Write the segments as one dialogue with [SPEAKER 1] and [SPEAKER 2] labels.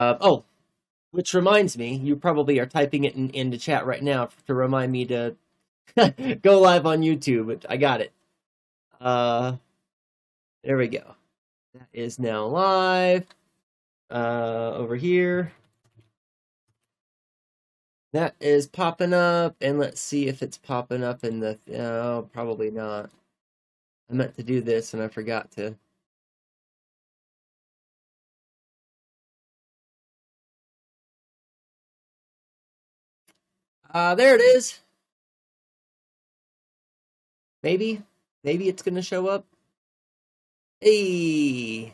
[SPEAKER 1] Oh, which reminds me, you probably are typing it into chat right now to remind me to go live on YouTube. I got it. There we go. That is now live. Over here. That is popping up, and let's see if it's popping up in the... Oh, probably not. I meant to do this, and I forgot to. There it is. Maybe it's going to show up. Hey!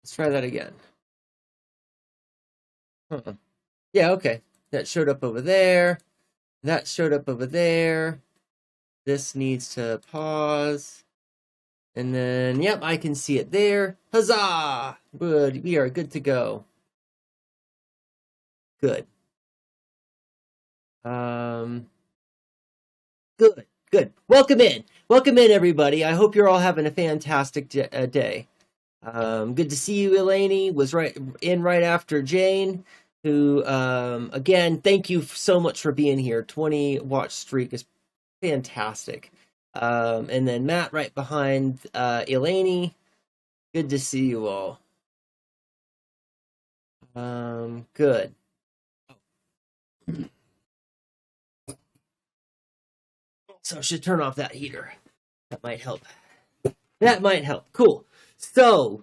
[SPEAKER 1] Let's try that again. Huh. Yeah, okay. That showed up over there. That showed up over there. This needs to pause. And then, yep, I can see it there. Huzzah! Good. We are good to go. Good. Good. Welcome in, everybody. I hope you're all having a fantastic day. Good to see you, Eleni. Was right after Jane, who, again, thank you so much for being here. 20 watch streak is fantastic. And then Matt right behind Eleni. Good to see you all. Good. So I should turn off that heater. That might help. Cool. So,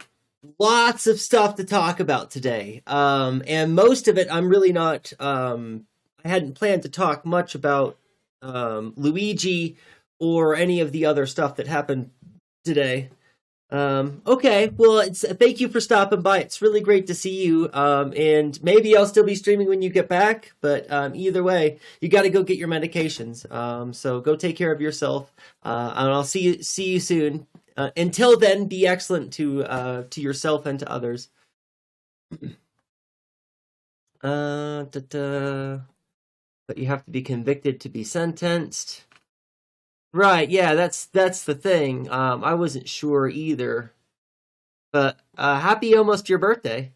[SPEAKER 1] lots of stuff to talk about today. And most of it, I'm really not... I hadn't planned to talk much about Luigi or any of the other stuff that happened today. Okay, well, thank you for stopping by. It's really great to see you. And maybe I'll still be streaming when you get back, but either way, you got to go get your medications. So go take care of yourself, and I'll see you soon. Until then, be excellent to yourself and to others. But you have to be convicted to be sentenced. Right, yeah, that's the thing. I wasn't sure either. But happy almost your birthday.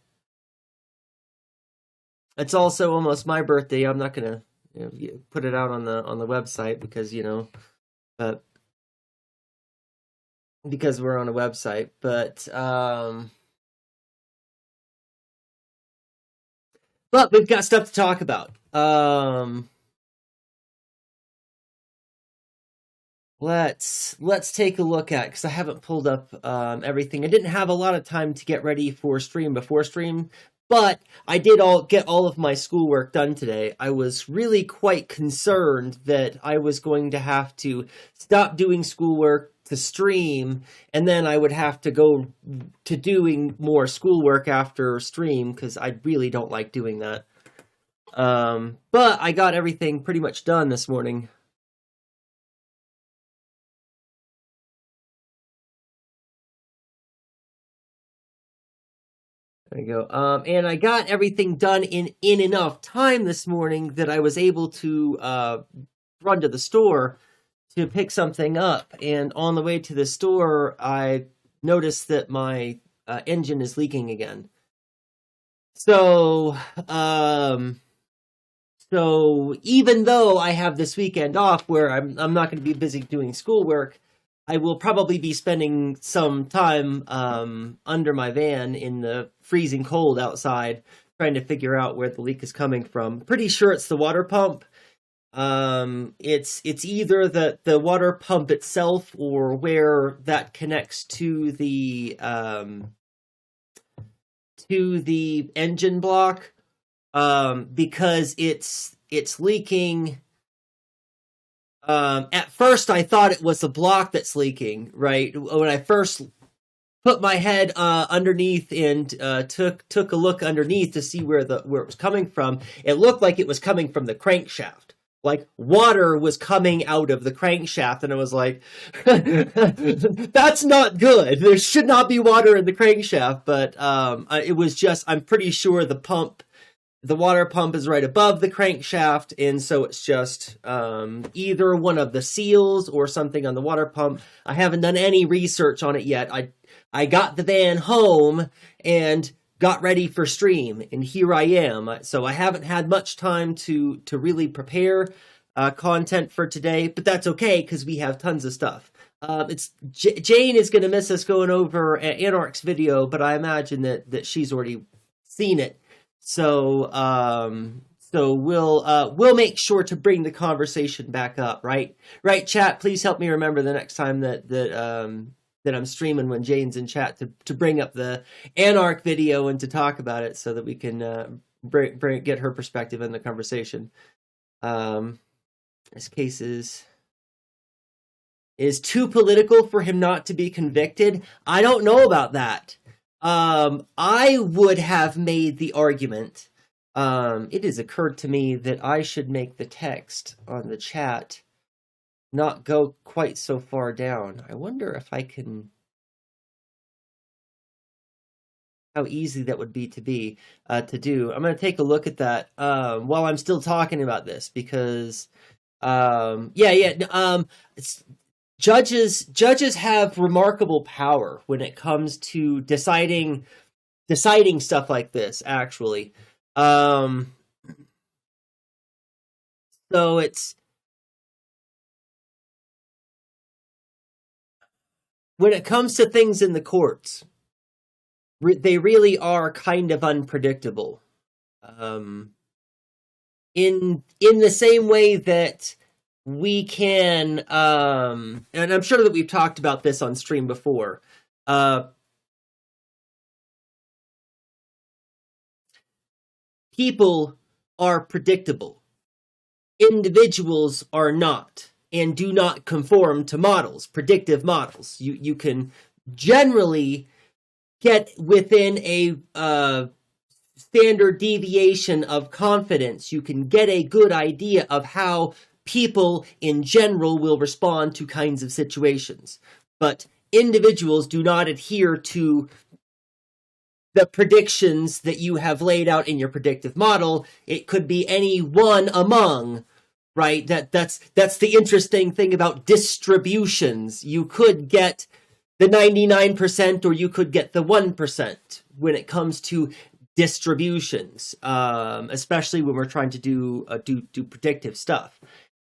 [SPEAKER 1] It's also almost my birthday. I'm not gonna put it out on the website because because we're on a website. But we've got stuff to talk about. Let's take a look at, because I haven't pulled up everything. I didn't have a lot of time to get ready for stream before stream, but I did get all of my schoolwork done today. I was really quite concerned that I was going to have to stop doing schoolwork to stream, and then I would have to go to doing more schoolwork after stream, because I really don't like doing that. But I got everything pretty much done this morning. There you go. And I got everything done in enough time this morning that I was able to run to the store to pick something up. And on the way to the store, I noticed that my engine is leaking again. So even though I have this weekend off where I'm not going to be busy doing schoolwork, I will probably be spending some time under my van in the freezing cold outside, trying to figure out where the leak is coming from. Pretty sure it's the water pump. It's either the water pump itself or where that connects to the engine block, because it's leaking. At first I thought it was the block that's leaking, right? When I first put my head underneath and took a look underneath to see where it was coming from, it looked like it was coming from the crankshaft. Like water was coming out of the crankshaft, and I was like, that's not good. There should not be water in the crankshaft, but it was just, I'm pretty sure the water pump is right above the crankshaft, and so it's just either one of the seals or something on the water pump. I haven't done any research on it yet. I got the van home and got ready for stream, and here I am. So I haven't had much time to really prepare content for today, but that's okay because we have tons of stuff. Jane is going to miss us going over Anarch's video, but I imagine that she's already seen it. So we'll make sure to bring the conversation back up, right? Right, chat. Please help me remember the next time that I'm streaming when Jane's in chat to bring up the Anarch video and to talk about it so that we can get her perspective in the conversation. This case is too political for him not to be convicted. I don't know about that. I would have made the argument. It has occurred to me that I should make the text on the chat not go quite so far down. I wonder if I can... how easy that would be to do. I'm going to take a look at that while I'm still talking about this, because judges have remarkable power when it comes to deciding stuff like this, actually. So it's when it comes to things in the courts, they really are kind of unpredictable. In the same way that we can, and I'm sure that we've talked about this on stream before, people are predictable. Individuals are not, and do not conform to models, predictive models. You can generally get within a standard deviation of confidence. You can get a good idea of how people in general will respond to kinds of situations. But individuals do not adhere to the predictions that you have laid out in your predictive model. It could be any one among, right? That's the interesting thing about distributions. You could get the 99% or you could get the 1% when it comes to distributions, especially when we're trying to do predictive stuff.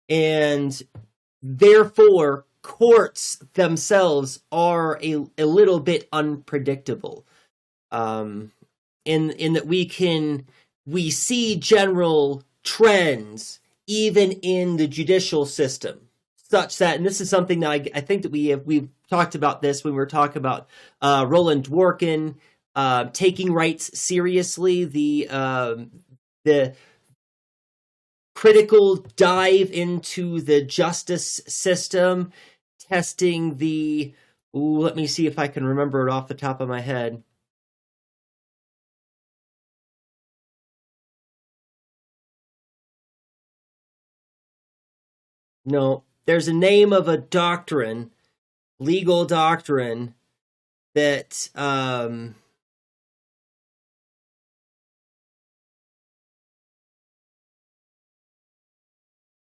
[SPEAKER 1] And therefore, courts themselves are a little bit unpredictable. In that we see general trends even in the judicial system, such that, and this is something that I think that we've talked about this when we were talking about Roland Dworkin taking rights seriously, the critical dive into the justice system, testing let me see if I can remember it off the top of my head. No, there's a name of a doctrine, legal doctrine, that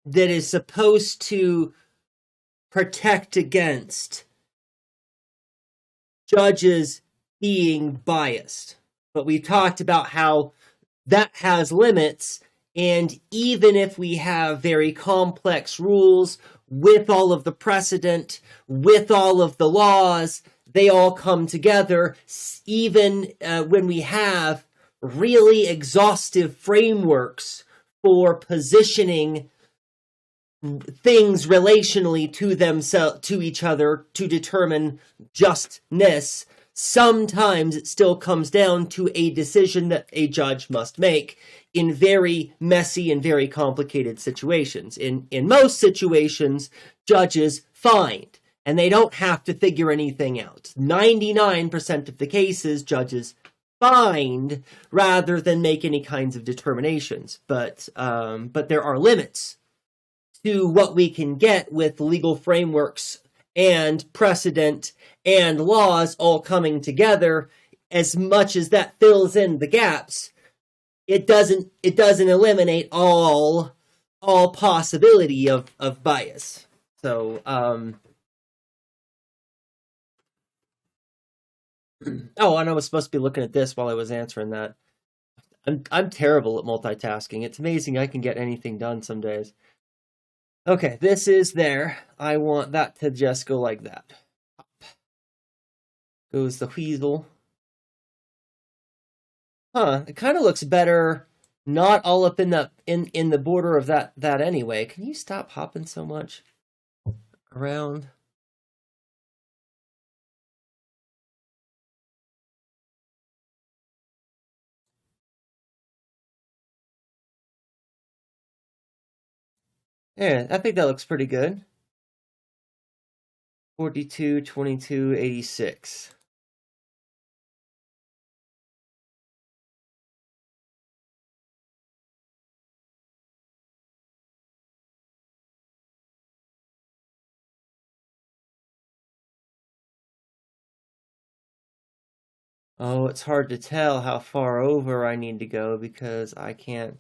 [SPEAKER 1] that is supposed to protect against judges being biased. But we've talked about how that has limits, and even if we have very complex rules with all of the precedent, with all of the laws, they all come together, even when we have really exhaustive frameworks for positioning things relationally to each other to determine justness. Sometimes it still comes down to a decision that a judge must make in very messy and very complicated situations. In most situations, judges find, and they don't have to figure anything out. 99% of the cases, judges find rather than make any kinds of determinations. But there are limits to what we can get with legal frameworks and precedent and laws all coming together. As much as that fills in the gaps, it doesn't eliminate all possibility of bias. So Oh, and I was supposed to be looking at this while I was answering that. I'm terrible at multitasking. It's amazing I can get anything done some days. Okay, this is there. I want that to just go like that. Goes the weasel. Huh, it kind of looks better not all up in the border of that anyway. Can you stop hopping so much around? Yeah, I think that looks pretty good. 42, 22, 86. Oh, it's hard to tell how far over I need to go because I can't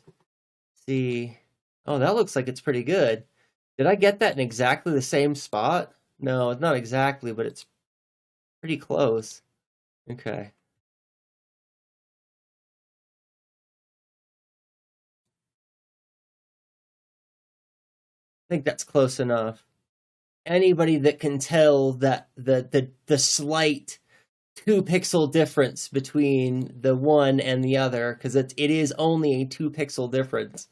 [SPEAKER 1] see. Oh, that looks like it's pretty good. Did I get that in exactly the same spot? No, it's not exactly, but it's pretty close. Okay. I think that's close enough. Anybody that can tell that the slight 2 pixel difference between the one and the other, because it is only a 2 pixel difference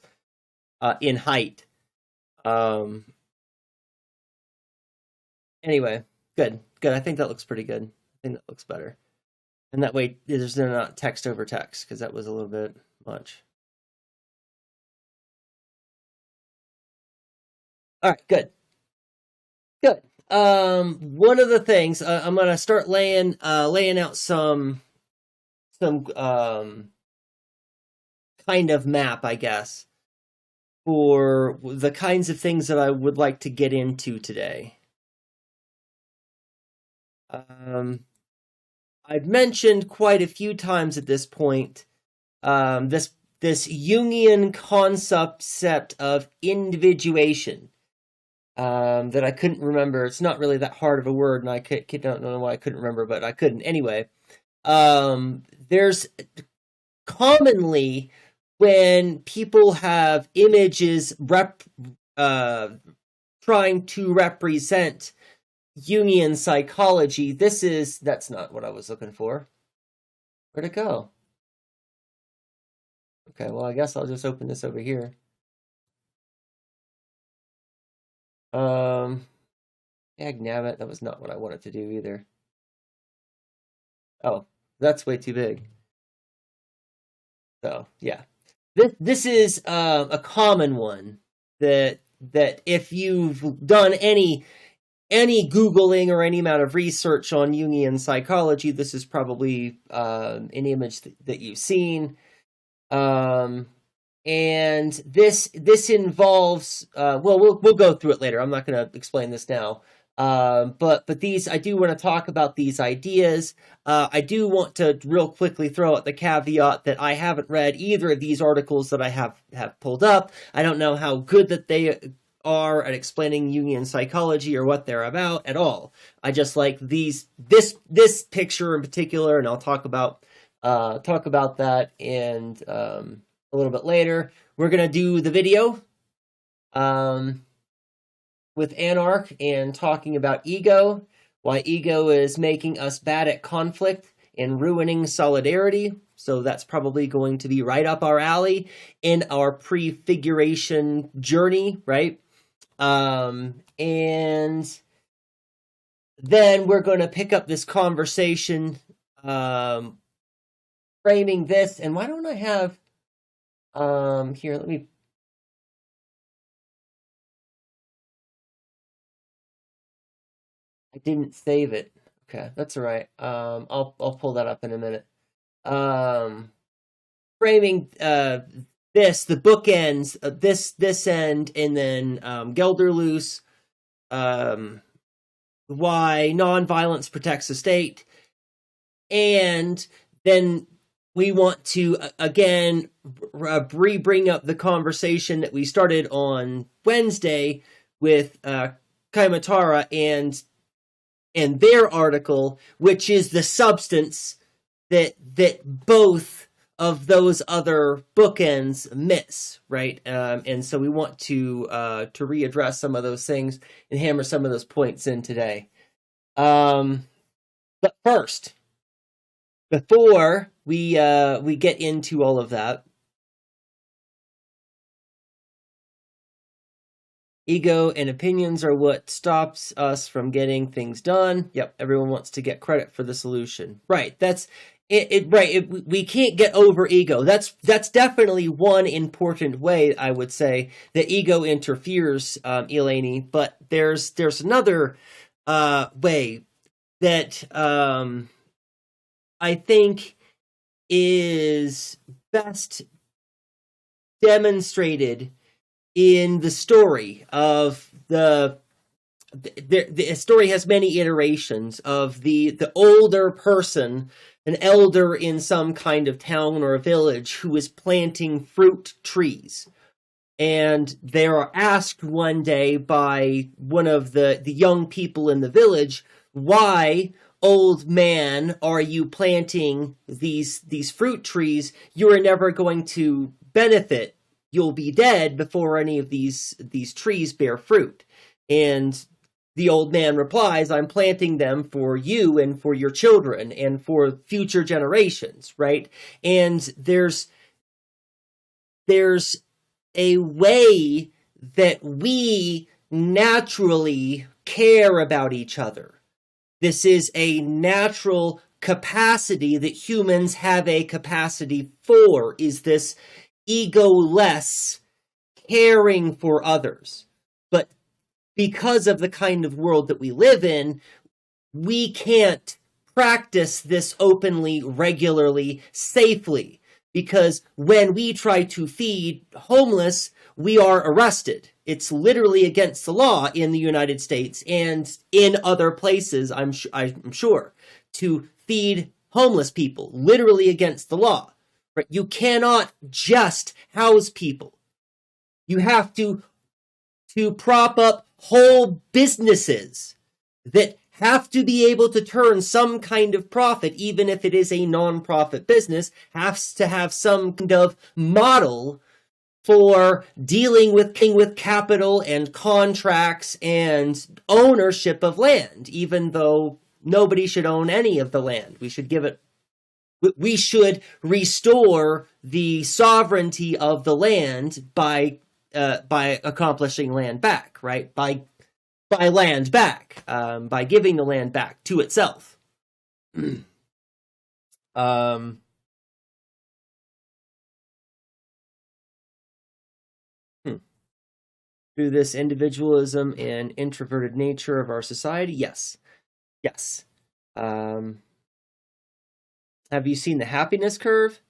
[SPEAKER 1] in height. Anyway, good. I think that looks pretty good. I think that looks better. And that way, there's not text over text, because that was a little bit much. All right, good. One of the things I'm gonna start laying out some kind of map, I guess, for the kinds of things that I would like to get into today. I've mentioned quite a few times at this point this Jungian concept of individuation that I couldn't remember. It's not really that hard of a word, and I don't know why I couldn't remember, but I couldn't anyway. There's commonly when people have images trying to represent Jungian psychology, that's not what I was looking for. Where'd it go? Okay, well, I guess I'll just open this over here. Nabbit, that was not what I wanted to do either. Oh, that's way too big. So, yeah. This is a common one that if you've done any Googling or any amount of research on Jungian psychology, this is probably an image that you've seen. And this involves we'll go through it later. I'm not going to explain this now. But these, I do want to talk about these ideas. I do want to real quickly throw out the caveat that I haven't read either of these articles that I have pulled up. I don't know how good that they are at explaining Jungian psychology or what they're about at all. I just like this picture in particular, and I'll talk about that and a little bit later. We're gonna do the video with Anarch and talking about ego, why ego is making us bad at conflict and ruining solidarity. So that's probably going to be right up our alley in our prefiguration journey, right? And then we're going to pick up this conversation, framing this. And why don't I have, here, let me, I didn't save it. Okay, that's all right. I'll pull that up in a minute. Framing this, the bookends, this end, and then Gelderloos, why nonviolence protects the state, and then we want to again bring up the conversation that we started on Wednesday with Kaimatara and and their article, which is the substance that both of those other bookends miss, right? And so we want to readdress some of those things and hammer some of those points in today. But first, before we get into all of that, ego and opinions are what stops us from getting things done. Yep, everyone wants to get credit for the solution. Right, that's it. Right, we can't get over ego. That's definitely one important way, I would say, that ego interferes, Eleni. But there's another way that I think is best demonstrated in the story of the story has many iterations of the older person, an elder in some kind of town or a village, who is planting fruit trees. And they are asked one day by one of the young people in the village, why, old man, are you planting these fruit trees? You are never going to benefit. You'll be dead before any of these trees bear fruit. And the old man replies, I'm planting them for you and for your children and for future generations, right? And there's a way that we naturally care about each other. This is a natural capacity that humans have a capacity for, is this ego-less caring for others. But because of the kind of world that we live in, we can't practice this openly, regularly, safely. Because when we try to feed homeless, we are arrested. It's literally against the law in the United States and in other places, I'm sure, to feed homeless people, literally against the law. Right? You cannot just house people. You have to prop up whole businesses that have to be able to turn some kind of profit, even if it is a non-profit business, has to have some kind of model for dealing with capital and contracts and ownership of land, even though nobody should own any of the land. We should restore the sovereignty of the land by accomplishing land back, right? By land back, by giving the land back to itself. Through this individualism and introverted nature of our society, yes. Have you seen the happiness curve?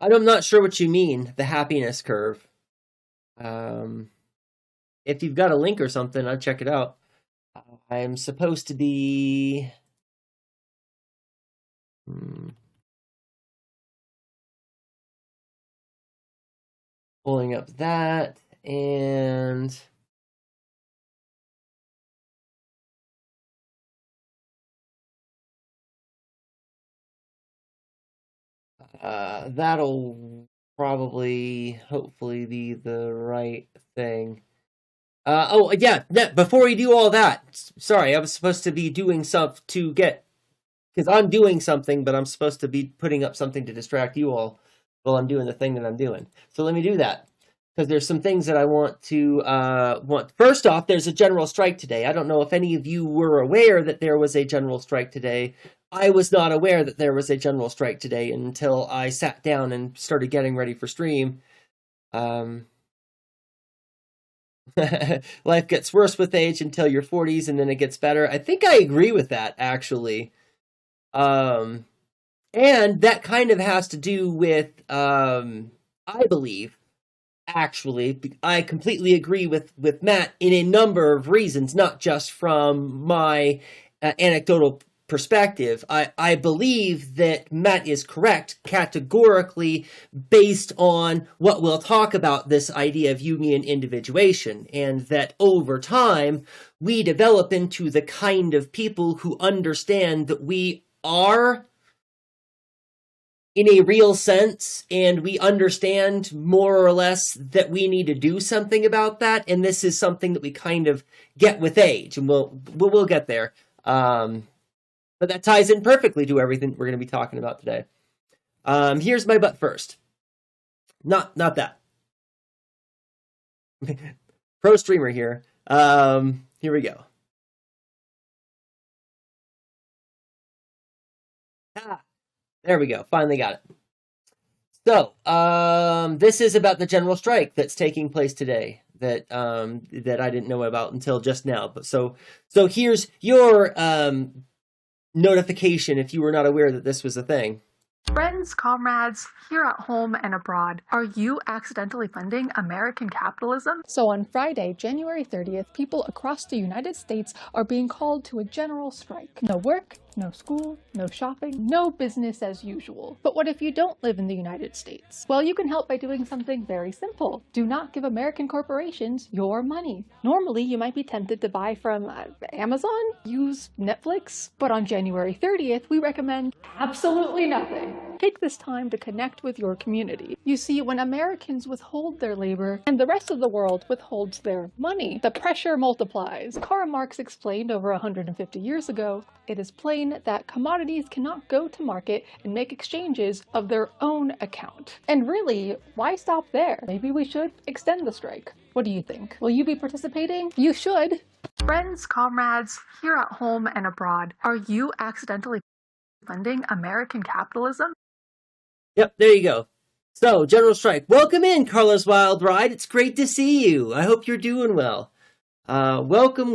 [SPEAKER 1] I'm not sure what you mean, the happiness curve. If you've got a link or something, I'll check it out. I'm supposed to be... pulling up that, and... that'll probably, hopefully, be the right thing. Before we do all that, sorry, I was supposed to be doing stuff to get, because I'm doing something, but I'm supposed to be putting up something to distract you all while I'm doing the thing that I'm doing. So let me do that, because there's some things that I want to, First off, there's a general strike today. I don't know if any of you were aware that there was a general strike today. I was not aware that there was a general strike today until I sat down and started getting ready for stream. Life gets worse with age until your 40s, and then it gets better. I think I agree with that, actually. And that kind of has to do with, I believe, actually, I completely agree with Matt in a number of reasons, not just from my anecdotal perspective, I believe that Matt is correct categorically based on what we'll talk about, this idea of Jungian individuation, and that over time we develop into the kind of people who understand that we are in a real sense, and we understand more or less that we need to do something about that, and this is something that we kind of get with age, and we'll get there. But that ties in perfectly to everything we're going to be talking about today. Here's my but first. Not that. Pro streamer here. Here we go. There we go. Finally got it. So, this is about the general strike that's taking place today that I didn't know about until just now. But so here's your notification if you were not aware that this was a thing.
[SPEAKER 2] Friends, comrades, here at home and abroad, are you accidentally funding American capitalism? So on Friday, January 30th, people across the United States are being called to a general strike. No work, no school, no shopping, no business as usual. But what if you don't live in the United States? Well, you can help by doing something very simple. Do not give American corporations your money. Normally, you might be tempted to buy from Amazon, use Netflix, but on January 30th, we recommend absolutely nothing. Take this time to connect with your community. You see, when Americans withhold their labor and the rest of the world withholds their money, the pressure multiplies. Karl Marx explained over 150 years ago, it is plain that commodities cannot go to market and make exchanges of their own account. And really, why stop there? Maybe we should extend the strike. What do you think? Will you be participating? You should. Friends, comrades, here at home and abroad, are you accidentally funding American capitalism?
[SPEAKER 1] Yep, there you go. So, general strike. Welcome in, Carlos Wild Ride. It's great to see you. I hope you're doing well. Welcome.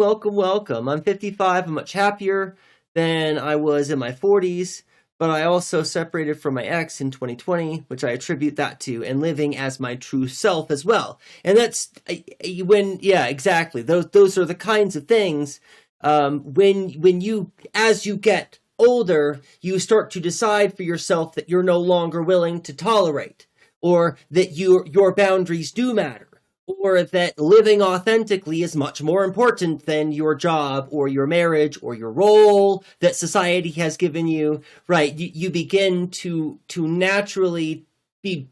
[SPEAKER 1] I'm 55. I'm much happier than I was in my 40s, but I also separated from my ex in 2020, which I attribute that to, and living as my true self as well. And that's exactly. Those are the kinds of things when you, as you get older, you start to decide for yourself that you're no longer willing to tolerate, or that your boundaries do matter, or that living authentically is much more important than your job or your marriage or your role that society has given you, right? You begin to naturally be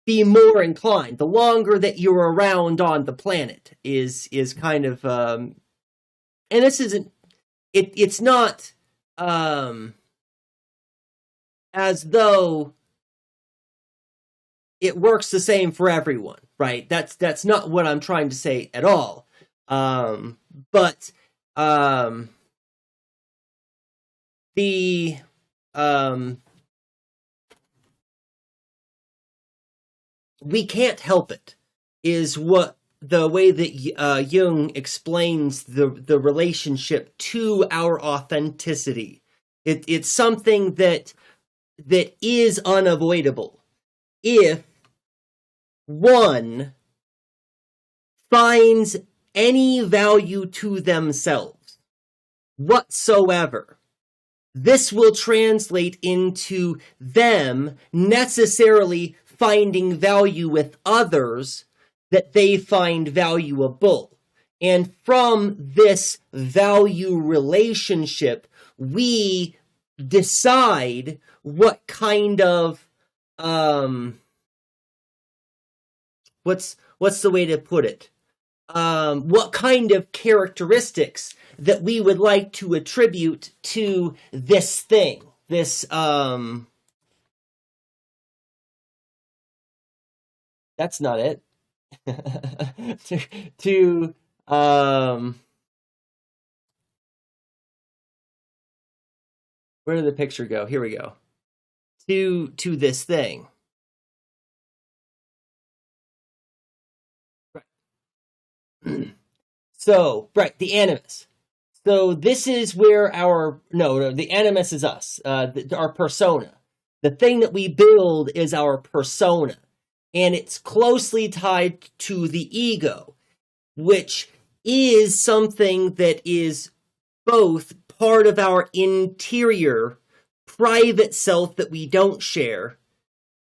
[SPEAKER 1] more inclined. The longer that you're around on the planet is kind of, and this isn't, it's not as though it works the same for everyone, right? That's not what I'm trying to say at all. But we can't help it, is what the way that Jung explains the relationship to our authenticity. It's something that is unavoidable if one finds any value to themselves whatsoever. This will translate into them necessarily finding value with others that they find valuable. And from this value relationship, we decide what kind of what's the way to put it? What kind of characteristics that we would like to attribute to this thing, this that's not it. to where did the picture go? Here we go. To this thing. Right. So, right, the animus. So this is where the animus is us, our persona. The thing that we build is our persona. And it's closely tied to the ego, which is something that is both part of our interior, private self that we don't share,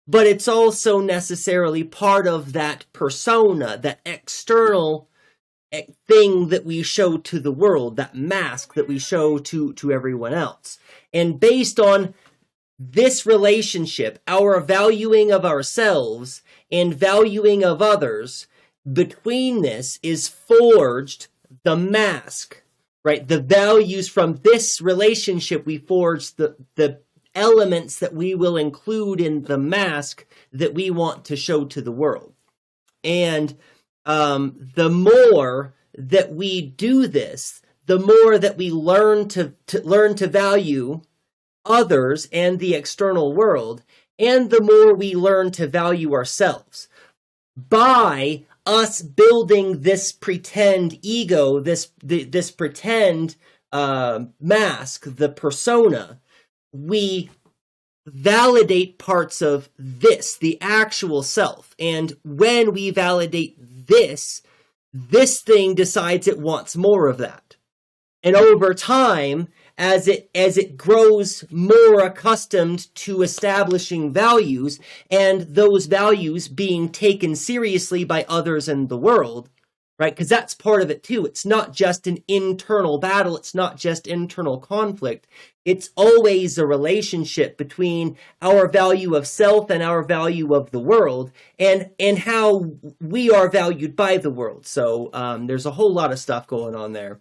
[SPEAKER 1] but it's also necessarily part of that persona, that external thing that we show to the world, that mask that we show to everyone else. And based on this relationship, our valuing of ourselves and valuing of others, between this is forged the mask, right? The values from this relationship, we forge the elements that we will include in the mask that we want to show to the world. And the more that we do this, the more that we learn to value others and the external world, and the more we learn to value ourselves. By us building this pretend ego, this pretend mask, the persona, we validate parts of this, the actual self. And when we validate this thing decides it wants more of that. And over time, as it grows more accustomed to establishing values, and those values being taken seriously by others in the world, right? Because that's part of it too. It's not just an internal battle. It's not just internal conflict. It's always a relationship between our value of self and our value of the world, and how we are valued by the world. So there's a whole lot of stuff going on there.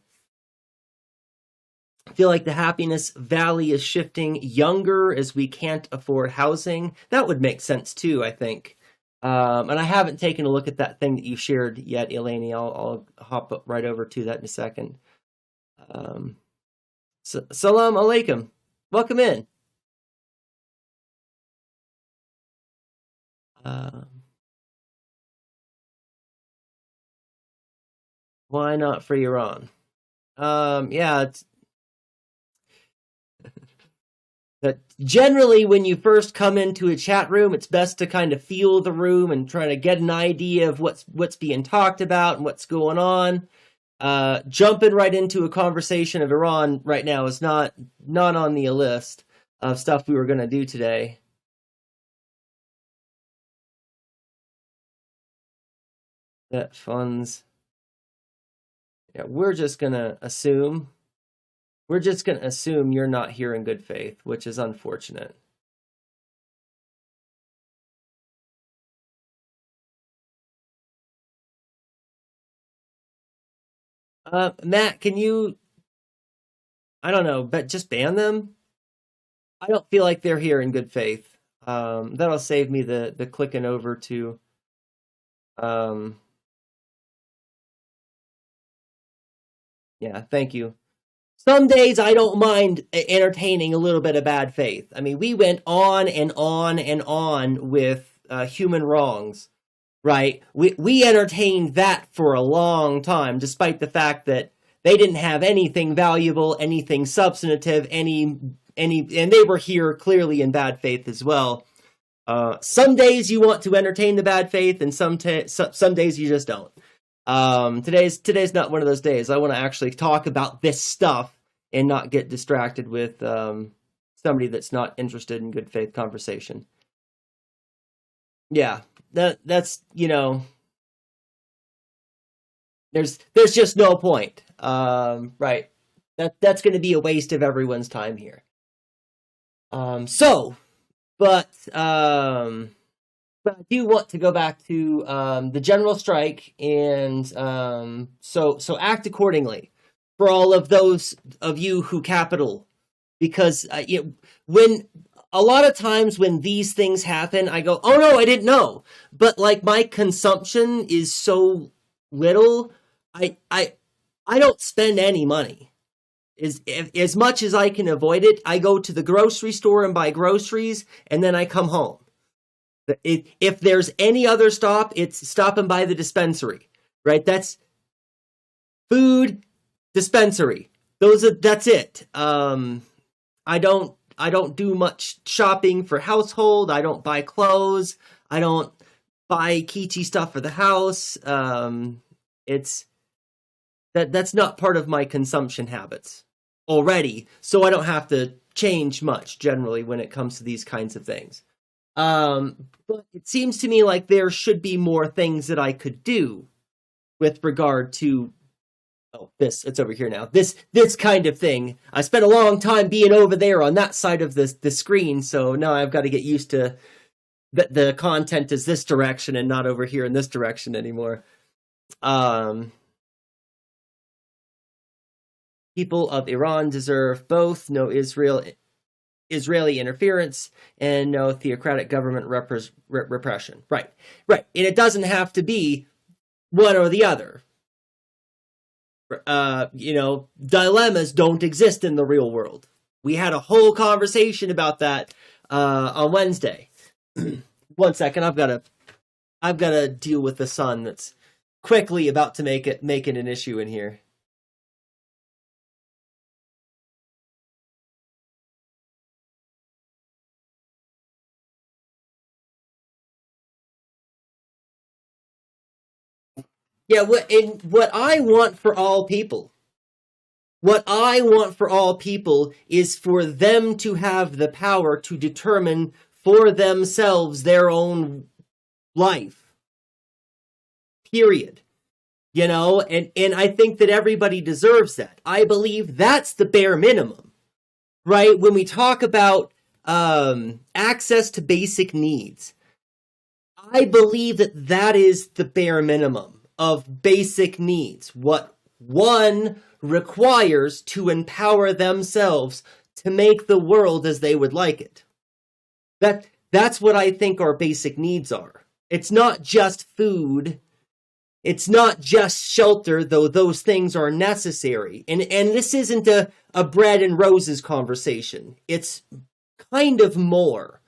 [SPEAKER 1] I feel like the happiness valley is shifting younger as we can't afford housing. That would make sense too, I think. And I haven't taken a look at that thing that you shared yet, Eleni. I'll hop up right over to that in a second. Salam alaikum. Welcome in. Why not for Iran? Yeah, it's that generally when you first come into a chat room, it's best to kind of feel the room and try to get an idea of what's being talked about and what's going on. Jumping right into a conversation of Iran right now is not on the list of stuff we were going to do today. Debt funds. Yeah, we're just going to assume you're not here in good faith, which is unfortunate. Matt, can you, I don't know, but just ban them? I don't feel like they're here in good faith. That'll save me the clicking over to, yeah, thank you. Some days I don't mind entertaining a little bit of bad faith. I mean, we went on and on and on with human wrongs, right? We entertained that for a long time, despite the fact that they didn't have anything valuable, anything substantive, and they were here clearly in bad faith as well. Some days you want to entertain the bad faith, and some days you just don't. Today's not one of those days. I want to actually talk about this stuff and not get distracted with somebody that's not interested in good faith conversation. Yeah, that's there's just no point. Right. That's going to be a waste of everyone's time here. But I do want to go back to the general strike, and so act accordingly for all of those of you who capital, because when a lot of times when these things happen, I go, oh no, I didn't know, but like my consumption is so little, I don't spend any money. As much as I can avoid it, I go to the grocery store and buy groceries, and then I come home. If there's any other stop, it's stopping by the dispensary, right? That's food, dispensary. That's it. I don't do much shopping for household. I don't buy clothes. I don't buy kitschy stuff for the house. That's not part of my consumption habits. already, so I don't have to change much generally when it comes to these kinds of things. But it seems to me like there should be more things that I could do with regard to it's over here now. This kind of thing. I spent a long time being over there on that side of the screen, so now I've got to get used to that the content is this direction and not over here in this direction anymore. People of Iran deserve both no Israeli interference and no theocratic government repression. Right. And it doesn't have to be one or the other. Dilemmas don't exist in the real world. We had a whole conversation about that on Wednesday. 1 second, I've got to deal with the sun that's quickly about to make it an issue in here. Yeah, what I want for all people is for them to have the power to determine for themselves their own life. Period. And I think that everybody deserves that. I believe that's the bare minimum, right? When we talk about access to basic needs, I believe that is the bare minimum of basic needs, what one requires to empower themselves to make the world as they would like it. That's what I think our basic needs are. It's not just food. It's not just shelter, though those things are necessary. And this isn't a bread and roses conversation. It's kind of more,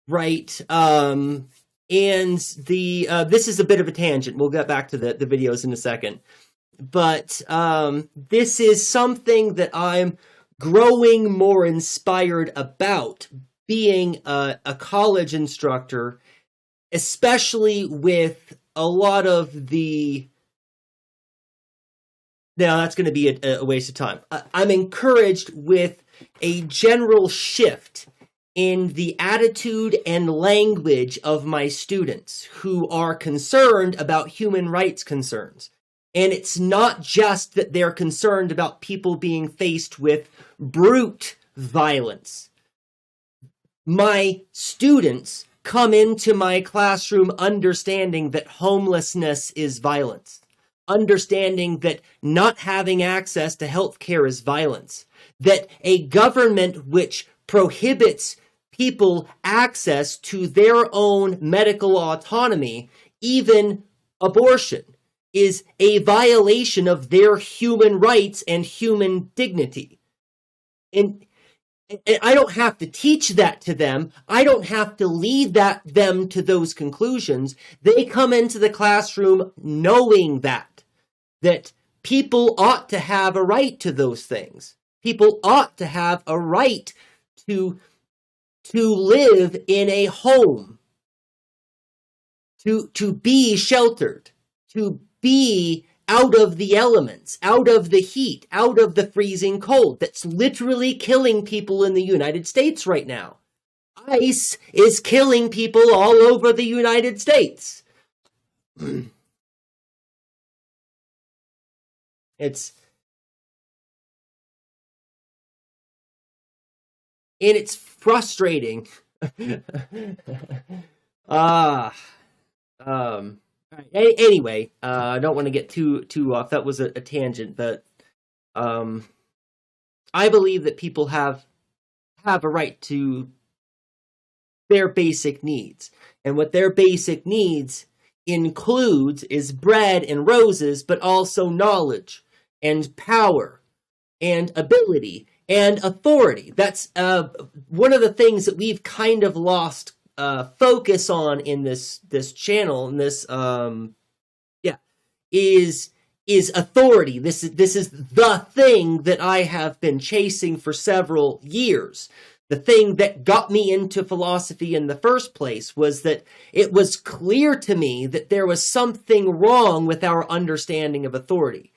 [SPEAKER 1] right? And this is a bit of a tangent. We'll get back to the videos in a second. But this is something that I'm growing more inspired about, being a college instructor, especially with a lot of the... Now, that's going to be a waste of time. I'm encouraged with a general shift in the attitude and language of my students who are concerned about human rights concerns. And it's not just that they're concerned about people being faced with brute violence. My students come into my classroom understanding that homelessness is violence, understanding that not having access to health care is violence, that a government which prohibits people access to their own medical autonomy, even abortion, is a violation of their human rights and human dignity. And I don't have to teach that to them. I don't have to lead them to those conclusions. They come into the classroom knowing that people ought to have a right to those things. People ought to have a right to live in a home, to be sheltered, to be out of the elements, out of the heat, out of the freezing cold that's literally killing people in the United States right now. Ice is killing people all over the United States. It's frustrating. Anyway, I don't want to get too off. That was a tangent, but I believe that people have a right to their basic needs. And what their basic needs includes is bread and roses, but also knowledge and power and ability and authority. That's one of the things that we've kind of lost focus on in this channel, and this is authority. This is the thing that I have been chasing for several years. The thing that got me into philosophy in the first place was that it was clear to me that there was something wrong with our understanding of authority.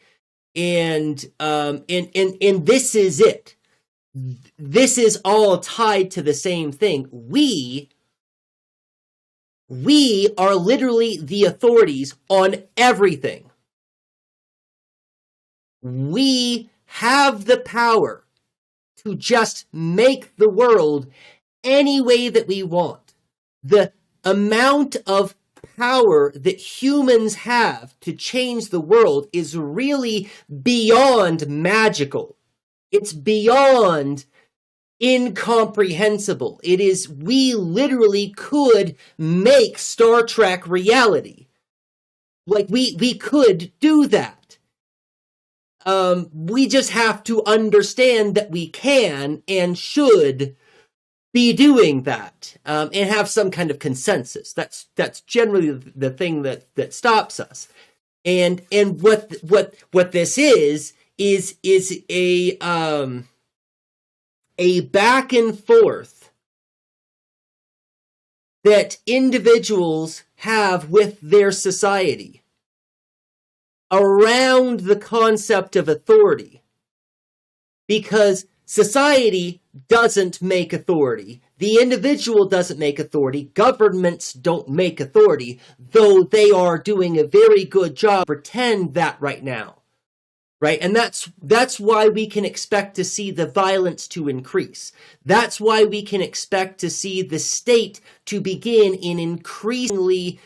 [SPEAKER 1] And this is it. This is all tied to the same thing. We are literally the authorities on everything. We have the power to just make the world any way that we want. The amount of power that humans have to change the world is really beyond magical. It's beyond incomprehensible. It is, we literally could make Star Trek reality. Like, we could do that. We just have to understand that we can and should be doing that, and have some kind of consensus. That's generally the thing that stops us. And what this is a back and forth that individuals have with their society around the concept of authority, because society doesn't make authority. The individual doesn't make authority. Governments don't make authority, though they are doing a very good job pretend that right now. Right? And that's why we can expect to see the violence to increase. That's why we can expect to see the state to begin in increasingly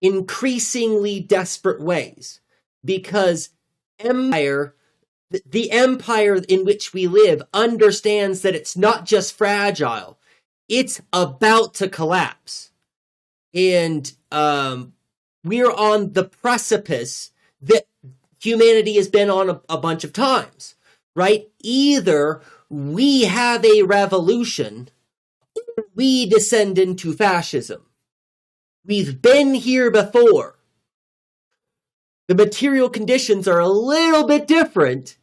[SPEAKER 1] increasingly desperate ways, because the empire in which we live understands that it's not just fragile, it's about to collapse. And we're on the precipice that humanity has been on a bunch of times, right? Either we have a revolution, or we descend into fascism. We've been here before. The material conditions are a little bit different,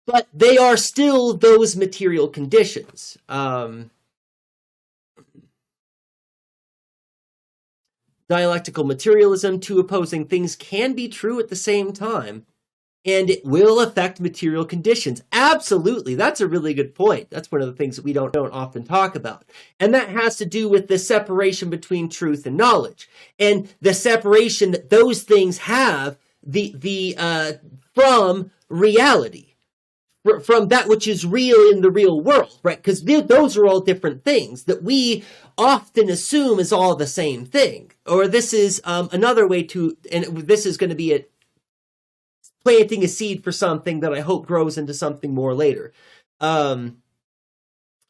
[SPEAKER 1] but they are still those material conditions. Dialectical materialism, two opposing things can be true at the same time, and it will affect material conditions. Absolutely, that's a really good point. That's one of the things that we don't often talk about. And that has to do with the separation between truth and knowledge, and the separation that those things have from reality, from that which is real in the real world, right? Because those are all different things that we often assume is all the same thing. Or this is another way to, and this is going to be planting a seed for something that I hope grows into something more later.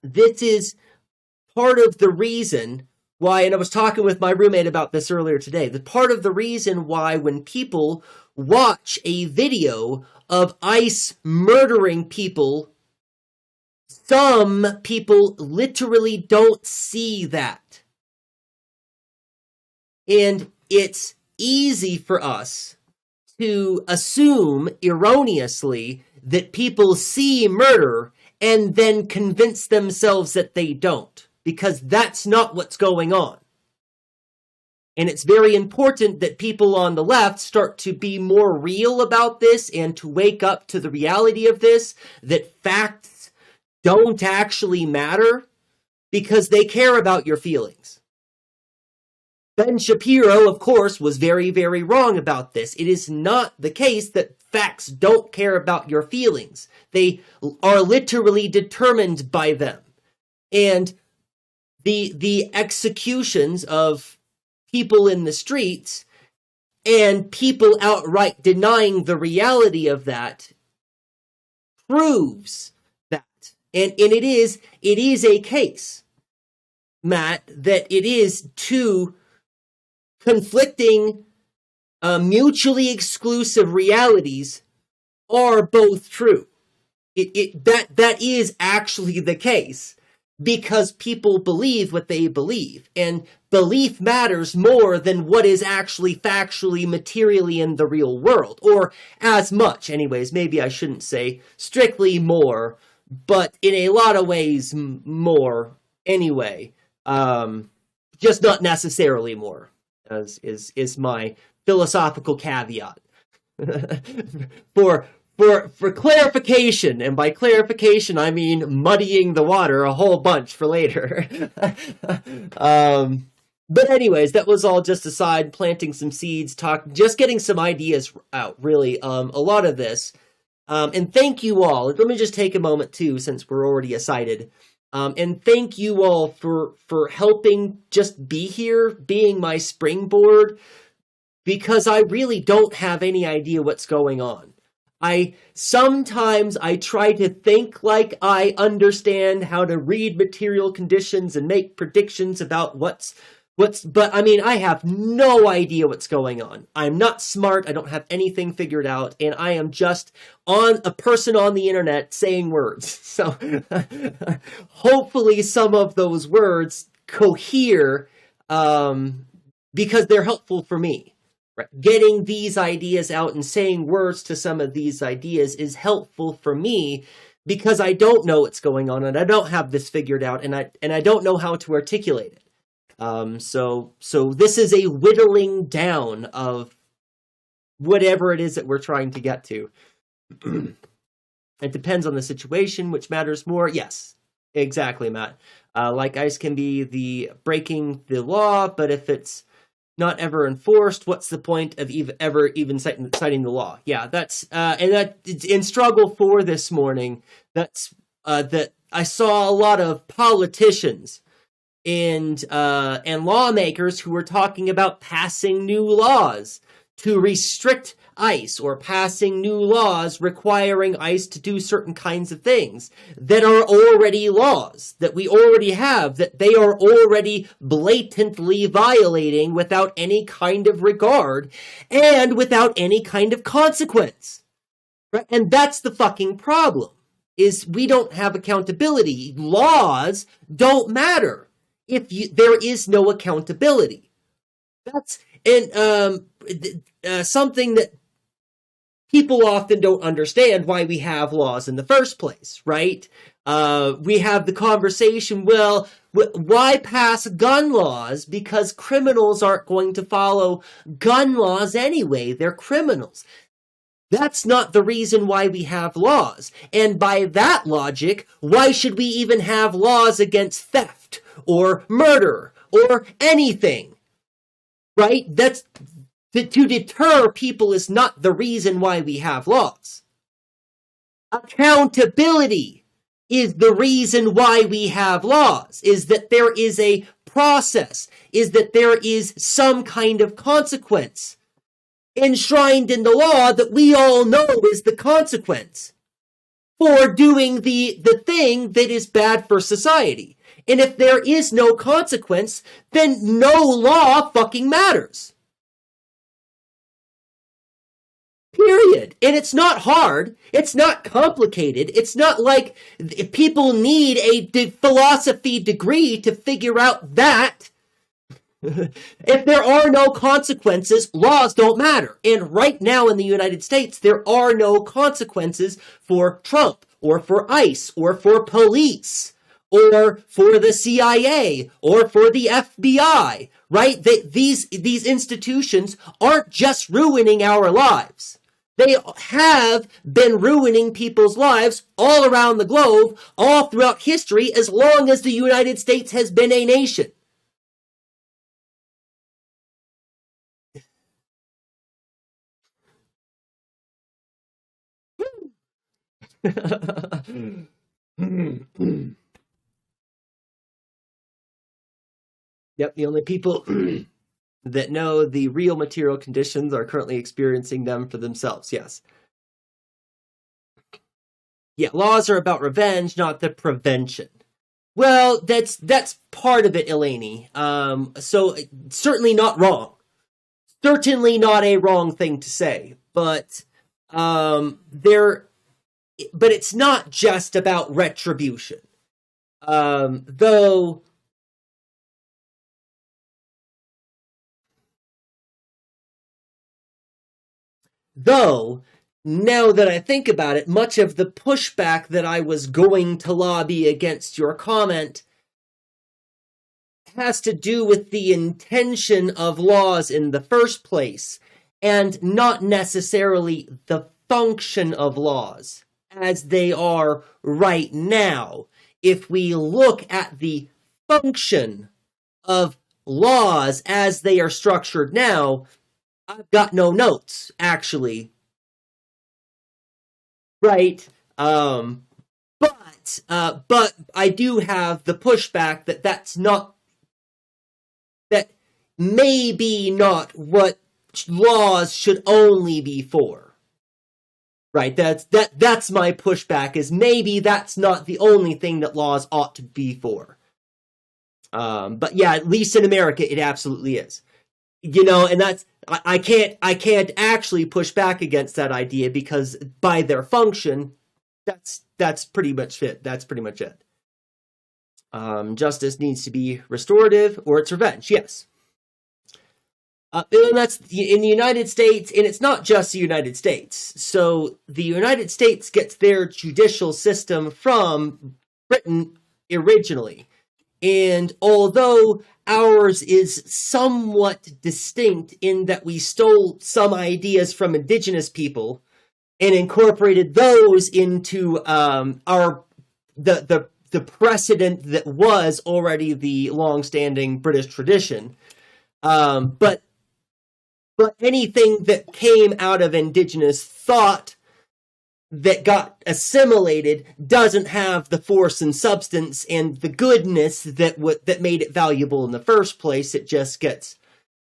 [SPEAKER 1] This is part of the reason why, and I was talking with my roommate about this earlier today, the part of the reason why when people watch a video of ICE murdering people, some people literally don't see that. And it's easy for us to assume erroneously that people see murder and then convince themselves that they don't, because that's not what's going on. And it's very important that people on the left start to be more real about this and to wake up to the reality of this, that facts don't actually matter because they care about your feelings. Ben Shapiro, of course, was very, very wrong about this. It is not the case that facts don't care about your feelings. They are literally determined by them. And the executions of people in the streets and people outright denying the reality of that proves that. And it is a case, Matt, that it is two conflicting, mutually exclusive realities are both true. That is actually the case, because people believe what they believe, and belief matters more than what is actually factually, materially in the real world, or as much, anyways. Maybe I shouldn't say strictly more, but in a lot of ways more anyway. just not necessarily more, as is my philosophical caveat. For clarification, and by clarification I mean muddying the water a whole bunch for later. But anyways, that was all just aside, planting some seeds, just getting some ideas out, really, a lot of this. And thank you all. Let me just take a moment, too, since we're already excited. And thank you all for helping just be here, being my springboard, because I really don't have any idea what's going on. Sometimes I try to think like I understand how to read material conditions and make predictions about but I mean, I have no idea what's going on. I'm not smart. I don't have anything figured out. And I am just a person on the internet saying words. So hopefully some of those words cohere, because they're helpful for me. Right? Getting these ideas out and saying words to some of these ideas is helpful for me, because I don't know what's going on and I don't have this figured out, and I don't know how to articulate it. So this is a whittling down of whatever it is that we're trying to get to. It depends on the situation, which matters more. Yes, exactly, Matt. Like ice can be the breaking the law, but if it's not ever enforced, what's the point of ever citing the law? Yeah, that's and that in struggle for this morning. That's that I saw a lot of politicians and lawmakers who were talking about passing new laws to restrict ICE, or passing new laws requiring ICE to do certain kinds of things that are already laws, that we already have, that they are already blatantly violating without any kind of regard and without any kind of consequence. Right? And that's the fucking problem, is we don't have accountability. Laws don't matter if there is no accountability. That's something that people often don't understand, why we have laws in the first place, right? We have the conversation, well, why pass gun laws? Because criminals aren't going to follow gun laws anyway. They're criminals. That's not the reason why we have laws. And by that logic, why should we even have laws against theft or murder or anything? Right? That's to deter people is not the reason why we have laws. Accountability is the reason why we have laws, is that there is a process, is that there is some kind of consequence enshrined in the law that we all know is the consequence for doing the thing that is bad for society. And if there is no consequence, then no law fucking matters. Period. And it's not hard. It's not complicated. It's not like people need a philosophy degree to figure out that. If there are no consequences, laws don't matter. And right now in the United States, there are no consequences for Trump, or for ICE, or for police, or for the CIA, or for the FBI, right? These institutions aren't just ruining our lives. They have been ruining people's lives all around the globe, all throughout history, as long as the United States has been a nation. Yep, the only people that know the real material conditions are currently experiencing them for themselves, yes. Yeah, laws are about revenge, not the prevention. Well, that's part of it, Eleni. So certainly not wrong. Certainly not a wrong thing to say, but it's not just about retribution. Though now that I think about it, much of the pushback that I was going to lobby against your comment has to do with the intention of laws in the first place, and not necessarily the function of laws as they are right now. If we look at the function of laws as they are structured now, I've got no notes, actually. Right? But I do have the pushback that that maybe not what laws should only be for. Right? That's my pushback, is maybe that's not the only thing that laws ought to be for. But yeah, at least in America, it absolutely is. And that's, I can't actually push back against that idea, because by their function, that's pretty much it. That's pretty much it. Justice needs to be restorative, or it's revenge. Yes. And that's in the United States, and it's not just the United States. So the United States gets their judicial system from Britain originally. And although ours is somewhat distinct in that we stole some ideas from indigenous people and incorporated those into the precedent that was already the long-standing British tradition, but anything that came out of indigenous thought that got assimilated doesn't have the force and substance and the goodness that made it valuable in the first place. It just gets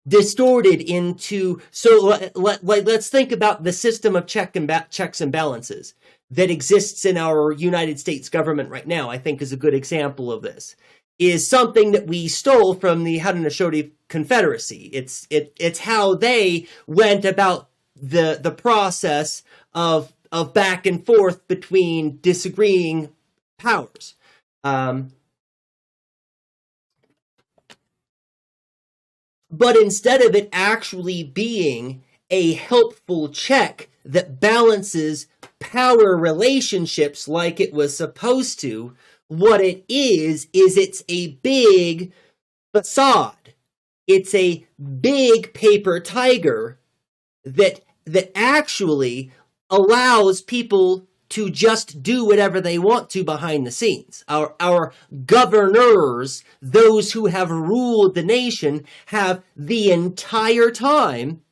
[SPEAKER 1] distorted into. So let's think about the system of checks and balances that exists in our United States government right now. I think is a good example of this. Is something that we stole from the Haudenosaunee Confederacy. It's how they went about the process of back and forth between disagreeing powers. But instead of it actually being a helpful check that balances power relationships like it was supposed to, what it is it's a big facade. It's a big paper tiger that actually allows people to just do whatever they want to behind the scenes. Our governors, those who have ruled the nation, have the entire time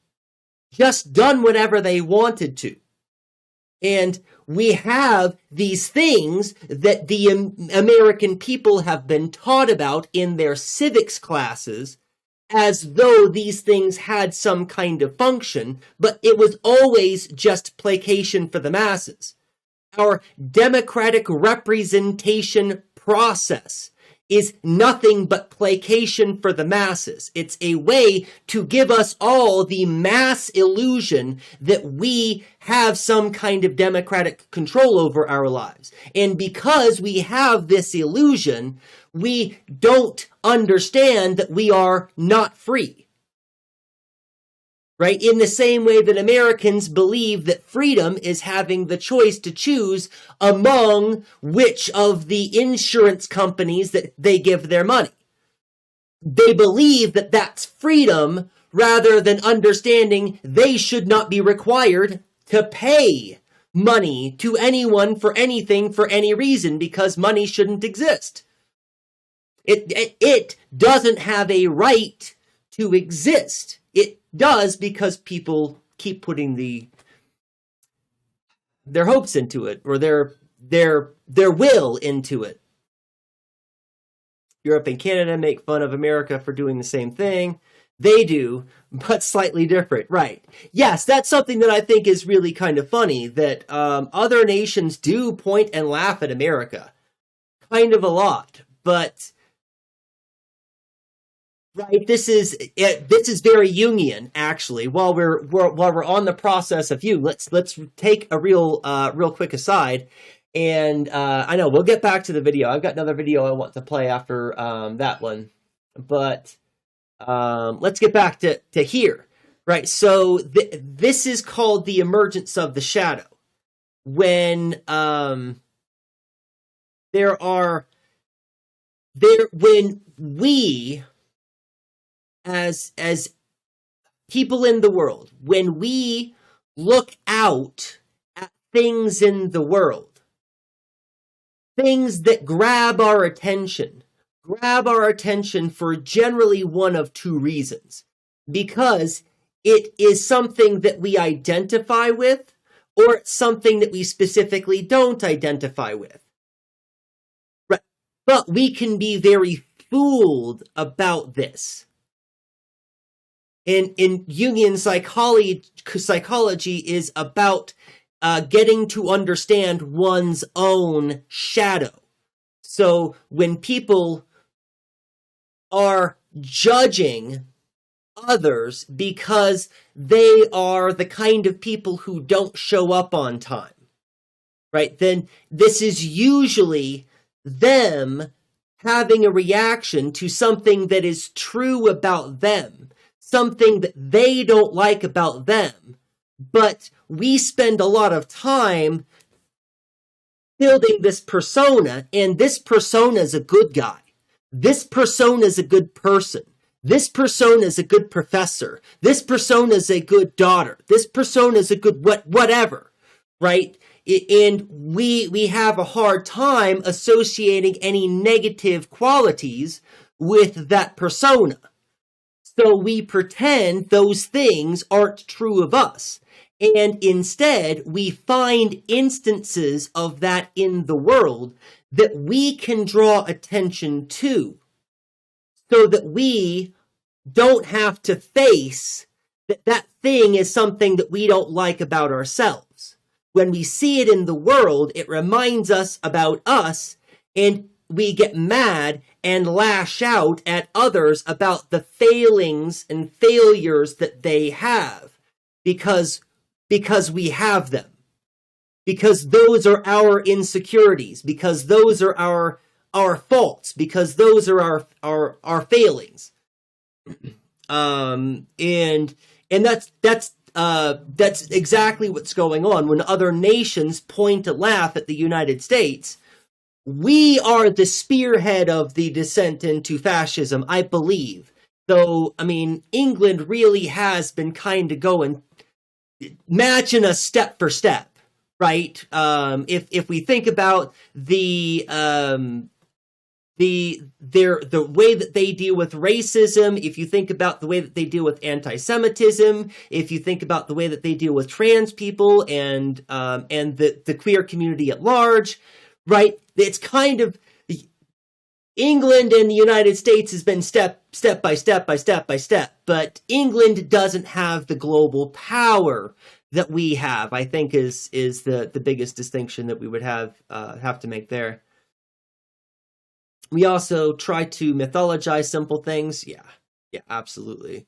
[SPEAKER 1] just done whatever they wanted to. And we have these things that the American people have been taught about in their civics classes as though these things had some kind of function, but it was always just placation for the masses. Our democratic representation process is nothing but placation for the masses. It's a way to give us all the mass illusion that we have some kind of democratic control over our lives. And because we have this illusion, we don't understand that we are not free. Right? In the same way that Americans believe that freedom is having the choice to choose among which of the insurance companies that they give their money. They believe that that's freedom rather than understanding they should not be required to pay money to anyone for anything for any reason, because money shouldn't exist. It doesn't have a right to exist. It does because people keep putting their hopes into it, or their will into it. Europe and Canada make fun of America for doing the same thing. They do, but slightly different, right? Yes, that's something that I think is really kind of funny, that other nations do point and laugh at America, kind of a lot, but. Right, this is very Jungian, actually. While we're on the process of Jung, let's take a real quick aside, and I know we'll get back to the video. I've got another video I want to play after that one, but let's get back to here. Right, so this is called the emergence of the shadow, when there are when we, as people in the world, when we look out at things in the world, things that grab our attention for generally one of two reasons. Because it is something that we identify with, or it's something that we specifically don't identify with. Right. But we can be very fooled about this. In Jungian psychology is about getting to understand one's own shadow. So when people are judging others because they are the kind of people who don't show up on time, right? Then this is usually them having a reaction to something that is true about them, something that they don't like about them. But we spend a lot of time building this persona, and this persona is a good guy. This persona is a good person. This persona is a good professor. This persona is a good daughter. This persona is a good whatever, right? And we have a hard time associating any negative qualities with that persona. So we pretend those things aren't true of us. And instead, we find instances of that in the world that we can draw attention to, so that we don't have to face that thing is something that we don't like about ourselves. When we see it in the world, it reminds us about us, and we get mad and lash out at others about the failings and failures that they have, because we have them. Because those are our insecurities, because those are our faults, because those are our failings. And that's exactly what's going on. When other nations point a laugh at the United States, we are the spearhead of the descent into fascism, I believe. Though, I mean, England really has been kind of going, imagine us step for step, right? If we think about the way that they deal with racism, if you think about the way that they deal with anti-Semitism, if you think about the way that they deal with trans people and the queer community at large, right? It's kind of England and the United States has been step by step, but England doesn't have the global power that we have, I think is the biggest distinction that we would have to make there. We also try to mythologize simple things. Yeah, absolutely.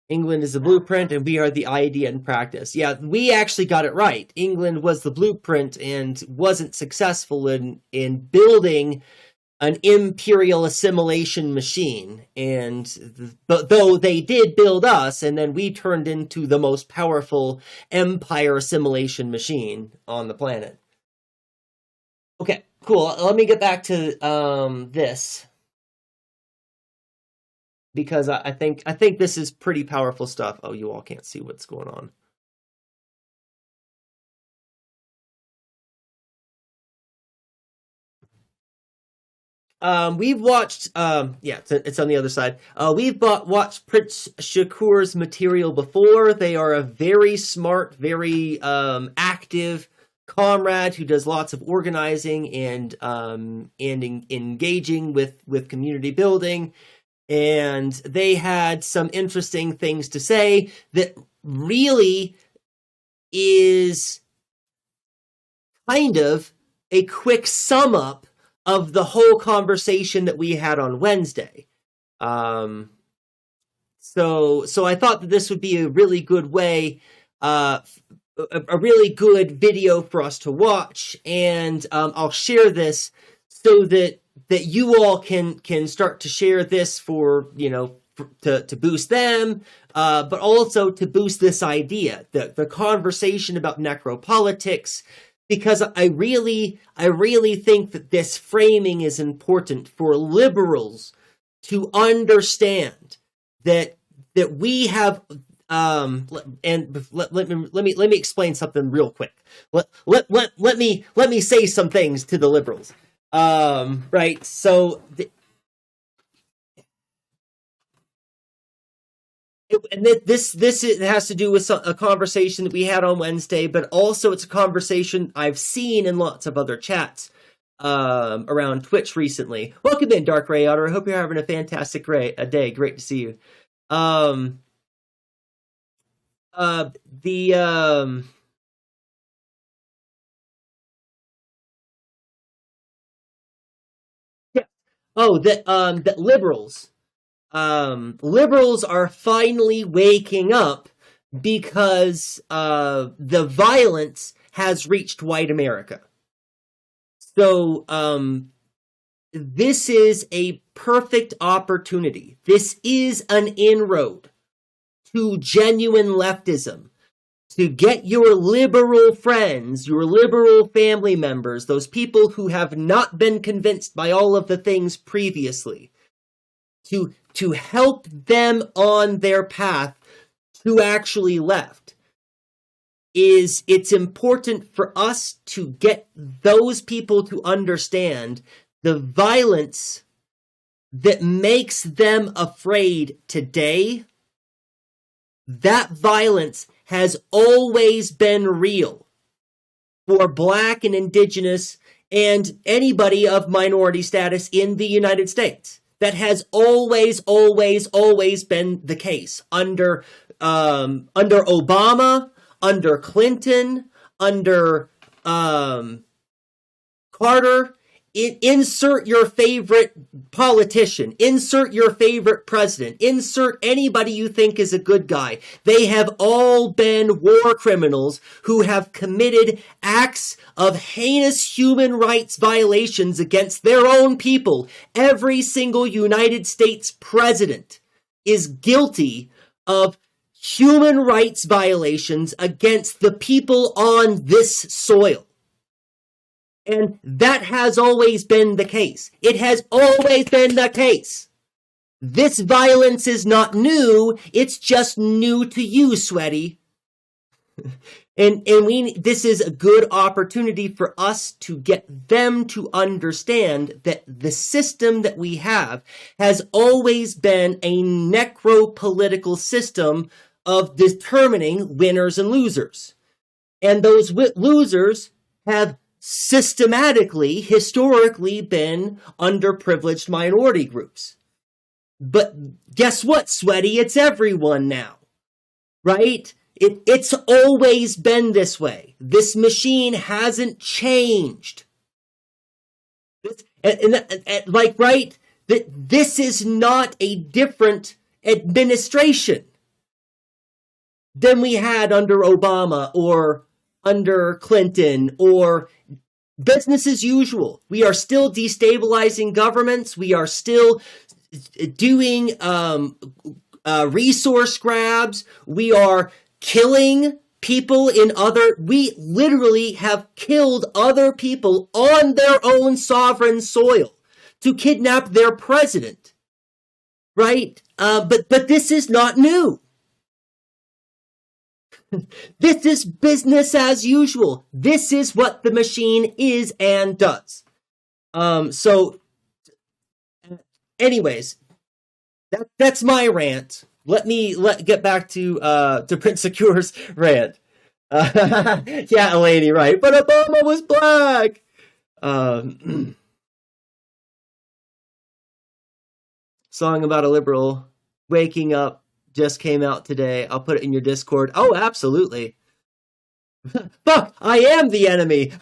[SPEAKER 1] England is the blueprint and we are the idea and practice. Yeah, we actually got it right. England was the blueprint and wasn't successful in building an imperial assimilation machine. But though they did build us, and then we turned into the most powerful empire assimilation machine on the planet. Okay, cool. Let me get back to this, because I think this is pretty powerful stuff. Oh, you all can't see what's going on. We've watched, it's on the other side. We've watched Prince Shakur's material before. They are a very smart, very active comrade who does lots of organizing and engaging with community building. And they had some interesting things to say that really is kind of a quick sum up of the whole conversation that we had on Wednesday. So I thought that this would be a really good way, a really good video for us to watch, and I'll share this so that you all can start to share this for, to boost them, but also to boost this idea, the conversation about necropolitics, because I really think that this framing is important for liberals to understand that we have and let me explain something real quick. Let me say some things to the liberals. Right. So and this has to do with a conversation that we had on Wednesday, but also it's a conversation I've seen in lots of other chats around Twitch recently. Welcome in, Dark Ray Otter. I hope you're having a fantastic day. Great to see you. Yeah. Oh, that liberals are finally waking up because the violence has reached white America. So this is a perfect opportunity. This is an inroad to genuine leftism, to get your liberal friends, your liberal family members, those people who have not been convinced by all of the things previously, to help them on their path to actually left. It's important for us to get those people to understand the violence that makes them afraid today. That violence has always been real for Black and Indigenous and anybody of minority status in the United States. That has always been the case under Obama, under Clinton, under Carter. Insert your favorite politician, insert your favorite president, insert anybody you think is a good guy. They have all been war criminals who have committed acts of heinous human rights violations against their own people. Every single United States president is guilty of human rights violations against the people on this soil. And that has always been the case. It has always been the case. This violence is not new. It's just new to you, Sweaty. And this is a good opportunity for us to get them to understand that the system that we have has always been a necropolitical system of determining winners and losers. And those losers have systematically, historically been underprivileged minority groups. But guess what, Sweaty? It's everyone now, right? It's always been this way. This machine hasn't changed. Right? This is not a different administration than we had under Obama or under Clinton or business as usual. We are still destabilizing governments. We are still doing resource grabs. We are killing people we literally have killed other people on their own sovereign soil to kidnap their president. Right? But this is not new. This is business as usual. This is what the machine is and does. So, anyways, that's my rant. Let me get back to Prince Secure's rant. Yeah, Eleni, right? But Obama was black. Song about a liberal waking up. Just came out today. I'll put it in your Discord. Oh, absolutely. Fuck, I am the enemy.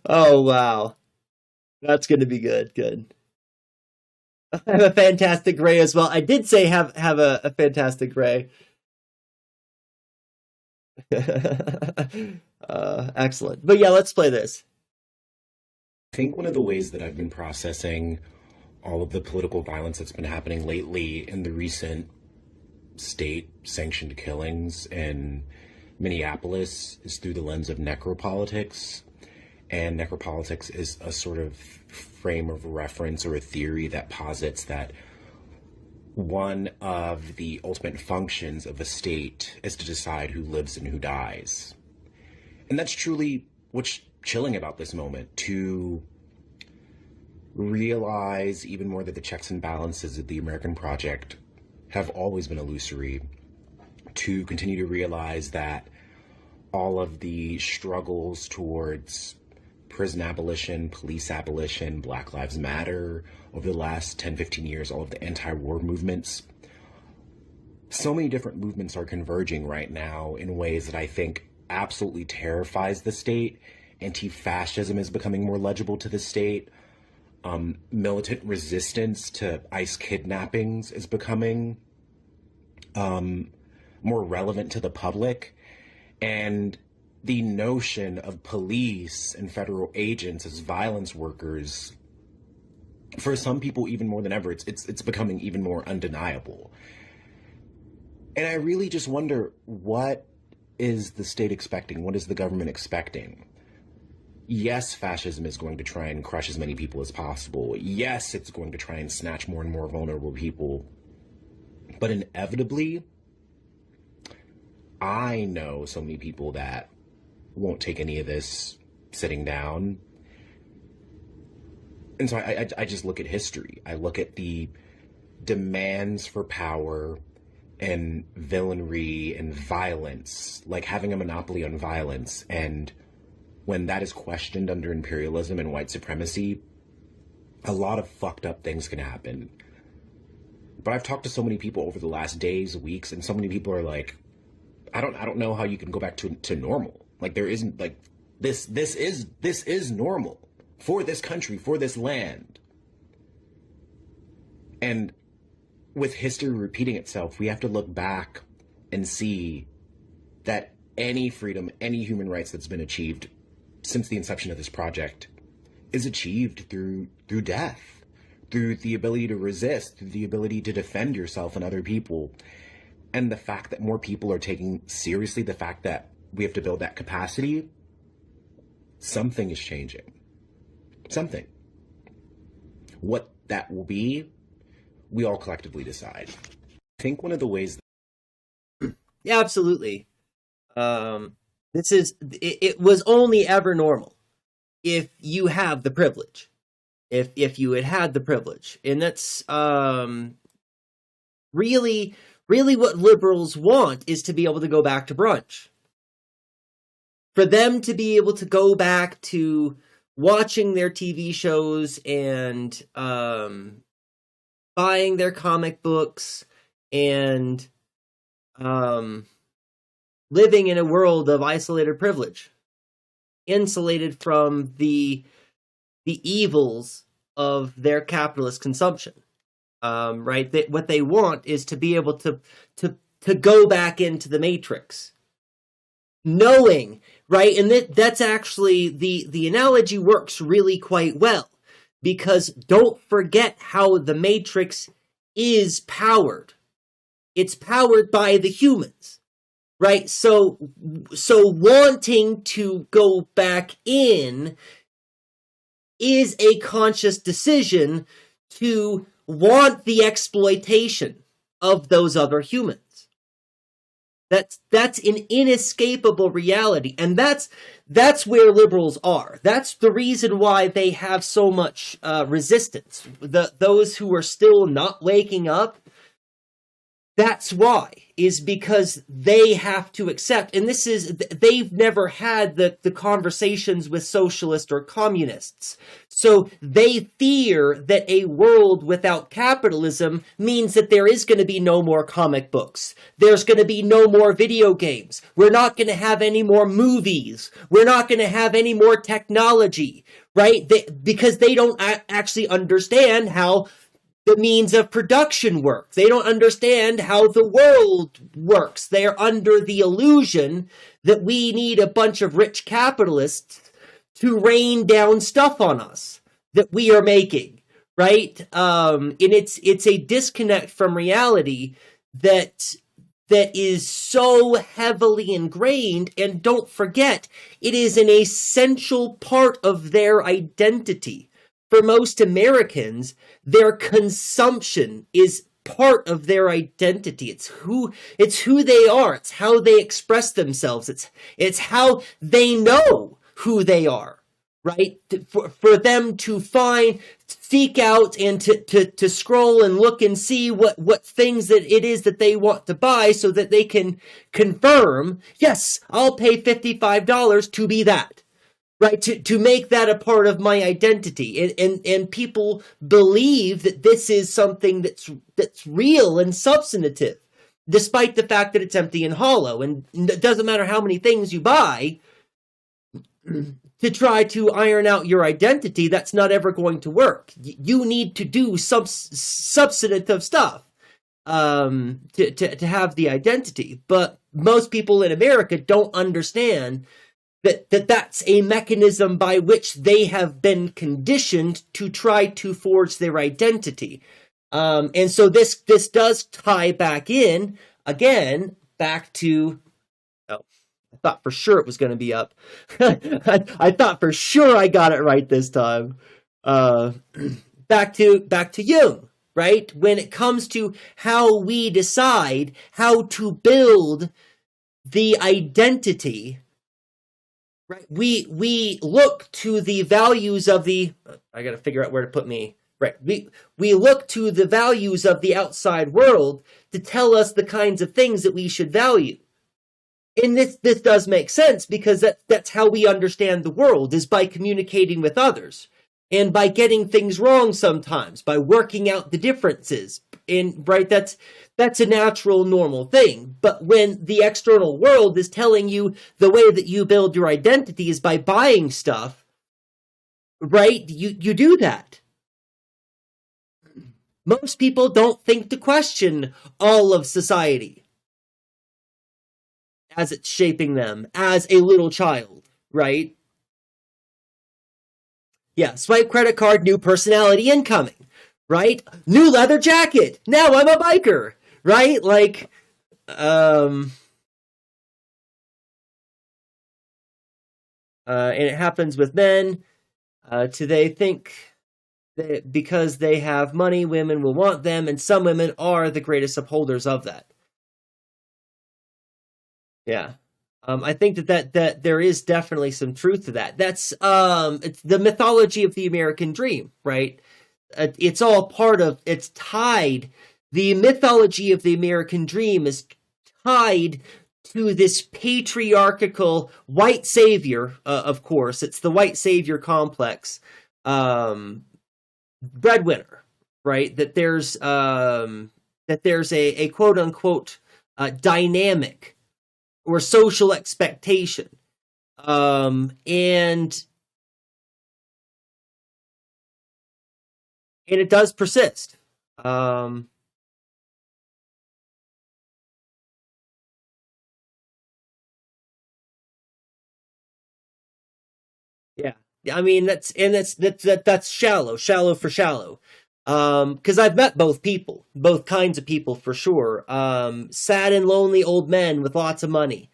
[SPEAKER 1] Oh, wow. That's going to be good. Good. I have a fantastic Ray as well. I did say have a fantastic Ray. Excellent. But yeah, let's play this.
[SPEAKER 3] I think one of the ways that I've been processing all of the political violence that's been happening lately in the recent state-sanctioned killings in Minneapolis is through the lens of necropolitics. And necropolitics is a sort of frame of reference or a theory that posits that one of the ultimate functions of a state is to decide who lives and who dies. And that's truly what's chilling about this moment, to realize even more that the checks and balances of the American project have always been illusory, to continue to realize that all of the struggles towards prison abolition, police abolition, Black Lives Matter over the last 10, 15 years, all of the anti-war movements, so many different movements are converging right now in ways that I think absolutely terrifies the state. Anti-fascism is becoming more legible to the state. Militant resistance to ICE kidnappings is becoming more relevant to the public. And the notion of police and federal agents as violence workers, for some people even more than ever, it's becoming even more undeniable. And I really just wonder, what is the state expecting? What is the government expecting? Yes, fascism is going to try and crush as many people as possible. Yes, it's going to try and snatch more and more vulnerable people. But inevitably, I know so many people that won't take any of this sitting down. And so I just look at history. I look at the demands for power and villainy and violence, like having a monopoly on violence. And when that is questioned under imperialism and white supremacy, a lot of fucked up things can happen. But I've talked to so many people over the last days, weeks, and so many people are like, I don't know how you can go back to normal. Like, there isn't, like, this is normal for this country, for this land. And with history repeating itself, we have to look back and see that any freedom, any human rights that's been achieved since the inception of this project is achieved through death, through the ability to resist, through the ability to defend yourself and other people. And the fact that more people are taking seriously the fact that we have to build that capacity, something is changing. Something. What that will be, we all collectively decide. I think one of the ways...
[SPEAKER 1] Yeah, absolutely. It was only ever normal if you have the privilege. If you had the privilege. And that's really what liberals want, is to be able to go back to brunch. For them to be able to go back to watching their TV shows and buying their comic books and living in a world of isolated privilege, insulated from the evils of their capitalist consumption. Right? What they want is to be able to go back into the matrix, knowing, right? And that's actually, the analogy works really quite well, because don't forget how the matrix is powered. It's powered by the humans, right? So wanting to go back in is a conscious decision to want the exploitation of those other humans. That's an inescapable reality, and that's where liberals are. That's the reason why they have so much resistance. Those who are still not waking up, that's why, is because they have to accept, and they've never had the conversations with socialists or communists. So they fear that a world without capitalism means that there is going to be no more comic books. There's going to be no more video games. We're not going to have any more movies. We're not going to have any more technology, right? Because they don't actually understand how the means of production work. They don't understand how the world works. They're under the illusion that we need a bunch of rich capitalists to rain down stuff on us that we are making, right? And it's a disconnect from reality that that is so heavily ingrained, and don't forget, it is an essential part of their identity. For most Americans, their consumption is part of their identity. It's who they are. It's how they express themselves. It's how they know who they are, right? For them to seek out and to scroll and look and see what things that it is that they want to buy, so that they can confirm, yes, I'll pay $55 to be that. Right, to make that a part of my identity, and people believe that this is something that's real and substantive, despite the fact that it's empty and hollow. And it doesn't matter how many things you buy to try to iron out your identity. That's not ever going to work. You need to do substantive stuff to have the identity. But most people in America don't understand that's a mechanism by which they have been conditioned to try to forge their identity. And so this does tie back in, again, back to, I thought for sure it was going to be up. I thought for sure I got it right this time. Back to Jung, right? When it comes to how we decide how to build the identity, right, we look to the values of the, I got to figure out where to put me. Right, we look to the values of the outside world to tell us the kinds of things that we should value. And this does make sense, because that's how we understand the world, is by communicating with others, and by getting things wrong sometimes, by working out the differences. And right, that's a natural, normal thing. But when the external world is telling you the way that you build your identity is by buying stuff, right, you do that. Most people don't think to question all of society as it's shaping them as a little child, right? Yeah, swipe credit card, new personality incoming, right? New leather jacket, now I'm a biker, right? Like, and it happens with men. They think that because they have money, women will want them, and some women are the greatest upholders of that. Yeah. I think that there is definitely some truth to that. That's it's the mythology of the American dream, right? It's all part of, it's tied. The mythology of the American dream is tied to this patriarchal white savior, of course. It's the white savior complex. Breadwinner, right? That there's a quote unquote dynamic or social expectation, and it does persist. Yeah. I mean, that's shallow for shallow. Because I've met both kinds of people for sure. Sad and lonely old men with lots of money.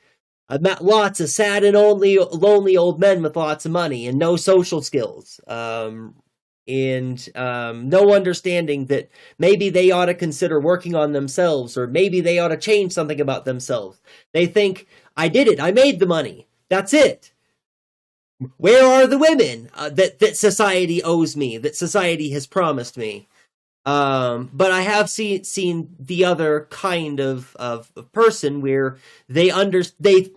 [SPEAKER 1] I've met lots of sad and lonely old men with lots of money and no social skills. And no understanding that maybe they ought to consider working on themselves, or maybe they ought to change something about themselves. They think, I did it, I made the money, that's it. Where are the women that society owes me, that society has promised me? But I have seen the other kind of person where they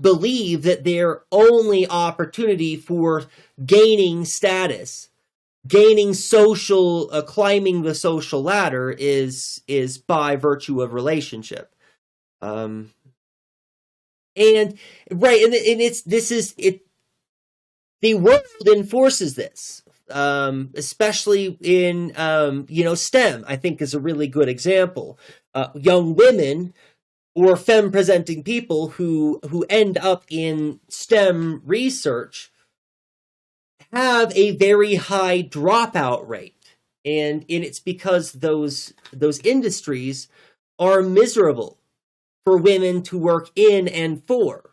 [SPEAKER 1] believe that their only opportunity for gaining status, gaining social, climbing the social ladder is by virtue of relationship. And right, and the world enforces this, especially in, STEM, I think is a really good example. Young women or femme-presenting people who end up in STEM research have a very high dropout rate. And it's because those industries are miserable for women to work in and for,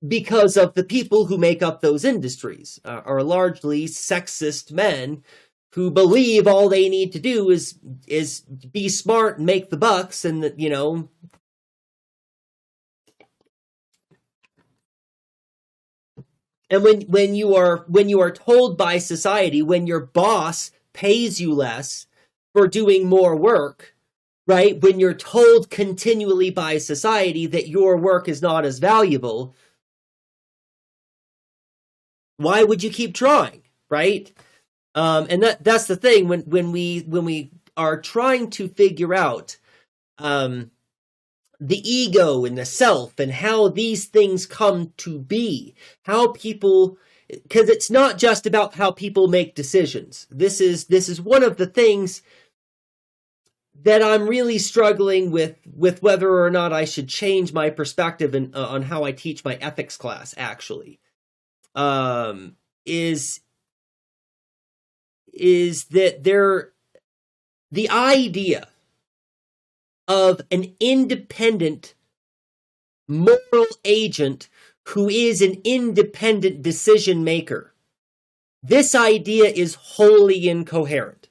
[SPEAKER 1] because of the people who make up those industries are largely sexist men who believe all they need to do is be smart and make the bucks, and that, you know. And when you are told by society, when your boss pays you less for doing more work, right? When you're told continually by society that your work is not as valuable, why would you keep trying, right? And that's the thing when we are trying to figure out the ego and the self and how these things come to be, how people, because it's not just about how people make decisions. This is one of the things that I'm really struggling with whether or not I should change my perspective on how I teach my ethics class, actually. Is that the idea of an independent moral agent who is an independent decision maker, this idea is wholly incoherent.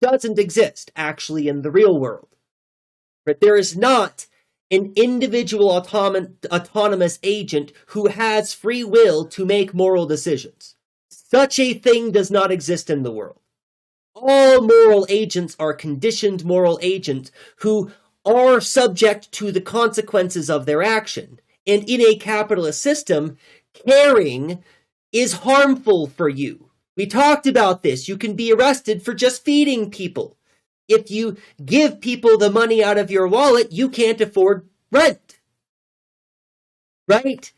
[SPEAKER 1] Doesn't exist, actually, in the real world. But there is not an individual autonomous agent who has free will to make moral decisions. Such a thing does not exist in the world. All moral agents are conditioned moral agents who are subject to the consequences of their action. And in a capitalist system, caring is harmful for you. We talked about this. You can be arrested for just feeding people. If you give people the money out of your wallet, you can't afford rent. Right?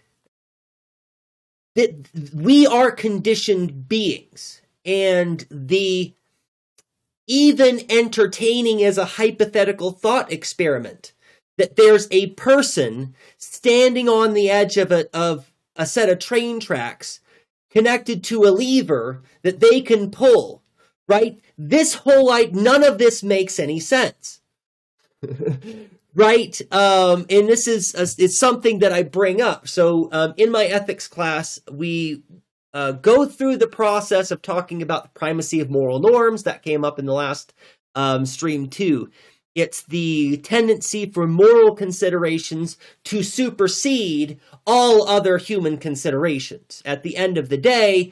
[SPEAKER 1] That we are conditioned beings. And even entertaining as a hypothetical thought experiment that there's a person standing on the edge of a set of train tracks connected to a lever that they can pull, right? This whole, none of this makes any sense, right? And this is something that I bring up. So in my ethics class, we go through the process of talking about the primacy of moral norms. That came up in the last stream too. It's the tendency for moral considerations to supersede all other human considerations. At the end of the day,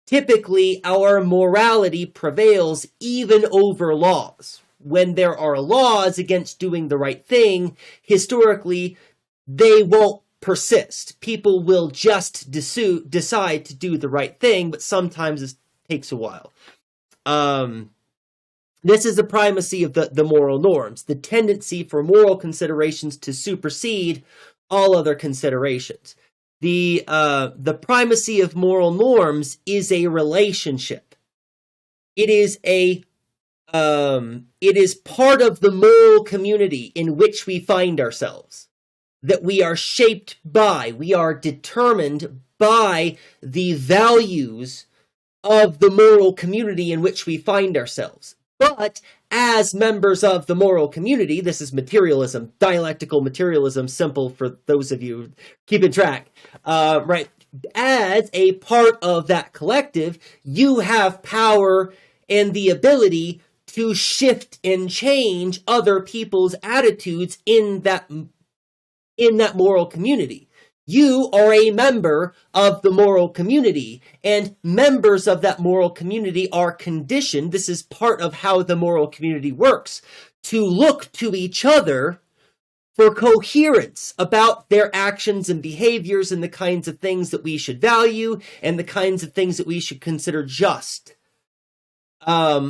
[SPEAKER 1] typically our morality prevails even over laws. When there are laws against doing the right thing, historically, they won't persist. People will just decide to do the right thing, but sometimes it takes a while. This is the primacy of the moral norms, the tendency for moral considerations to supersede all other considerations. The primacy of moral norms is a relationship. It is part of the moral community in which we find ourselves, that we are shaped by, we are determined by the values of the moral community in which we find ourselves. But as members of the moral community, this is materialism, dialectical materialism, simple for those of you keeping track, right? As a part of that collective, you have power and the ability to shift and change other people's attitudes in that moral community. You are a member of the moral community, and members of that moral community are conditioned, this is part of how the moral community works, to look to each other for coherence about their actions and behaviors and the kinds of things that we should value and the kinds of things that we should consider just. Wow.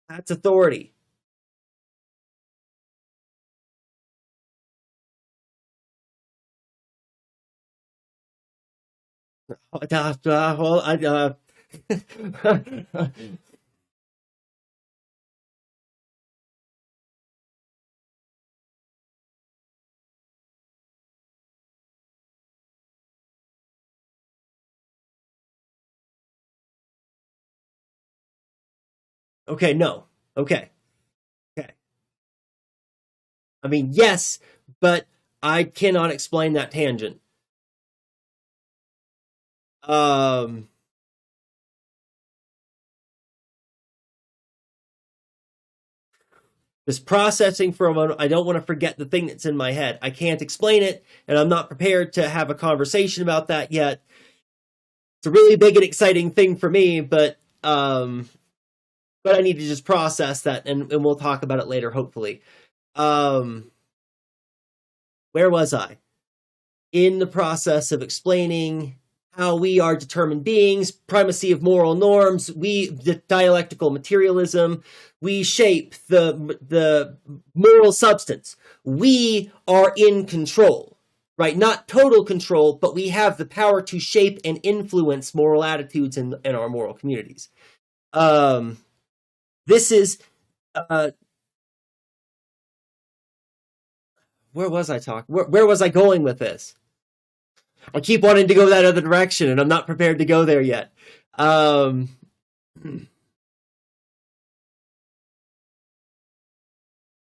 [SPEAKER 1] That's authority. Okay, no. Okay. Okay. I mean, yes, but I cannot explain that tangent. Um, just processing for a moment. I don't want to forget the thing that's in my head. I can't explain it, and I'm not prepared to have a conversation about that yet. It's a really big and exciting thing for me, but I need to just process that, and we'll talk about it later, hopefully. Where was I? In the process of explaining how we are determined beings, primacy of moral norms, the dialectical materialism, we shape the moral substance. We are in control, right? Not total control, but we have the power to shape and influence moral attitudes in our moral communities. This is, where was I talking? Where was I going with this? I keep wanting to go that other direction, and I'm not prepared to go there yet. Oh,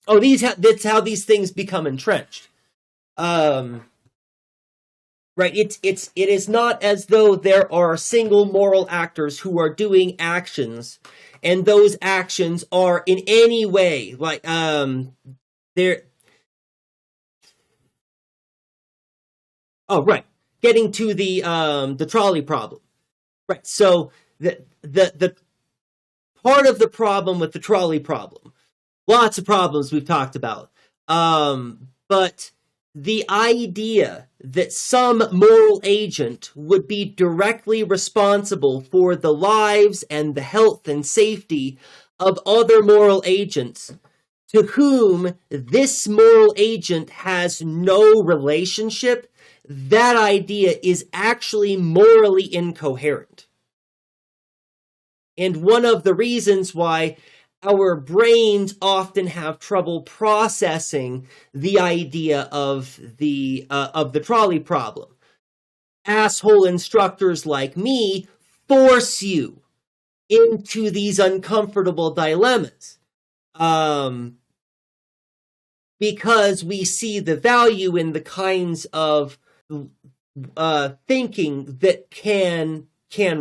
[SPEAKER 1] that's how these things become entrenched. Right? It is not as though there are single moral actors who are doing actions, and those actions are in any way like they're. Oh, right. Getting to the trolley problem. Right. So the part of the problem with the trolley problem, lots of problems we've talked about. But the idea that some moral agent would be directly responsible for the lives and the health and safety of other moral agents to whom this moral agent has no relationship, that idea is actually morally incoherent. And one of the reasons why our brains often have trouble processing the idea of the trolley problem. Asshole instructors like me force you into these uncomfortable dilemmas. Because we see the value in the kinds of thinking that can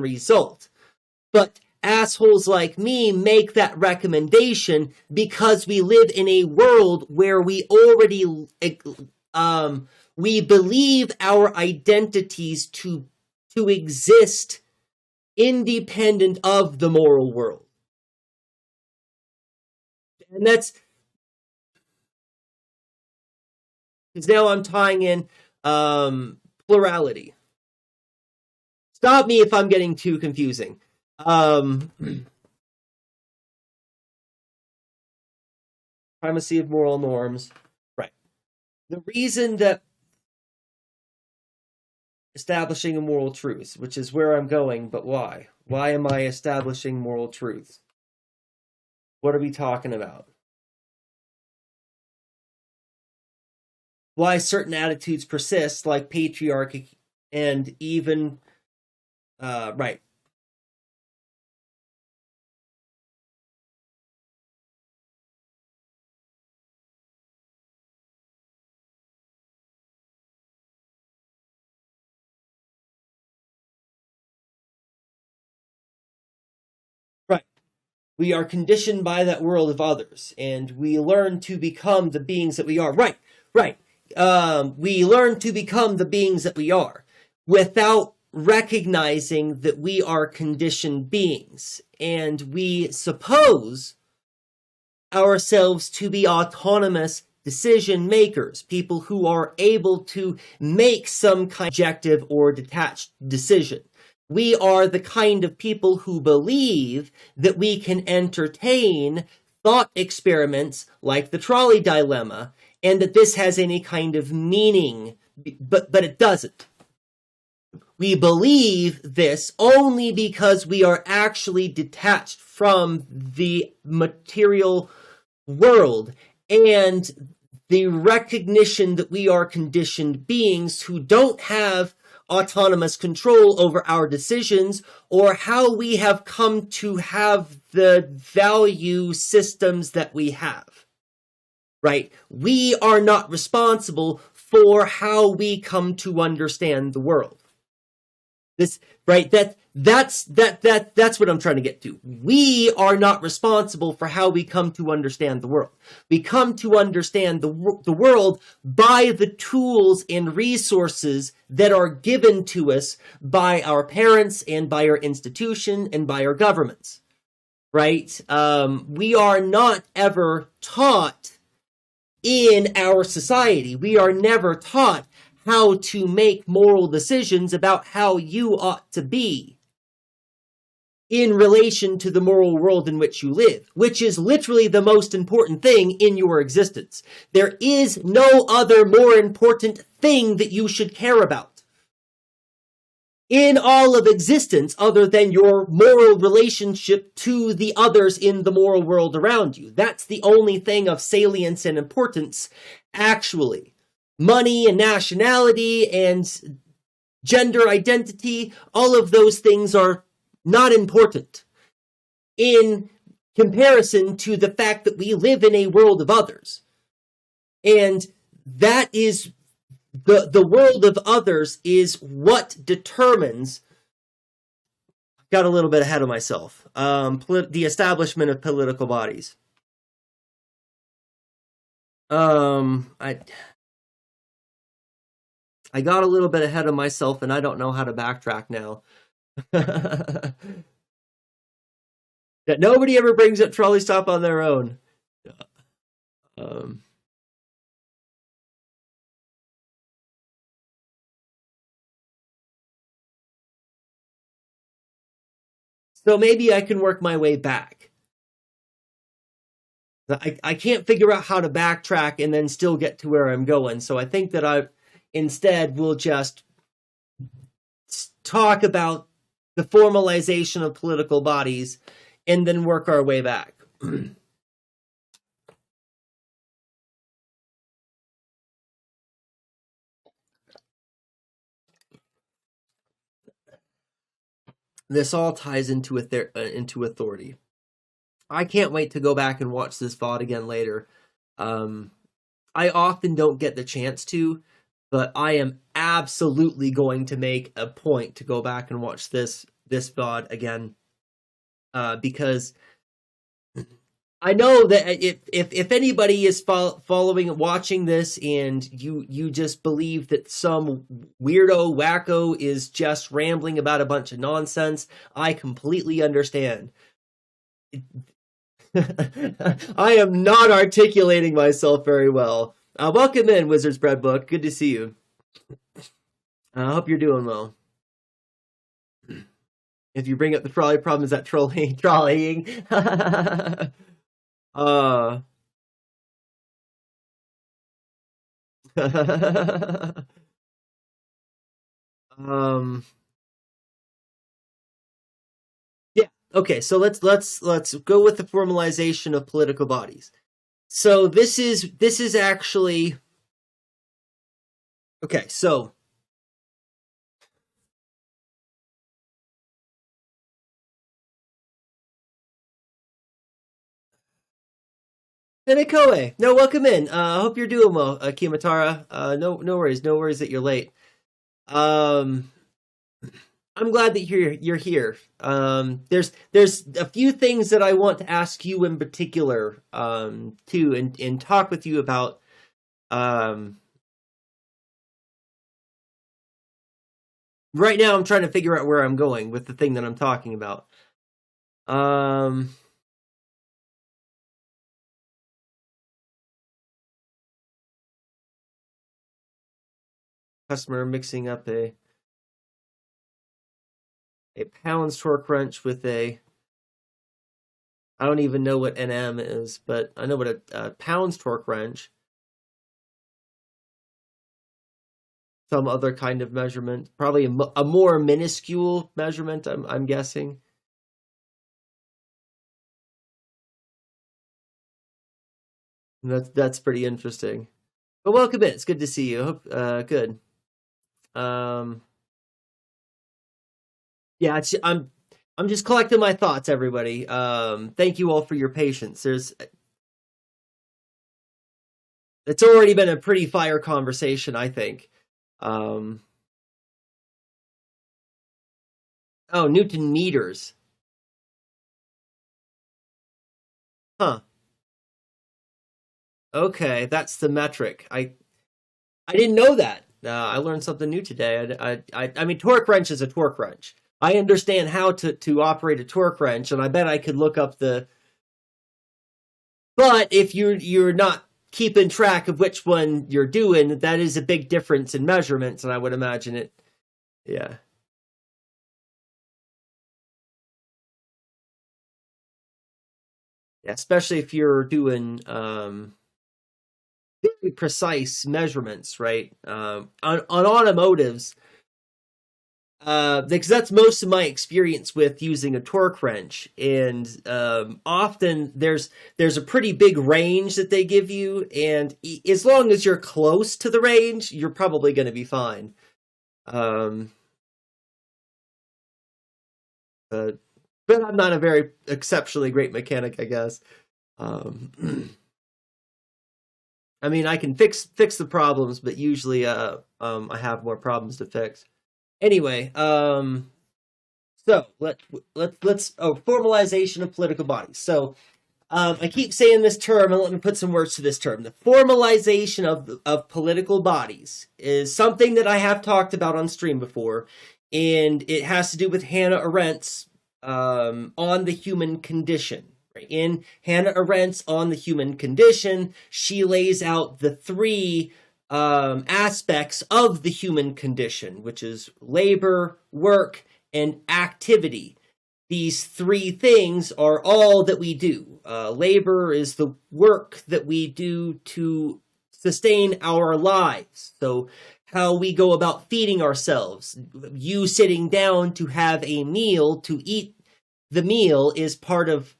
[SPEAKER 1] result. But assholes like me make that recommendation because we live in a world where we already we believe our identities to exist independent of the moral world. And that's because now I'm tying in plurality. Stop me if I'm getting too confusing. Primacy of moral norms. Right. The reason that establishing a moral truth, which is where I'm going, but why? Why am I establishing moral truth? What are we talking about? Why certain attitudes persist, like patriarchy and even, right. Right. We are conditioned by that world of others, and we learn to become the beings that we are. Right, right. We learn to become the beings that we are without recognizing that we are conditioned beings. And we suppose ourselves to be autonomous decision makers, people who are able to make some kind of objective or detached decision. We are the kind of people who believe that we can entertain thought experiments like the trolley dilemma, and that this has any kind of meaning, but it doesn't. We believe this only because we are actually detached from the material world and the recognition that we are conditioned beings who don't have autonomous control over our decisions or how we have come to have the value systems that we have, right? We are not responsible for how we come to understand the world. This, right? That's what I'm trying to get to. We are not responsible for how we come to understand the world. We come to understand the world by the tools and resources that are given to us by our parents and by our institution and by our governments, right? We are not ever taught in our society. We are never taught how to make moral decisions about how you ought to be in relation to the moral world in which you live, which is literally the most important thing in your existence. There is no other more important thing that you should care about in all of existence other than your moral relationship to the others in the moral world around you. That's the only thing of salience and importance, actually. Money and nationality and gender identity, all of those things are not important in comparison to the fact that we live in a world of others. And that is the world of others is what determines, got a little bit ahead of myself, the establishment of political bodies. I got a little bit ahead of myself and I don't know how to backtrack now. That nobody ever brings up trolley stop on their own. So maybe I can work my way back. I can't figure out how to backtrack and then still get to where I'm going. So I think that I instead will just talk about the formalization of political bodies and then work our way back. This all ties into authority. I can't wait to go back and watch this VOD again later. I often don't get the chance to, but I am absolutely going to make a point to go back and watch this VOD again, because I know that if anybody is following and watching this and you just believe that some weirdo wacko is just rambling about a bunch of nonsense, I completely understand. I am not articulating myself very well. Welcome in, Wizard's Bread Book. Good to see you. I hope you're doing well. If you bring up the trolley problem, is that trolleying? Yeah. Okay. So let's go with the formalization of political bodies. So this is actually okay. So Senekoe, no, welcome in. I hope you're doing well, Kimatara. No worries that you're late. I'm glad that you're here. There's a few things that I want to ask you in particular, too, and talk with you about. Right now, I'm trying to figure out where I'm going with the thing that I'm talking about. Customer mixing up a pounds torque wrench with I don't even know what NM is, but I know what a pounds torque wrench. Some other kind of measurement, probably a more minuscule measurement, I'm guessing. That's pretty interesting. But welcome in. It's good to see you. Hope good. Yeah, I'm just collecting my thoughts, everybody. Thank you all for your patience. It's already been a pretty fire conversation, I think. Um, oh, Newton meters. Huh. Okay, that's the metric. I didn't know that. I learned something new today. I mean, torque wrench is a torque wrench. I understand how to operate a torque wrench, and I bet I could look up the. But if you're not keeping track of which one you're doing, that is a big difference in measurements, and I would imagine it. Yeah. Yeah, especially if you're doing very precise measurements, right? On automotives, because that's most of my experience with using a torque wrench, and often there's a pretty big range that they give you, and as long as you're close to the range, you're probably going to be fine. Um, but I'm not a very exceptionally great mechanic, I guess. Um, I mean, I can fix the problems, but usually, I have more problems to fix. Anyway, so let's formalization of political bodies. So, I keep saying this term, and let me put some words to this term. The formalization of political bodies is something that I have talked about on stream before, and it has to do with Hannah Arendt's on the human condition. In Hannah Arendt's On the Human Condition, she lays out the three aspects of the human condition, which is labor, work, and activity. These three things are all that we do. Labor is the work that we do to sustain our lives. So, how we go about feeding ourselves. You sitting down to have a meal, to eat the meal, is part of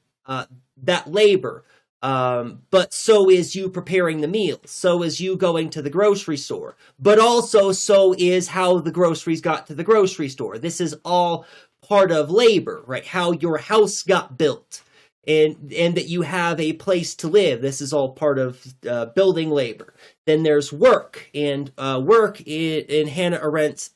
[SPEAKER 1] that labor. But so is you preparing the meal. So is you going to the grocery store. But also, so is how the groceries got to the grocery store. This is all part of labor, right? How your house got built, and that you have a place to live. This is all part of building labor. Then there's work, and work in Hannah Arendt's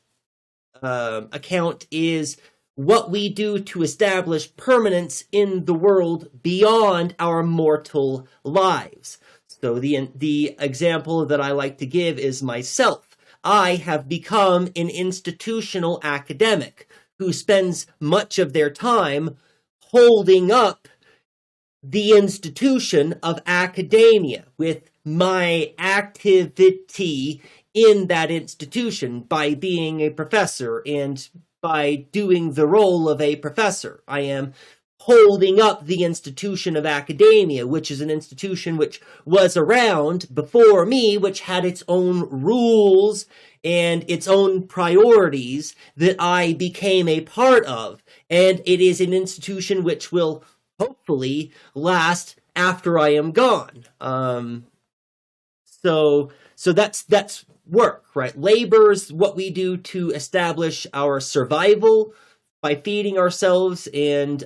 [SPEAKER 1] account is what we do to establish permanence in the world beyond our mortal lives. So the example that I like to give is myself. I have become an institutional academic who spends much of their time holding up the institution of academia with my activity in that institution by being a professor and by doing the role of a professor. I am holding up the institution of academia, which is an institution which was around before me, which had its own rules and its own priorities that I became a part of. And it is an institution which will hopefully last after I am gone. So that's work, right? Labor is what we do to establish our survival by feeding ourselves and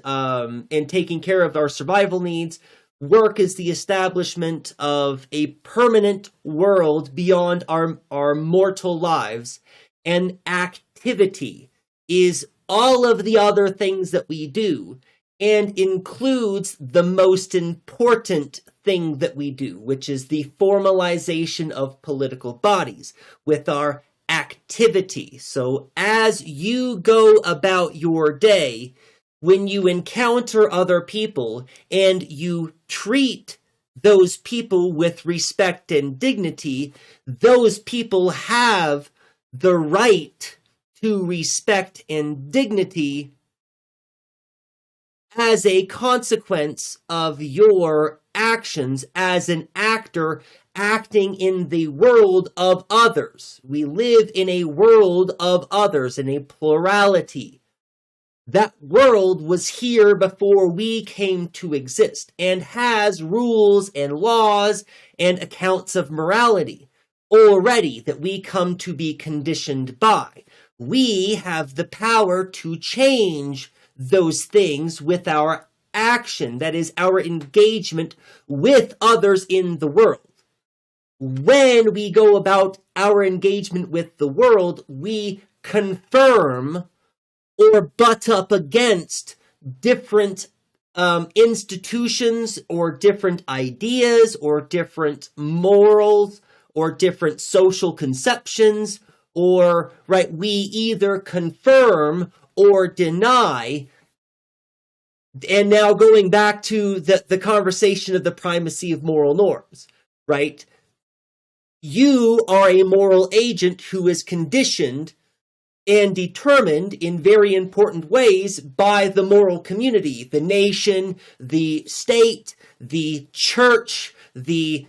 [SPEAKER 1] taking care of our survival needs. Work is the establishment of a permanent world beyond our mortal lives. And activity is all of the other things that we do and includes the most important thing that we do, which is the formalization of political bodies with our activity. So as you go about your day, when you encounter other people and you treat those people with respect and dignity, those people have the right to respect and dignity as a consequence of your actions as an actor acting in the world of others. We live in a world of others, in a plurality. That world was here before we came to exist and has rules and laws and accounts of morality already that we come to be conditioned by. We have the power to change those things with our action, that is, our engagement with others in the world. When we go about our engagement with the world, we confirm or butt up against different institutions or different ideas or different morals or different social conceptions, or, right, we either confirm or deny. And now going back to the conversation of the primacy of moral norms, right? You are a moral agent who is conditioned and determined in very important ways by the moral community, the nation, the state, the church, the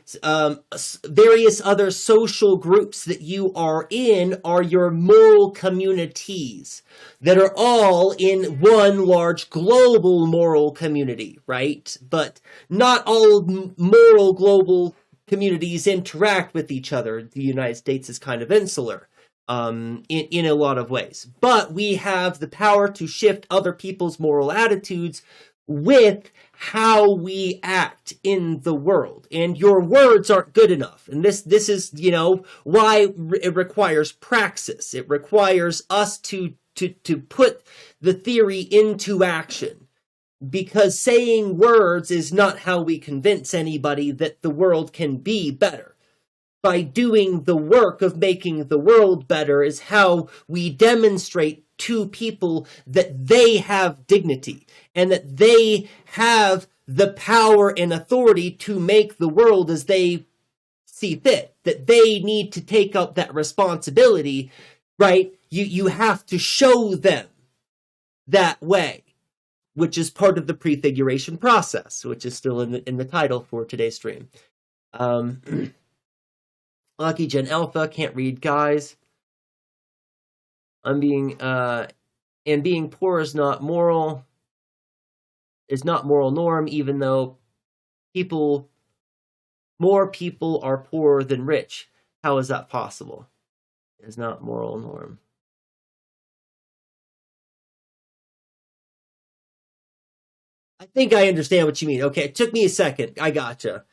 [SPEAKER 1] various other social groups that you are in are your moral communities that are all in one large global moral community, right? But not all moral global communities interact with each other. The United States is kind of insular in a lot of ways. But we have the power to shift other people's moral attitudes with how we act in the world. And your words aren't good enough. And this is, why it requires praxis. It requires us to put the theory into action. Because saying words is not how we convince anybody that the world can be better. By doing the work of making the world better is how we demonstrate to people that they have dignity and that they have the power and authority to make the world as they see fit, that they need to take up that responsibility, right? You have to show them that way, which is part of the prefiguration process, which is still in the title for today's stream. Lucky Gen Alpha, can't read, guys. Being poor is not moral norm, even though more people are poorer than rich. How is that possible? It's not moral norm. I think I understand what you mean. Okay, it took me a second. I gotcha.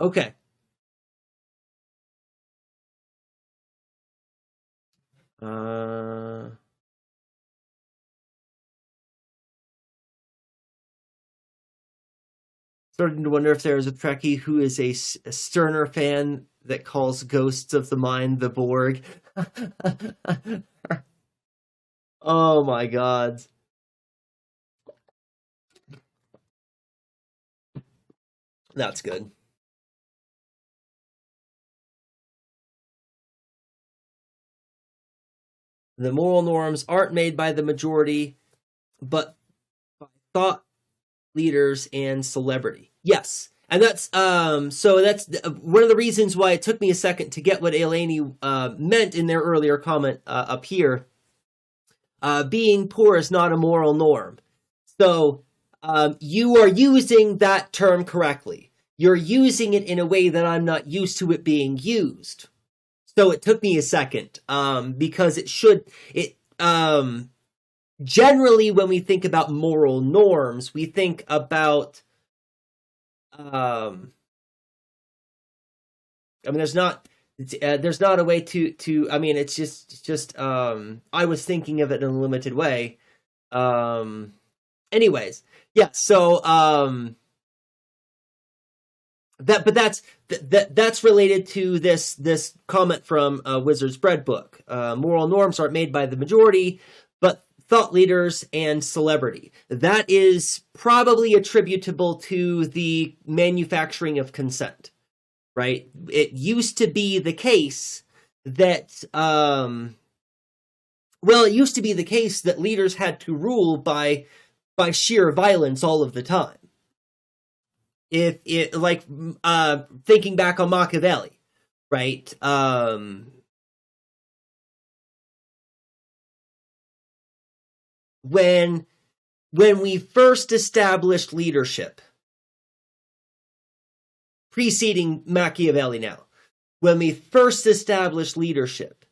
[SPEAKER 1] Okay. Starting to wonder if there is a Trekkie who is a sterner fan that calls Ghosts of the Mind the Borg. Oh my god. That's good. The moral norms aren't made by the majority, but by thought leaders and celebrity. Yes. And that's so that's one of the reasons why it took me a second to get what Eleni meant in their earlier comment up here. Being poor is not a moral norm. So you are using that term correctly. You're using it in a way that I'm not used to it being used. So it took me a second because generally when we think about moral norms, we think about there's not a way to it's just I was thinking of it in a limited way. Anyways, yeah, so that's related to this comment from Wizard's Bread book. Moral norms aren't made by the majority, but thought leaders and celebrity. That is probably attributable to the manufacturing of consent, right? It used to be the case that leaders had to rule by sheer violence all of the time. If it thinking back on Machiavelli, right? When when we first established leadership, preceding Machiavelli now, when we first established leadership,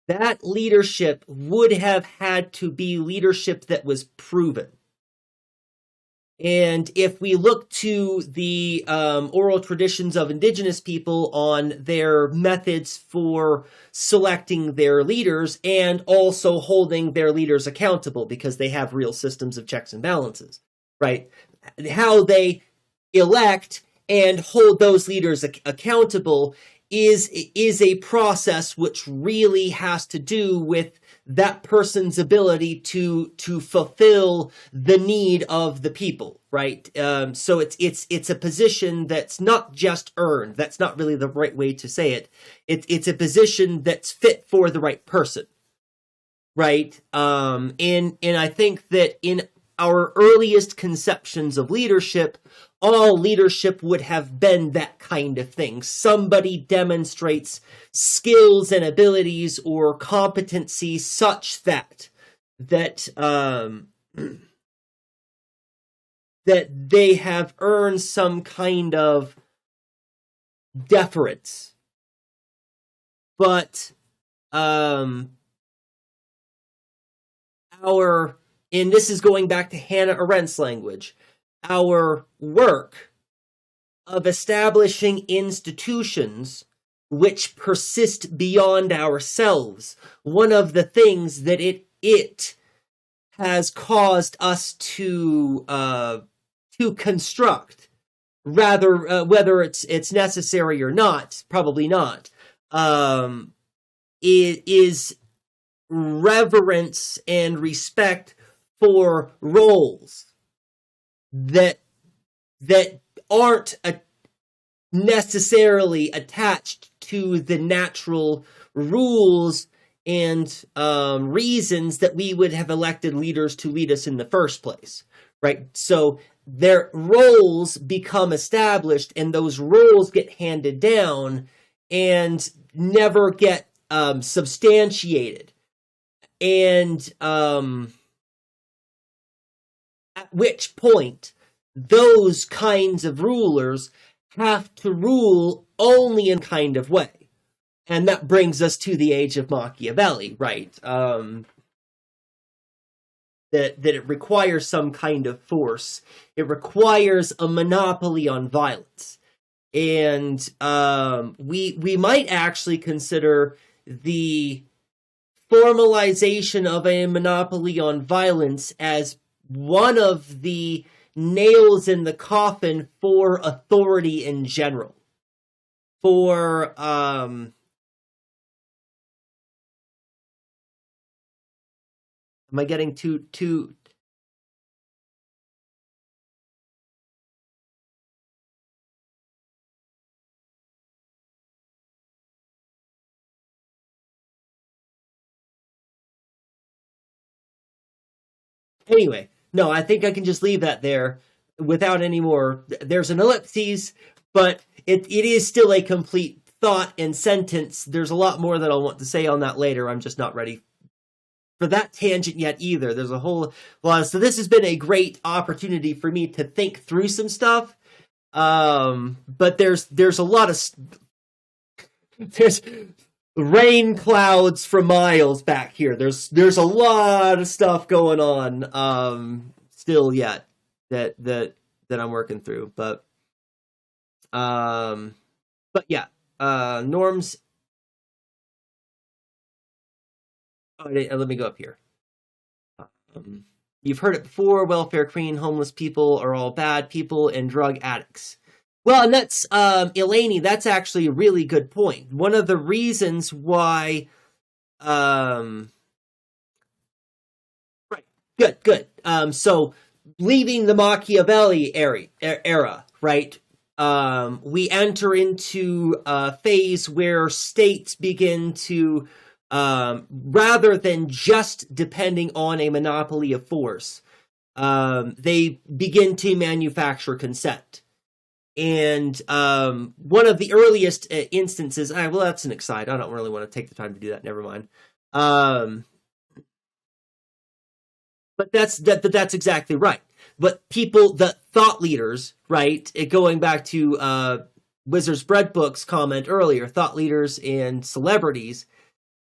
[SPEAKER 1] that leadership would have had to be leadership that was proven. And if we look to the oral traditions of indigenous people on their methods for selecting their leaders and also holding their leaders accountable, because they have real systems of checks and balances, right? How they elect and hold those leaders accountable is a process which really has to do with that person's ability to fulfill the need of the people, right? So it's a position that's not just earned. That's not really the right way to say it. It's a position that's fit for the right person, right? And I think that in our earliest conceptions of leadership, all leadership would have been that kind of thing. Somebody demonstrates skills and abilities or competency such that that they have earned some kind of deference. But and this is going back to Hannah Arendt's language, our work of establishing institutions which persist beyond ourselves. One of the things that it has caused us to construct, rather whether it's necessary or not, probably not, it is reverence and respect for roles that aren't necessarily attached to the natural rules and reasons that we would have elected leaders to lead us in the first place, right? So their roles become established, and those roles get handed down and never get substantiated. And at which point, those kinds of rulers have to rule only in kind of way. And that brings us to the age of Machiavelli, right? That it requires some kind of force. It requires a monopoly on violence. And we might actually consider the formalization of a monopoly on violence as one of the nails in the coffin for authority in general. For am I getting too anyway, no, I think I can just leave that there without any more. There's an ellipses, but it is still a complete thought and sentence. There's a lot more that I'll want to say on that later. I'm just not ready for that tangent yet either. There's a whole lot. So this has been a great opportunity for me to think through some stuff. But there's a lot of there's rain clouds for miles back here. There's a lot of stuff going on still yet that I'm working through. But yeah, norms. Oh, let me go up here. You've heard it before. Welfare queen, homeless people are all bad people and drug addicts. Well, and that's, Eleni, that's actually a really good point. One of the reasons why, right, good. So leaving the Machiavelli era, right, we enter into a phase where states begin to, rather than just depending on a monopoly of force, they begin to manufacture consent. And one of the earliest instances, well, that's an aside. I don't really want to take the time to do that. Never mind. But that's exactly right. But people, the thought leaders, right? Going back to Wizard's Bread Book's comment earlier, thought leaders and celebrities,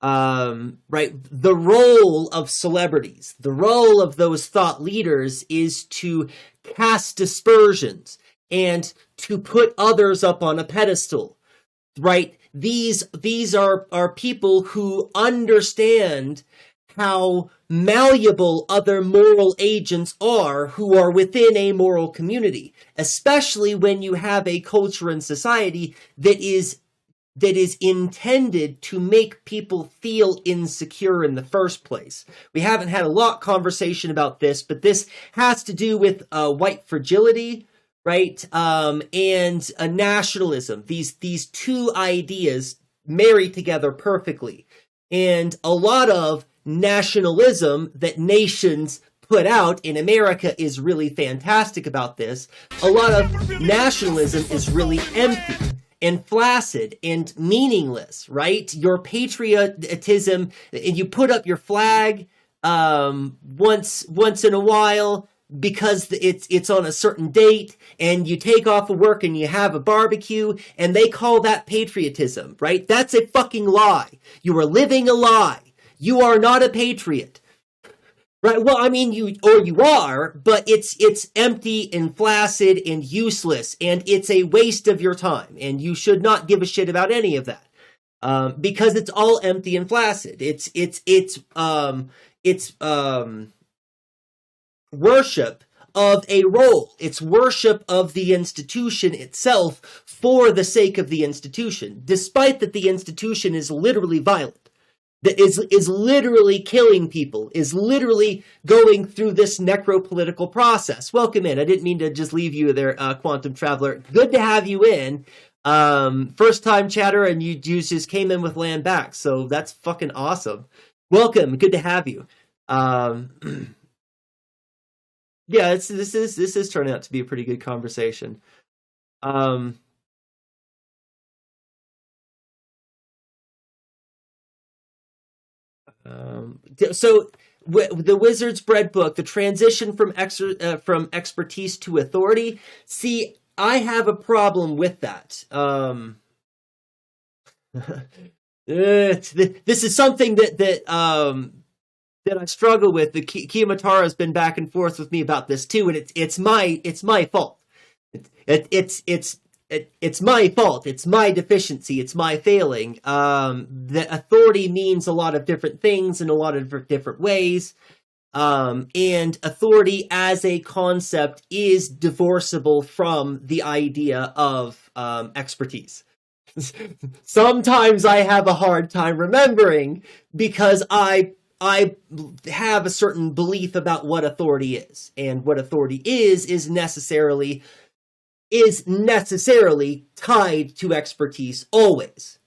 [SPEAKER 1] right? The role of celebrities, the role of those thought leaders is to cast dispersions and to put others up on a pedestal, right? These are people who understand how malleable other moral agents are who are within a moral community, especially when you have a culture and society that is intended to make people feel insecure in the first place. We haven't had a lot conversation about this, but this has to do with white fragility, right? And nationalism. These two ideas marry together perfectly. And a lot of nationalism that nations put out in America is really fantastic about this. A lot of nationalism is really empty and flaccid and meaningless, right? Your patriotism, and you put up your flag once in a while because it's on a certain date, and you take off of work and you have a barbecue, and they call that patriotism, right? That's a fucking lie. You are living a lie. You are not a patriot. Right. Well, I mean, you are, but it's empty and flaccid and useless, and it's a waste of your time, and you should not give a shit about any of that, because it's all empty and flaccid. It's worship of a role. It's worship of the institution itself for the sake of the institution, despite that the institution is literally violent. That is literally killing people, is literally going through this necropolitical process. Welcome in. I didn't mean to just leave you there, Quantum Traveler. Good to have you in. First time chatter, and you just came in with LandBack, so that's fucking awesome. Welcome. Good to have you. Yeah, this is turning out to be a pretty good conversation. So the Wizard's Bread book, the transition from expertise to authority. See, I have a problem with that. This is something that I struggle with. The Kiyomatara has been back and forth with me about this too, and it's my fault. It's my fault. It's my deficiency. It's my failing. That authority means a lot of different things in a lot of different ways. And authority as a concept is divorceable from the idea of expertise. Sometimes I have a hard time remembering because I have a certain belief about what authority is, and what authority is necessarily tied to expertise always.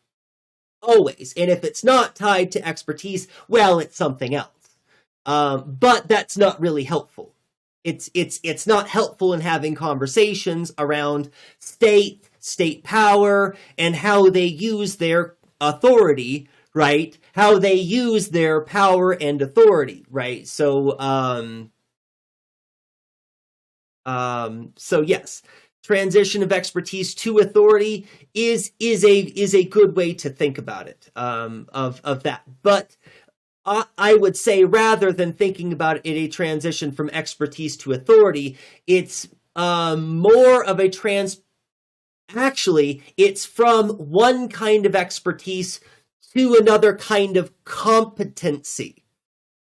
[SPEAKER 1] And if it's not tied to expertise, well, it's something else. But that's not really helpful. It's not helpful in having conversations around state power and how they use their authority, right? How they use their power and authority, right? So yes. Transition of expertise to authority is a good way to think about it, of that. But I would say, rather than thinking about it a transition from expertise to authority, it's more of a actually, it's from one kind of expertise to another kind of competency,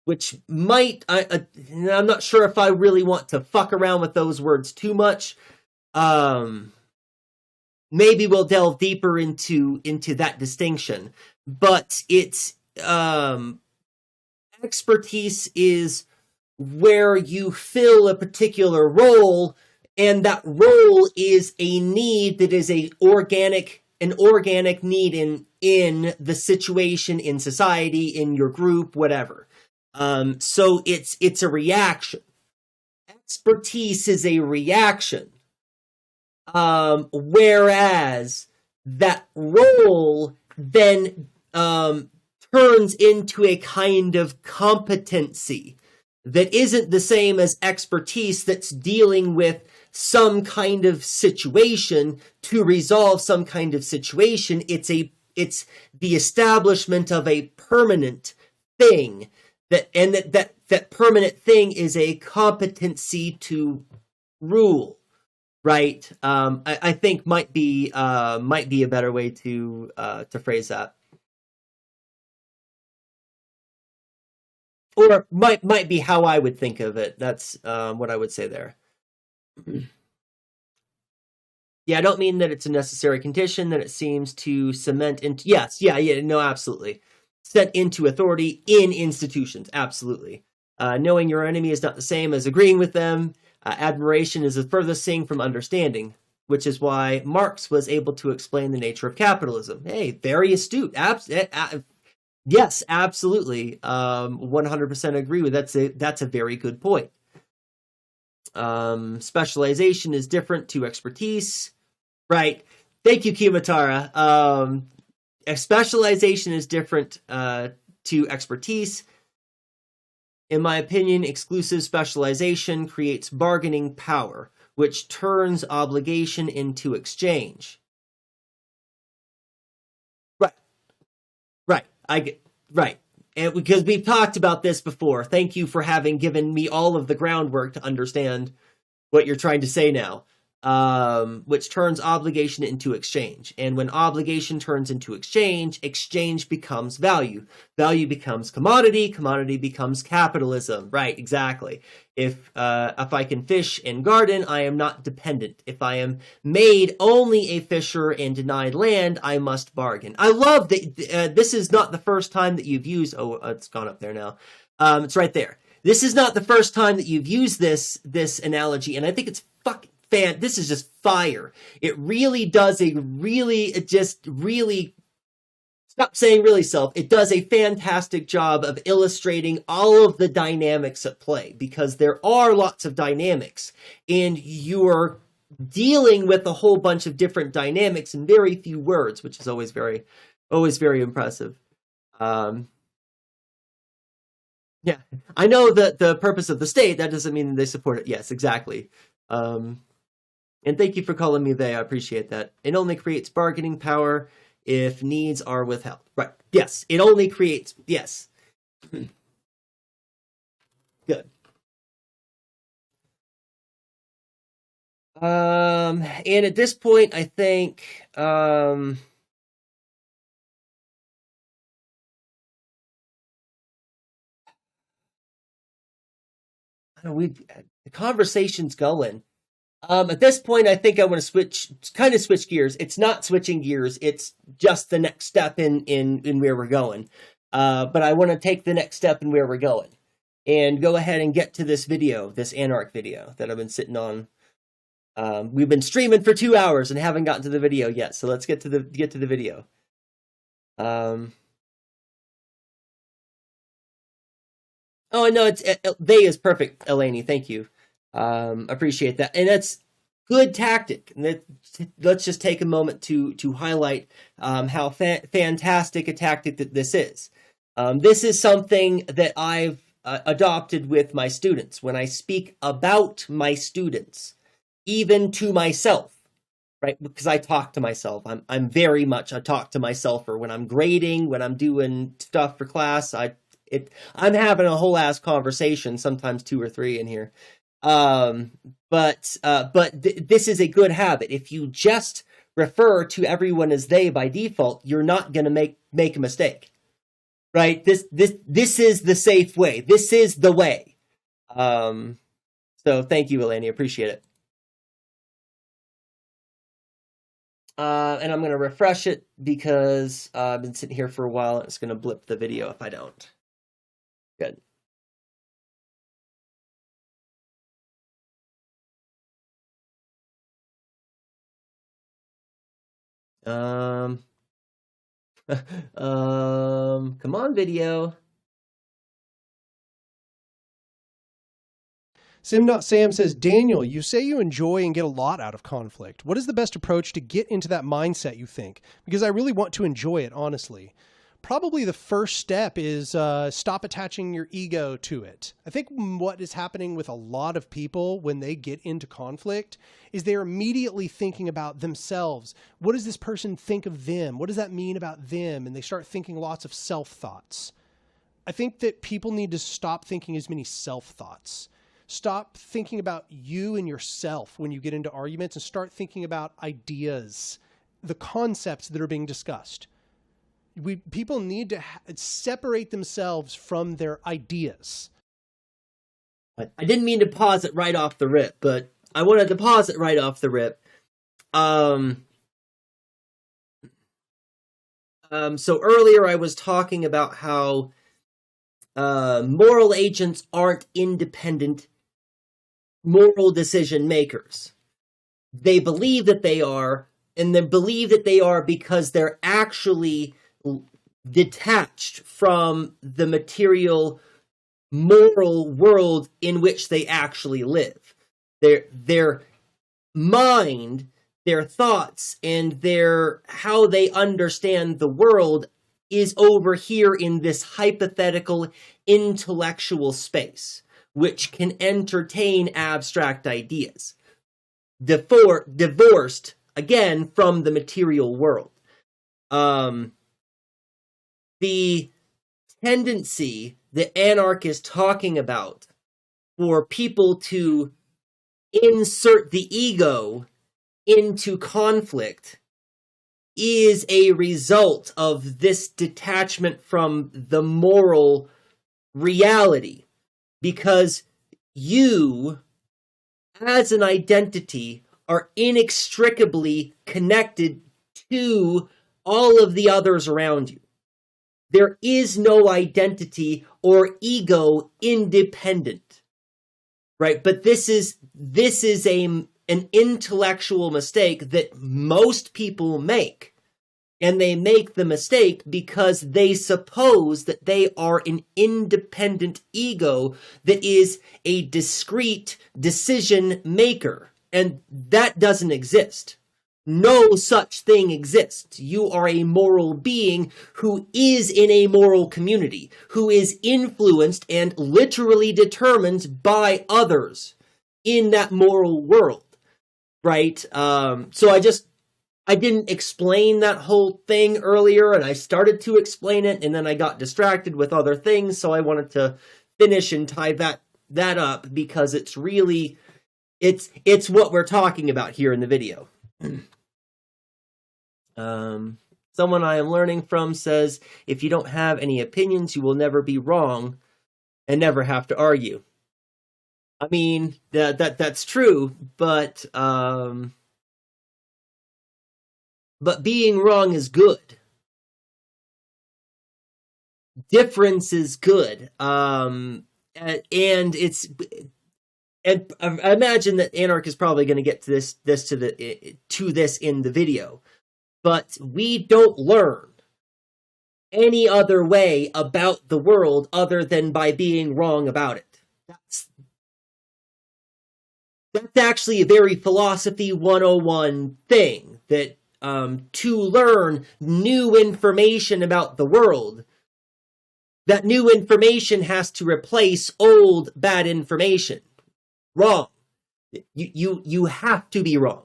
[SPEAKER 1] which might, I'm not sure if I really want to fuck around with those words too much. Maybe we'll delve deeper into that distinction, but it's expertise is where you fill a particular role, and that role is a need that is an organic need in the situation, in society, in your group, whatever. So it's a reaction. Expertise is a reaction. Whereas that role then turns into a kind of competency that isn't the same as expertise that's dealing with some kind of situation to resolve some kind of situation. It's the establishment of a permanent thing that permanent thing is a competency to rule, right? I think might be a better way to phrase that. Or might be how I would think of it. That's what I would say there. Yeah, I don't mean that it's a necessary condition, that it seems to cement into... Yes, no, absolutely. Set into authority in institutions, absolutely. Knowing your enemy is not the same as agreeing with them. Admiration is the furthest thing from understanding, which is why Marx was able to explain the nature of capitalism. Hey, very astute. Yes, absolutely. 100% agree with that. That's a very good point. Specialization is different to expertise. Right. Thank you, Kimatara. Specialization is different to expertise. In my opinion, exclusive specialization creates bargaining power, which turns obligation into exchange. Right. Right. And because we've talked about this before. Thank you for having given me all of the groundwork to understand what you're trying to say now. Which turns obligation into exchange. And when obligation turns into exchange, exchange becomes value. Value becomes commodity. Commodity becomes capitalism. Right, exactly. If I can fish and garden, I am not dependent. If I am made only a fisher and denied land, I must bargain. I love that this is not the first time that you've used... Oh, it's gone up there now. It's right there. This is not the first time that you've used this analogy, and I think it's fucking this is just fire. It really does it does a fantastic job of illustrating all of the dynamics at play, because there are lots of dynamics and you're dealing with a whole bunch of different dynamics in very few words, which is always very impressive. Yeah, I know that the purpose of the state, that doesn't mean they support it. Yes, exactly. And thank you for calling me they. I appreciate that. It only creates bargaining power if needs are withheld. Right. Yes. It only creates... Yes. Good. And at this point, I think... the conversation's going. At this point, I think I want to switch gears. It's not switching gears. It's just the next step in where we're going. But I want to take the next step in where we're going and go ahead and get to this video, this Anarch video that I've been sitting on. We've been streaming for 2 hours and haven't gotten to the video yet. So let's get to the video. Oh, no, they is perfect, Eleni. Thank you. Appreciate that. And that's good tactic. And let's just take a moment to highlight how fantastic a tactic that this is. This is something that I've adopted with my students. When I speak about my students, even to myself, right? Because I talk to myself. I'm very much a talk to myself, or when I'm grading, when I'm doing stuff for class, I'm having a whole ass conversation, sometimes 2 or 3 in here. But this is a good habit. If you just refer to everyone as they by default, you're not going to make a mistake, right? This is the safe way. This is the way. So thank you, Eleni. Appreciate it. And I'm going to refresh it because I've been sitting here for a while and it's going to blip the video if I don't. Good. Come on, video.
[SPEAKER 4] Sim.Sam says, Daniel, you say you enjoy and get a lot out of conflict. What is the best approach to get into that mindset, you think? Because I really want to enjoy it, honestly. probably the first step is stop attaching your ego to it. I think what is happening with a lot of people when they get into conflict is they're immediately thinking about themselves. What does this person think of them? What does that mean about them? And they start thinking lots of self-thoughts. I think that people need to stop thinking as many self-thoughts. Stop thinking about you and yourself when you get into arguments and start thinking about ideas, the concepts that are being discussed. People need to separate themselves from their ideas.
[SPEAKER 1] I didn't mean to pause it right off the rip, but I wanted to pause it right off the rip. So earlier I was talking about how moral agents aren't independent moral decision makers. They believe that they are, and they believe that they are because they're actually detached from the material moral world in which they actually live. Their mind, their thoughts, and how they understand the world is over here in this hypothetical intellectual space, which can entertain abstract ideas, divorced again from the material world. The tendency that anarchists talking about for people to insert the ego into conflict is a result of this detachment from the moral reality, because you, as an identity, are inextricably connected to all of the others around you. There is no identity or ego independent, right? But this is an intellectual mistake that most people make. And they make the mistake because they suppose that they are an independent ego that is a discrete decision maker. And that doesn't exist. No such thing exists. You are a moral being who is in a moral community, who is influenced and literally determined by others in that moral world, right? So I didn't explain that whole thing earlier, and I started to explain it, and then I got distracted with other things, so I wanted to finish and tie that up because it's really, it's what we're talking about here in the video. Someone I am learning from says, if you don't have any opinions, you will never be wrong and never have to argue. I mean, that's true, but being wrong is good. Difference is good. And I imagine that Anarch is probably going to get to this in the video. But we don't learn any other way about the world other than by being wrong about it. That's actually a very philosophy 101 thing, that to learn new information about the world, that new information has to replace old bad information. Wrong. You have to be wrong.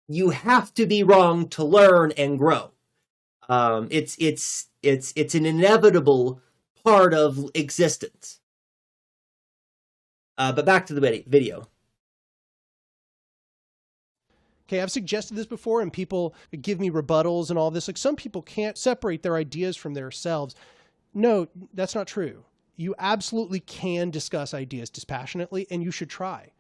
[SPEAKER 1] You have to be wrong to learn and grow. It's an inevitable part of existence. But back to the video.
[SPEAKER 4] Okay, I've suggested this before, and people give me rebuttals and all this. Like, some people can't separate their ideas from themselves. No, that's not true. You absolutely can discuss ideas dispassionately, and you should try.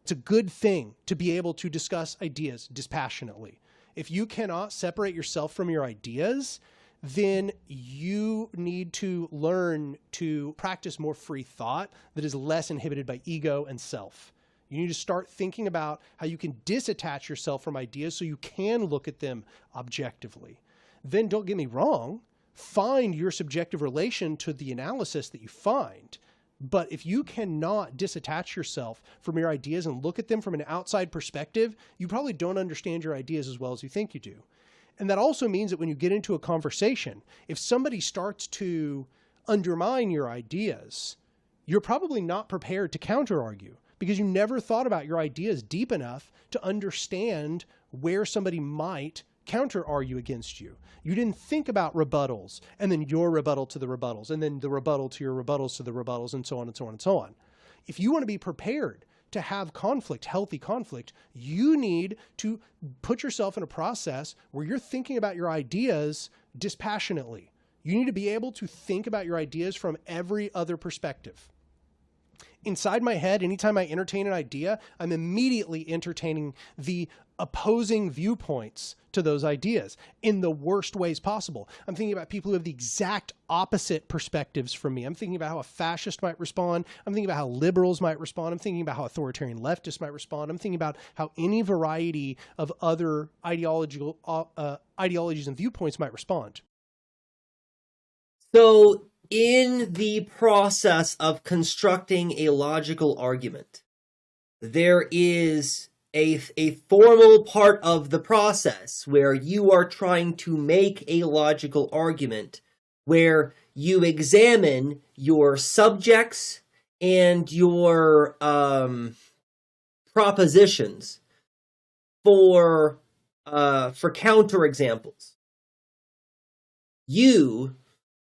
[SPEAKER 4] It's a good thing to be able to discuss ideas dispassionately. If you cannot separate yourself from your ideas, then you need to learn to practice more free thought that is less inhibited by ego and self. You need to start thinking about how you can disattach yourself from ideas so you can look at them objectively. Then, don't get me wrong, find your subjective relation to the analysis that you find. But if you cannot disattach yourself from your ideas and look at them from an outside perspective, you probably don't understand your ideas as well as you think you do. And that also means that when you get into a conversation, if somebody starts to undermine your ideas, you're probably not prepared to counter argue because you never thought about your ideas deep enough to understand where somebody might counter argue against you. You didn't think about rebuttals and then your rebuttal to the rebuttals and then the rebuttal to your rebuttals to the rebuttals and so on and so on and so on. If you want to be prepared to have conflict, healthy conflict, you need to put yourself in a process where you're thinking about your ideas dispassionately. You need to be able to think about your ideas from every other perspective. Inside my head, anytime I entertain an idea, I'm immediately entertaining the opposing viewpoints to those ideas in the worst ways possible. I'm thinking about people who have the exact opposite perspectives from me. I'm thinking about how a fascist might respond. I'm thinking about how liberals might respond. I'm thinking about how authoritarian leftists might respond. I'm thinking about how any variety of other ideologies and viewpoints might respond.
[SPEAKER 1] So, in the process of constructing a logical argument, there is a formal part of the process where you are trying to make a logical argument, where you examine your subjects and your propositions for counterexamples. You,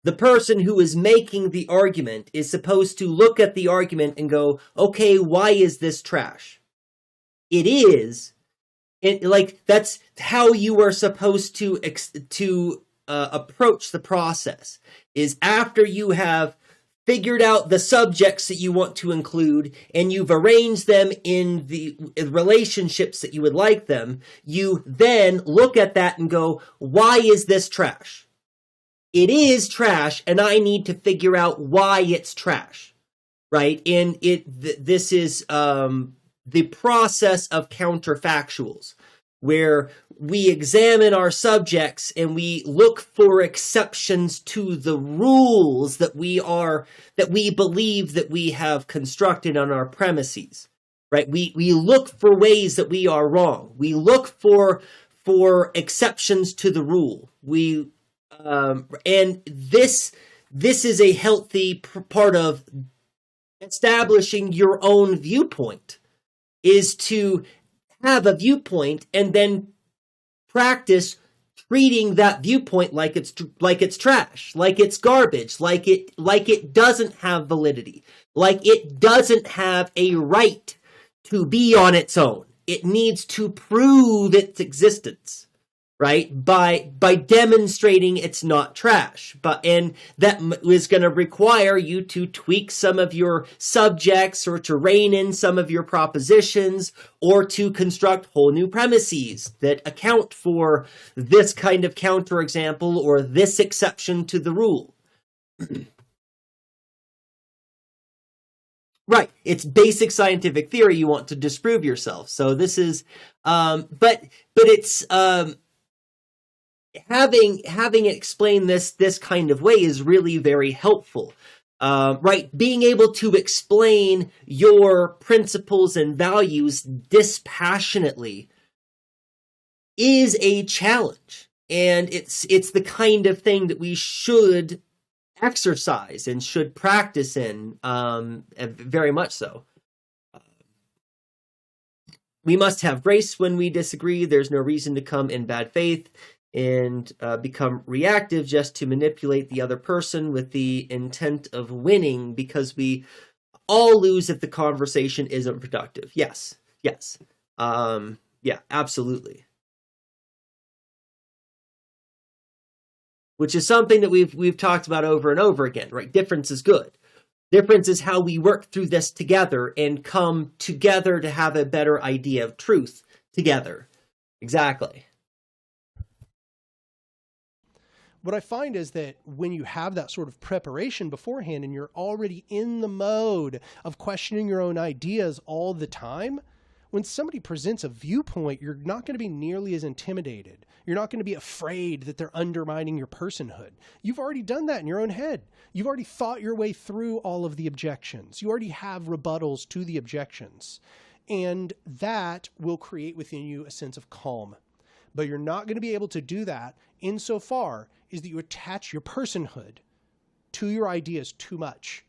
[SPEAKER 1] the person who is making the argument, is supposed to look at the argument and go, okay, why is this trash? It is. That's how you are supposed to approach the process, is after you have figured out the subjects that you want to include and you've arranged them in the relationships that you would like them, you then look at that and go, why is this trash? It is trash, and I need to figure out why it's trash, right? And this is the process of counterfactuals, where we examine our subjects and we look for exceptions to the rules that we believe that we have constructed on our premises, right? We look for ways that we are wrong. We look for exceptions to the rule. And this is a healthy part of establishing your own viewpoint, is to have a viewpoint and then practice treating that viewpoint like it's trash, like it's garbage, like it doesn't have validity, like it doesn't have a right to be on its own. It needs to prove its existence, right? By demonstrating it's not trash. And that is going to require you to tweak some of your subjects, or to rein in some of your propositions, or to construct whole new premises that account for this kind of counterexample or this exception to the rule. Right. It's basic scientific theory. You want to disprove yourself. So this is, but it's, having it explained this kind of way is really very helpful, right? Being able to explain your principles and values dispassionately is a challenge, and it's the kind of thing that we should exercise and should practice in, very much so. We must have grace when we disagree. There's no reason to come in bad faith and become reactive just to manipulate the other person with the intent of winning, because we all lose if the conversation isn't productive. Yes. Yeah, absolutely. Which is something that we've talked about over and over again, right? Difference is good. Difference is how we work through this together and come together to have a better idea of truth together. Exactly.
[SPEAKER 4] What I find is that when you have that sort of preparation beforehand and you're already in the mode of questioning your own ideas all the time, when somebody presents a viewpoint, you're not going to be nearly as intimidated. You're not going to be afraid that they're undermining your personhood. You've already done that in your own head. You've already thought your way through all of the objections. You already have rebuttals to the objections. And that will create within you a sense of calm. But you're not going to be able to do that insofar as that you attach your personhood to your ideas too much.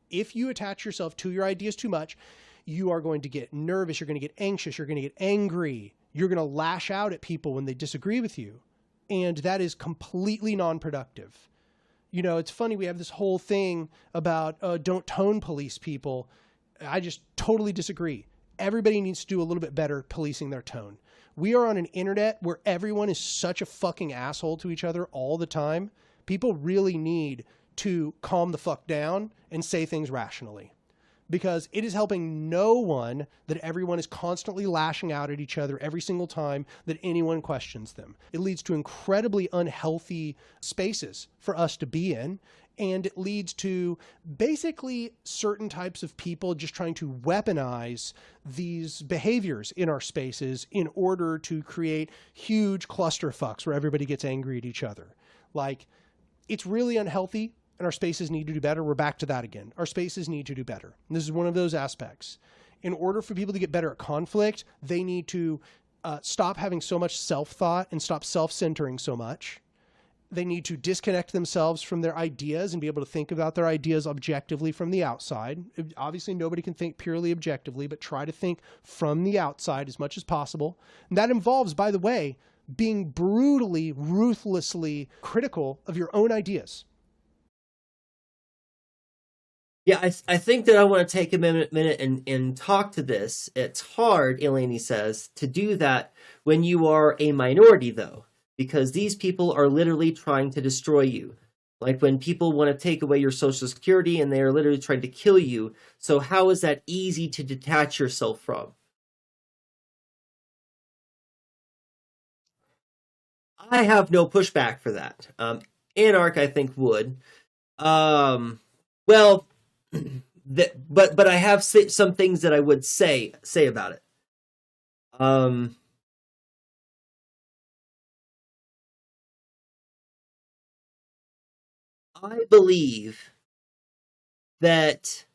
[SPEAKER 4] If you attach yourself to your ideas too much, you are going to get nervous, you're going to get anxious, you're going to get angry, you're going to lash out at people when they disagree with you. And that is completely non-productive. You know, it's funny, we have this whole thing about don't tone police people. I just totally disagree. Everybody needs to do a little bit better policing their tone. We are on an internet where everyone is such a fucking asshole to each other all the time. People really need to calm the fuck down and say things rationally, because it is helping no one that everyone is constantly lashing out at each other every single time that anyone questions them. It leads to incredibly unhealthy spaces for us to be in. And it leads to basically certain types of people just trying to weaponize these behaviors in our spaces in order to create huge clusterfucks where everybody gets angry at each other. Like, it's really unhealthy, and our spaces need to do better. We're back to that again. Our spaces need to do better. And this is one of those aspects. In order for people to get better at conflict, they need to stop having so much self-thought and stop self-centering so much. They need to disconnect themselves from their ideas and be able to think about their ideas objectively from the outside. Obviously, nobody can think purely objectively, but try to think from the outside as much as possible. And that involves, by the way, being brutally, ruthlessly critical of your own ideas.
[SPEAKER 1] Yeah, I think that I want to take a minute and talk to this. It's hard, Eleni says, to do that when you are a minority, though, because these people are literally trying to destroy you. Like when people want to take away your social security and they are literally trying to kill you. So how is that easy to detach yourself from? I have no pushback for that. Anarch, I think, would. Well, but I have some things that I would say about it. I believe that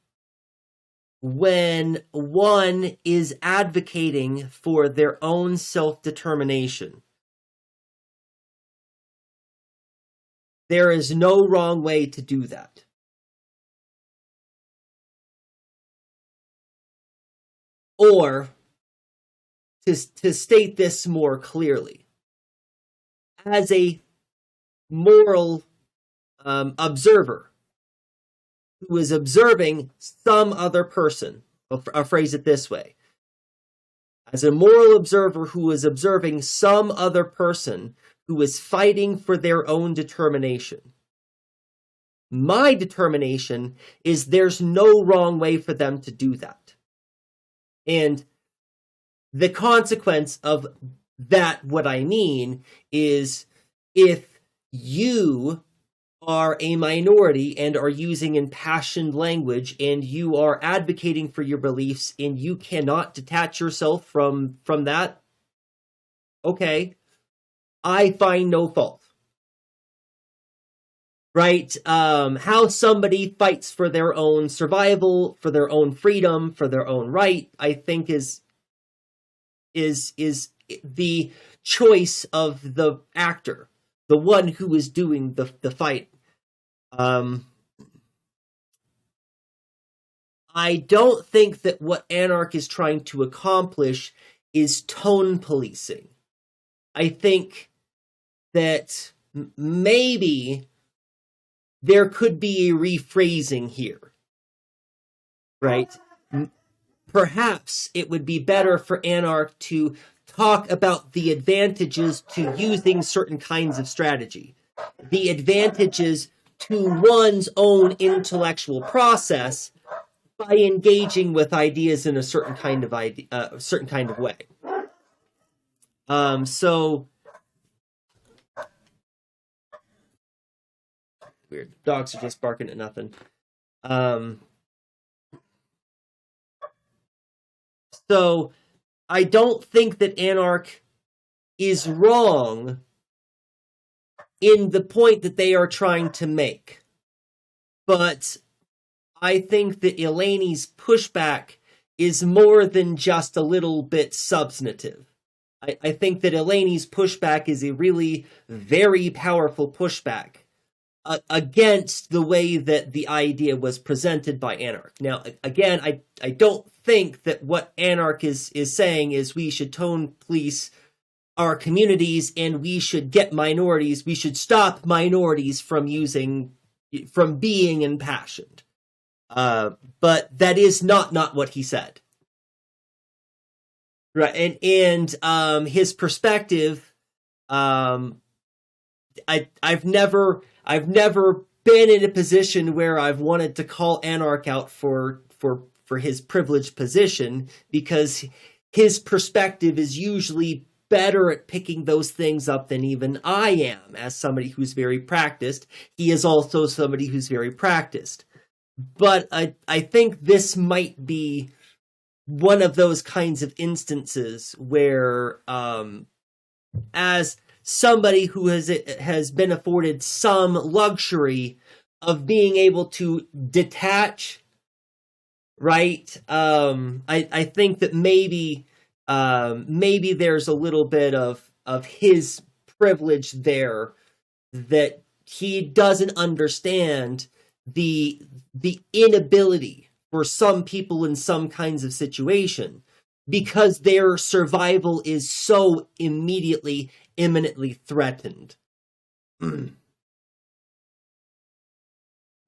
[SPEAKER 1] when one is advocating for their own self-determination, there is no wrong way to do that. Or, to state this more clearly, as a moral observer who is observing some other person, I'll phrase it this way, as a moral observer who is observing some other person who is fighting for their own determination, my determination is there's no wrong way for them to do that. And the consequence of that, what I mean, is if you are a minority and are using impassioned language and you are advocating for your beliefs and you cannot detach yourself from that, okay, I find no fault. Right? How somebody fights for their own survival, for their own freedom, for their own right, I think is the choice of the actor, the one who is doing the fight. I don't think that what Anarch is trying to accomplish is tone policing. I think that maybe there could be a rephrasing here, right? Perhaps it would be better for Anarch to talk about the advantages to using certain kinds of strategy, the advantages to one's own intellectual process by engaging with ideas in a certain kind of way. So weird. Dogs are just barking at nothing. So I don't think that Anarch is wrong in the point that they are trying to make. But I think that Eleni's pushback is more than just a little bit substantive. I think that Eleni's pushback is a really very powerful pushback against the way that the idea was presented by Anarch. Now, again, I don't think that what Anarch is saying is we should tone police our communities and we should stop minorities from being impassioned. But that is not what he said. Right, and his perspective, I've never been in a position where I've wanted to call Anarch out for his privileged position, because his perspective is usually better at picking those things up than even I am. As somebody who's very practiced, he is also somebody who's very practiced. But I think this might be one of those kinds of instances where, as somebody who has been afforded some luxury of being able to detach, right? I think that maybe there's a little bit of his privilege there, that he doesn't understand the inability for some people in some kinds of situation, because their survival is so imminently threatened.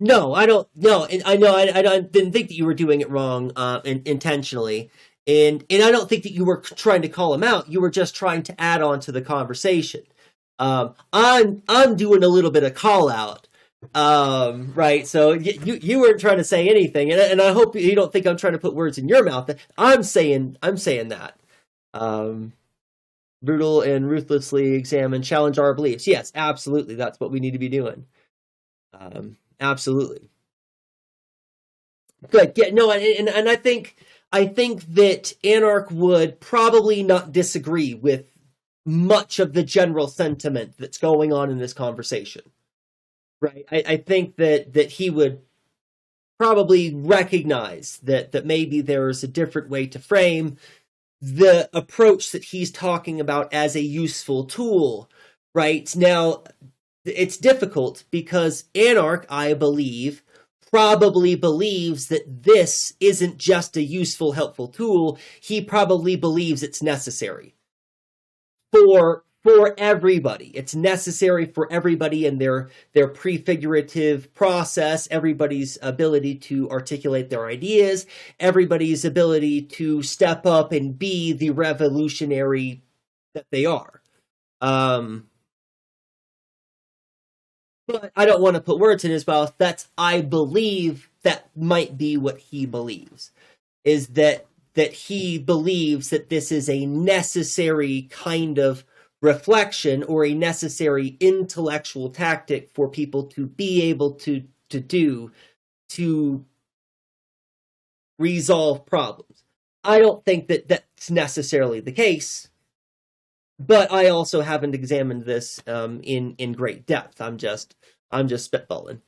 [SPEAKER 1] No, I don't. No, and I know I didn't think that you were doing it wrong intentionally, and I don't think that you were trying to call him out. You were just trying to add on to the conversation. I'm doing a little bit of call out. Right, so you weren't trying to say anything, and I hope you don't think I'm trying to put words in your mouth. I'm saying that brutal and ruthlessly examine, challenge our beliefs. Yes, absolutely, that's what we need to be doing. Absolutely. Good. Yeah, no, and I think that Anarch would probably not disagree with much of the general sentiment that's going on in this conversation. Right. I think that he would probably recognize that maybe there's a different way to frame the approach that he's talking about as a useful tool. Right. Now, it's difficult because Anarch, I believe, probably believes that this isn't just a useful, helpful tool. He probably believes it's necessary for everybody. It's necessary for everybody in their prefigurative process, everybody's ability to articulate their ideas, everybody's ability to step up and be the revolutionary that they are. But I don't want to put words in his mouth. I believe that might be what he believes, is that he believes that this is a necessary kind of reflection or a necessary intellectual tactic for people to be able to do to resolve problems. I don't think that that's necessarily the case, but I also haven't examined this in great depth. I'm just spitballing.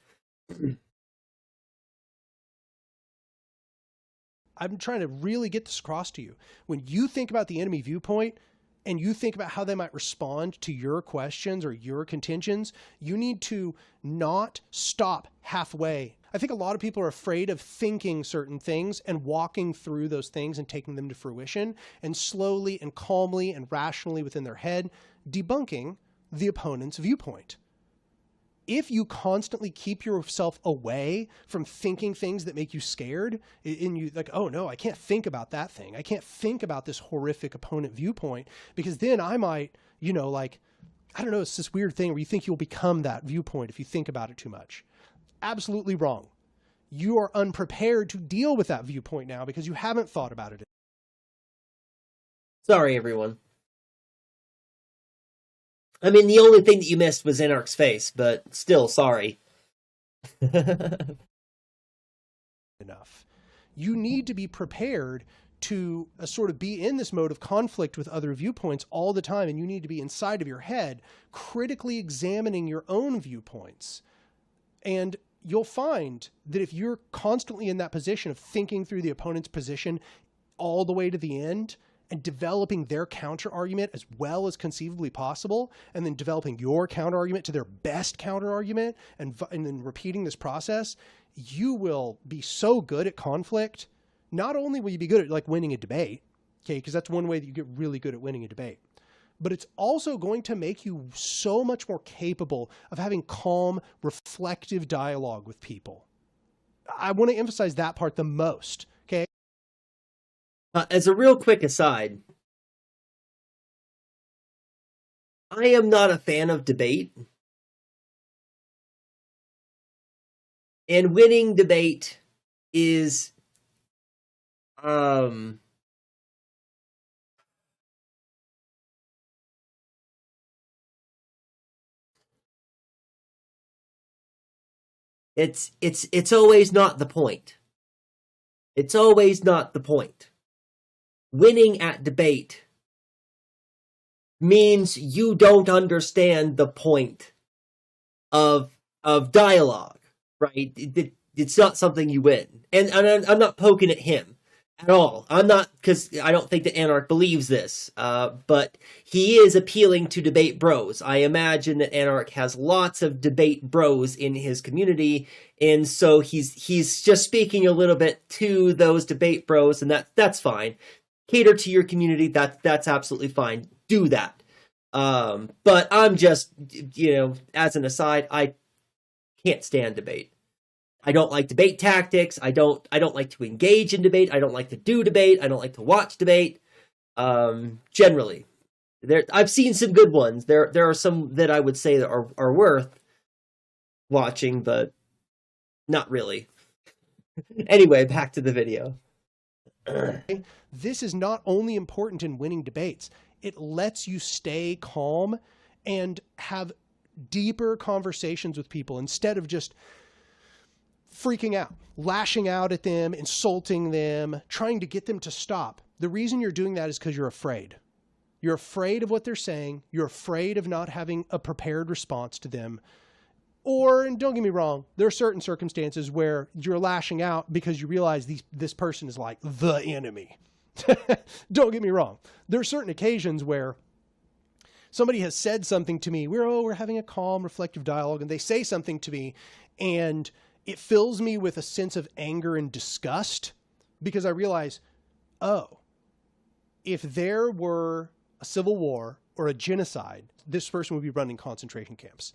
[SPEAKER 4] I'm trying to really get this across to you. When you think about the enemy viewpoint, and you think about how they might respond to your questions or your contentions, you need to not stop halfway. I think a lot of people are afraid of thinking certain things and walking through those things and taking them to fruition, and slowly and calmly and rationally within their head debunking the opponent's viewpoint. If you constantly keep yourself away from thinking things that make you scared, and you like, oh no, I can't think about that thing. I can't think about this horrific opponent viewpoint, because then I might, I don't know, it's this weird thing where you think you'll become that viewpoint if you think about it too much. Absolutely wrong. You are unprepared to deal with that viewpoint now because you haven't thought about it.
[SPEAKER 1] Sorry, everyone. I mean, the only thing that you missed was Anarch's face, but still, sorry.
[SPEAKER 4] Enough. You need to be prepared to sort of be in this mode of conflict with other viewpoints all the time, and you need to be inside of your head critically examining your own viewpoints. And you'll find that if you're constantly in that position of thinking through the opponent's position all the way to the end, and developing their counter argument as well as conceivably possible, and then developing your counter argument to their best counter argument, and then repeating this process, you will be so good at conflict. Not only will you be good at like winning a debate, okay, because that's one way that you get really good at winning a debate, but it's also going to make you so much more capable of having calm, reflective dialogue with people. I want to emphasize that part the most, okay?
[SPEAKER 1] As a real quick aside, I am not a fan of debate. And winning debate is it's always not the point. It's always not the point. Winning at debate means you don't understand the point of dialogue, right? It's not something you win. And I'm not poking at him at all. I'm not, because I don't think that Anarch believes this, but he is appealing to debate bros. I imagine that Anarch has lots of debate bros in his community, and so he's just speaking a little bit to those debate bros, and that's fine. Cater to your community, that's absolutely fine. Do that. But I'm just, as an aside, I can't stand debate. I don't like debate tactics. I don't like to engage in debate. I don't like to do debate. I don't like to watch debate. Generally, I've seen some good ones. There are some that I would say that are worth watching, but not really. Anyway, back to the video.
[SPEAKER 4] This is not only important in winning debates, it lets you stay calm and have deeper conversations with people instead of just freaking out, lashing out at them, insulting them, trying to get them to stop. The reason you're doing that is because you're afraid. You're afraid of what they're saying. You're afraid of not having a prepared response to them. Or, and don't get me wrong, there are certain circumstances where you're lashing out because you realize this person is like the enemy. Don't get me wrong. There are certain occasions where somebody has said something to me. We're having a calm, reflective dialogue, and they say something to me, and it fills me with a sense of anger and disgust because I realize, oh, if there were a civil war or a genocide, this person would be running concentration camps.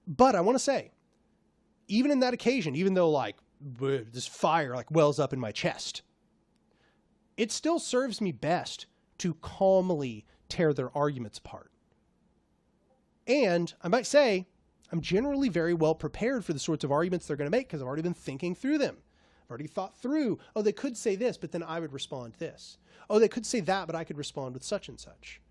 [SPEAKER 4] But I want to say, even in that occasion, even though like this fire like wells up in my chest, it still serves me best to calmly tear their arguments apart. And I might say, I'm generally very well prepared for the sorts of arguments they're going to make because I've already been thinking through them. I've already thought through, oh, they could say this, but then I would respond this. Oh, they could say that, but I could respond with such and such.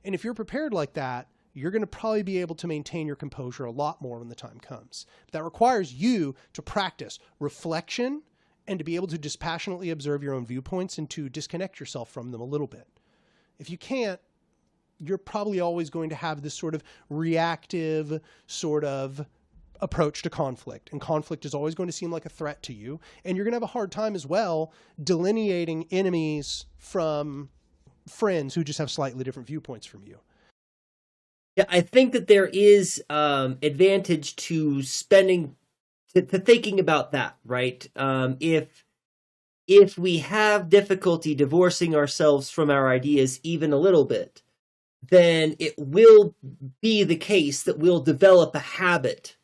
[SPEAKER 4] And if you're prepared like that, you're going to probably be able to maintain your composure a lot more when the time comes. But that requires you to practice reflection and to be able to dispassionately observe your own viewpoints and to disconnect yourself from them a little bit. If you can't, you're probably always going to have this sort of reactive sort of approach to conflict. And conflict is always going to seem like a threat to you. And you're going to have a hard time as well delineating enemies from friends who just have slightly different viewpoints from you.
[SPEAKER 1] Yeah, I think that there is advantage to thinking about that, right? If we have difficulty divorcing ourselves from our ideas even a little bit, then it will be the case that we'll develop a habit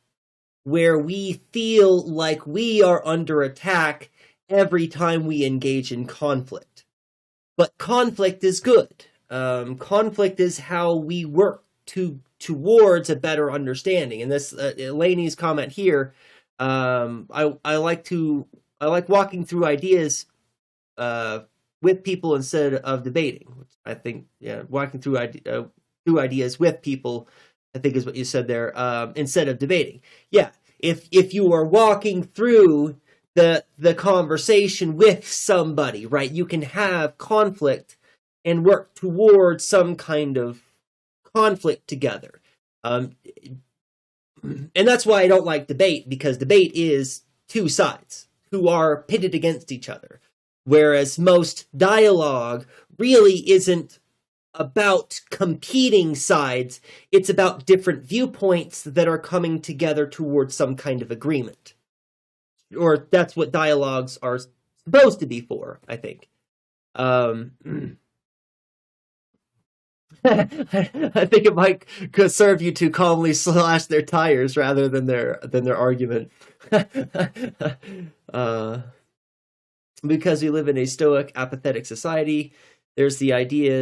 [SPEAKER 1] where we feel like we are under attack every time we engage in conflict. But conflict is good. Conflict is how we work towards a better understanding. And this Lainey's comment here, I like walking through ideas with people instead of debating. I think, walking through ideas with people, I think is what you said there, instead of debating. Yeah, if you are walking through the conversation with somebody, right, you can have conflict and work towards some kind of conflict together. And that's why I don't like debate, because debate is two sides who are pitted against each other. Whereas most dialogue really isn't about competing sides. It's about different viewpoints that are coming together towards some kind of agreement. Or that's what dialogues are supposed to be for, I think. I think it might serve you to calmly slash their tires rather than their argument. Because we live in a stoic, apathetic society, there's the idea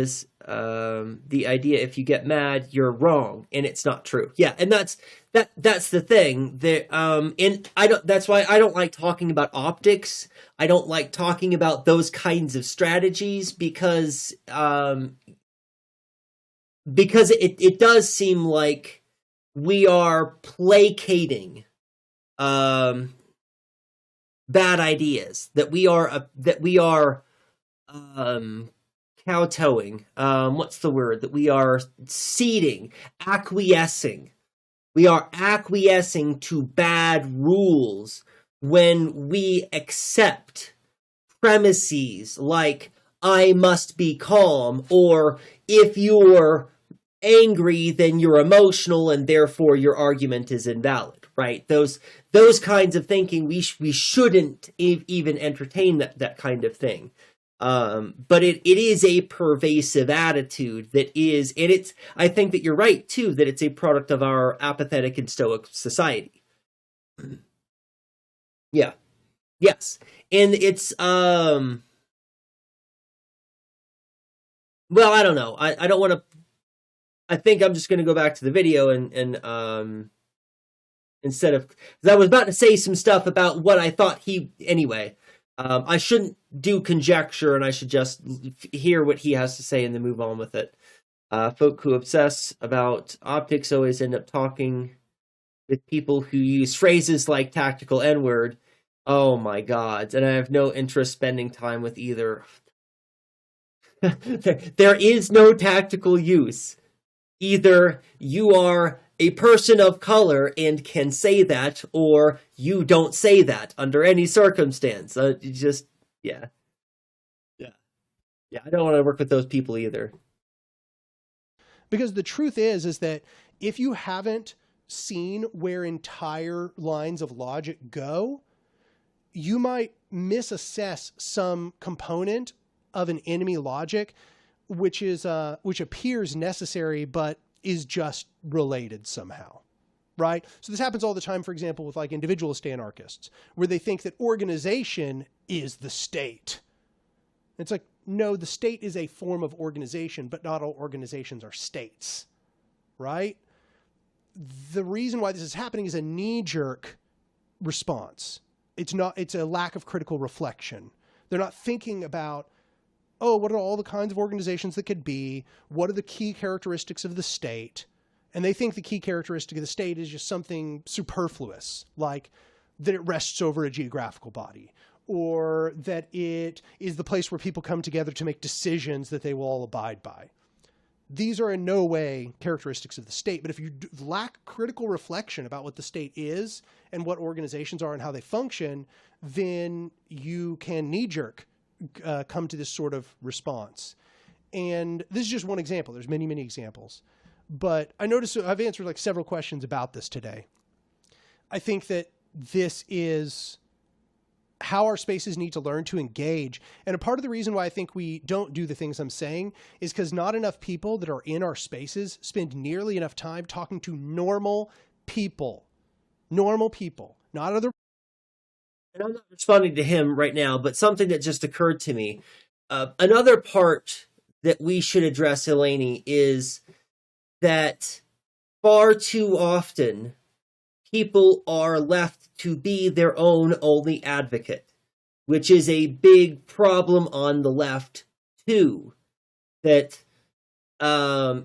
[SPEAKER 1] if you get mad, you're wrong, and it's not true. Yeah, and that's the thing. That's why I don't like talking about optics. I don't like talking about those kinds of strategies because it does seem like we are placating bad ideas, that we are kowtowing. What's the word? That we are ceding, acquiescing. We are acquiescing to bad rules when we accept premises like I must be calm, or if you're angry, then you're emotional and therefore your argument is invalid, right? Those kinds of thinking, we shouldn't even entertain that kind of thing. But it is a pervasive attitude that is, and it's, I think that you're right too, that it's a product of our apathetic and stoic society. Yeah. Yes. And it's, well, I don't know. I don't want to, I think I'm just going to go back to the video and instead of, because I was about to say some stuff about what I thought anyway. I shouldn't do conjecture, and I should just hear what he has to say and then move on with it. Folk who obsess about optics always end up talking with people who use phrases like tactical N-word. Oh my God. And I have no interest spending time with either. There is no tactical use. Either you are a person of color and can say that, or you don't say that under any circumstance. I don't want to work with those people either.
[SPEAKER 4] Because the truth is that if you haven't seen where entire lines of logic go, you might misassess some component of an enemy logic, which appears necessary, but is just related somehow, right? So this happens all the time, for example, with like individualist anarchists, where they think that organization is the state. It's like, no, the state is a form of organization, but not all organizations are states, right? The reason why this is happening is a knee-jerk response. It's a lack of critical reflection. They're not thinking about, oh, what are all the kinds of organizations that could be? What are the key characteristics of the state? And they think the key characteristic of the state is just something superfluous, like that it rests over a geographical body, or that it is the place where people come together to make decisions that they will all abide by. These are in no way characteristics of the state, but if you lack critical reflection about what the state is and what organizations are and how they function, then you can knee-jerk come to this sort of response. And this is just one example. There's many, many examples. But I noticed I've answered like several questions about this today. I think that this is how our spaces need to learn to engage. And a part of the reason why I think we don't do the things I'm saying is because not enough people that are in our spaces spend nearly enough time talking to normal people, not other.
[SPEAKER 1] And I'm not responding to him right now, but something that just occurred to me. Another part that we should address, Eleni, is that far too often people are left to be their own only advocate, which is a big problem on the left too. That I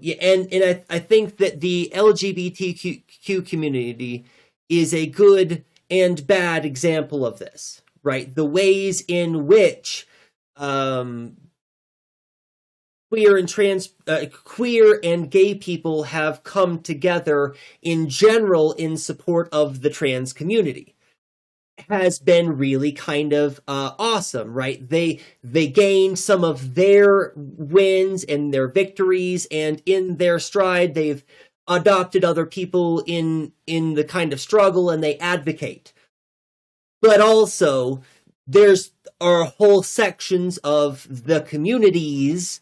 [SPEAKER 1] think that the LGBTQ community is a good and bad example of this, right? The ways in which queer and gay people have come together in general in support of the trans community. has been really kind of awesome, right? They gain some of their wins and their victories, and in their stride, they've adopted other people in the kind of struggle, and they advocate. But also, there's are whole sections of the communities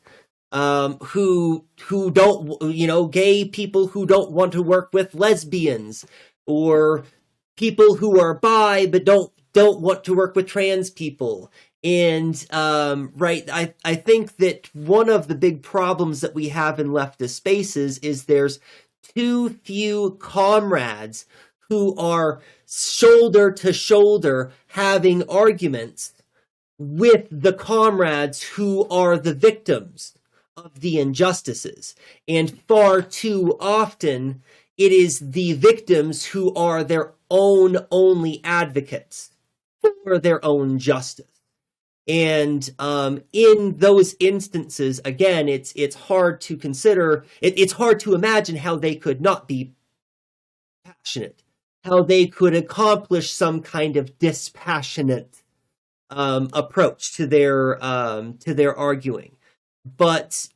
[SPEAKER 1] who don't, gay people who don't want to work with lesbians, or people who are bi but don't want to work with trans people. And right, I think that one of the big problems that we have in leftist spaces is there's too few comrades who are shoulder to shoulder having arguments with the comrades who are the victims of the injustices. And far too often, it is the victims who are their own only advocates for their own justice. And in those instances, again, it's hard to consider, it's hard to imagine how they could not be passionate, how they could accomplish some kind of dispassionate approach to their arguing. But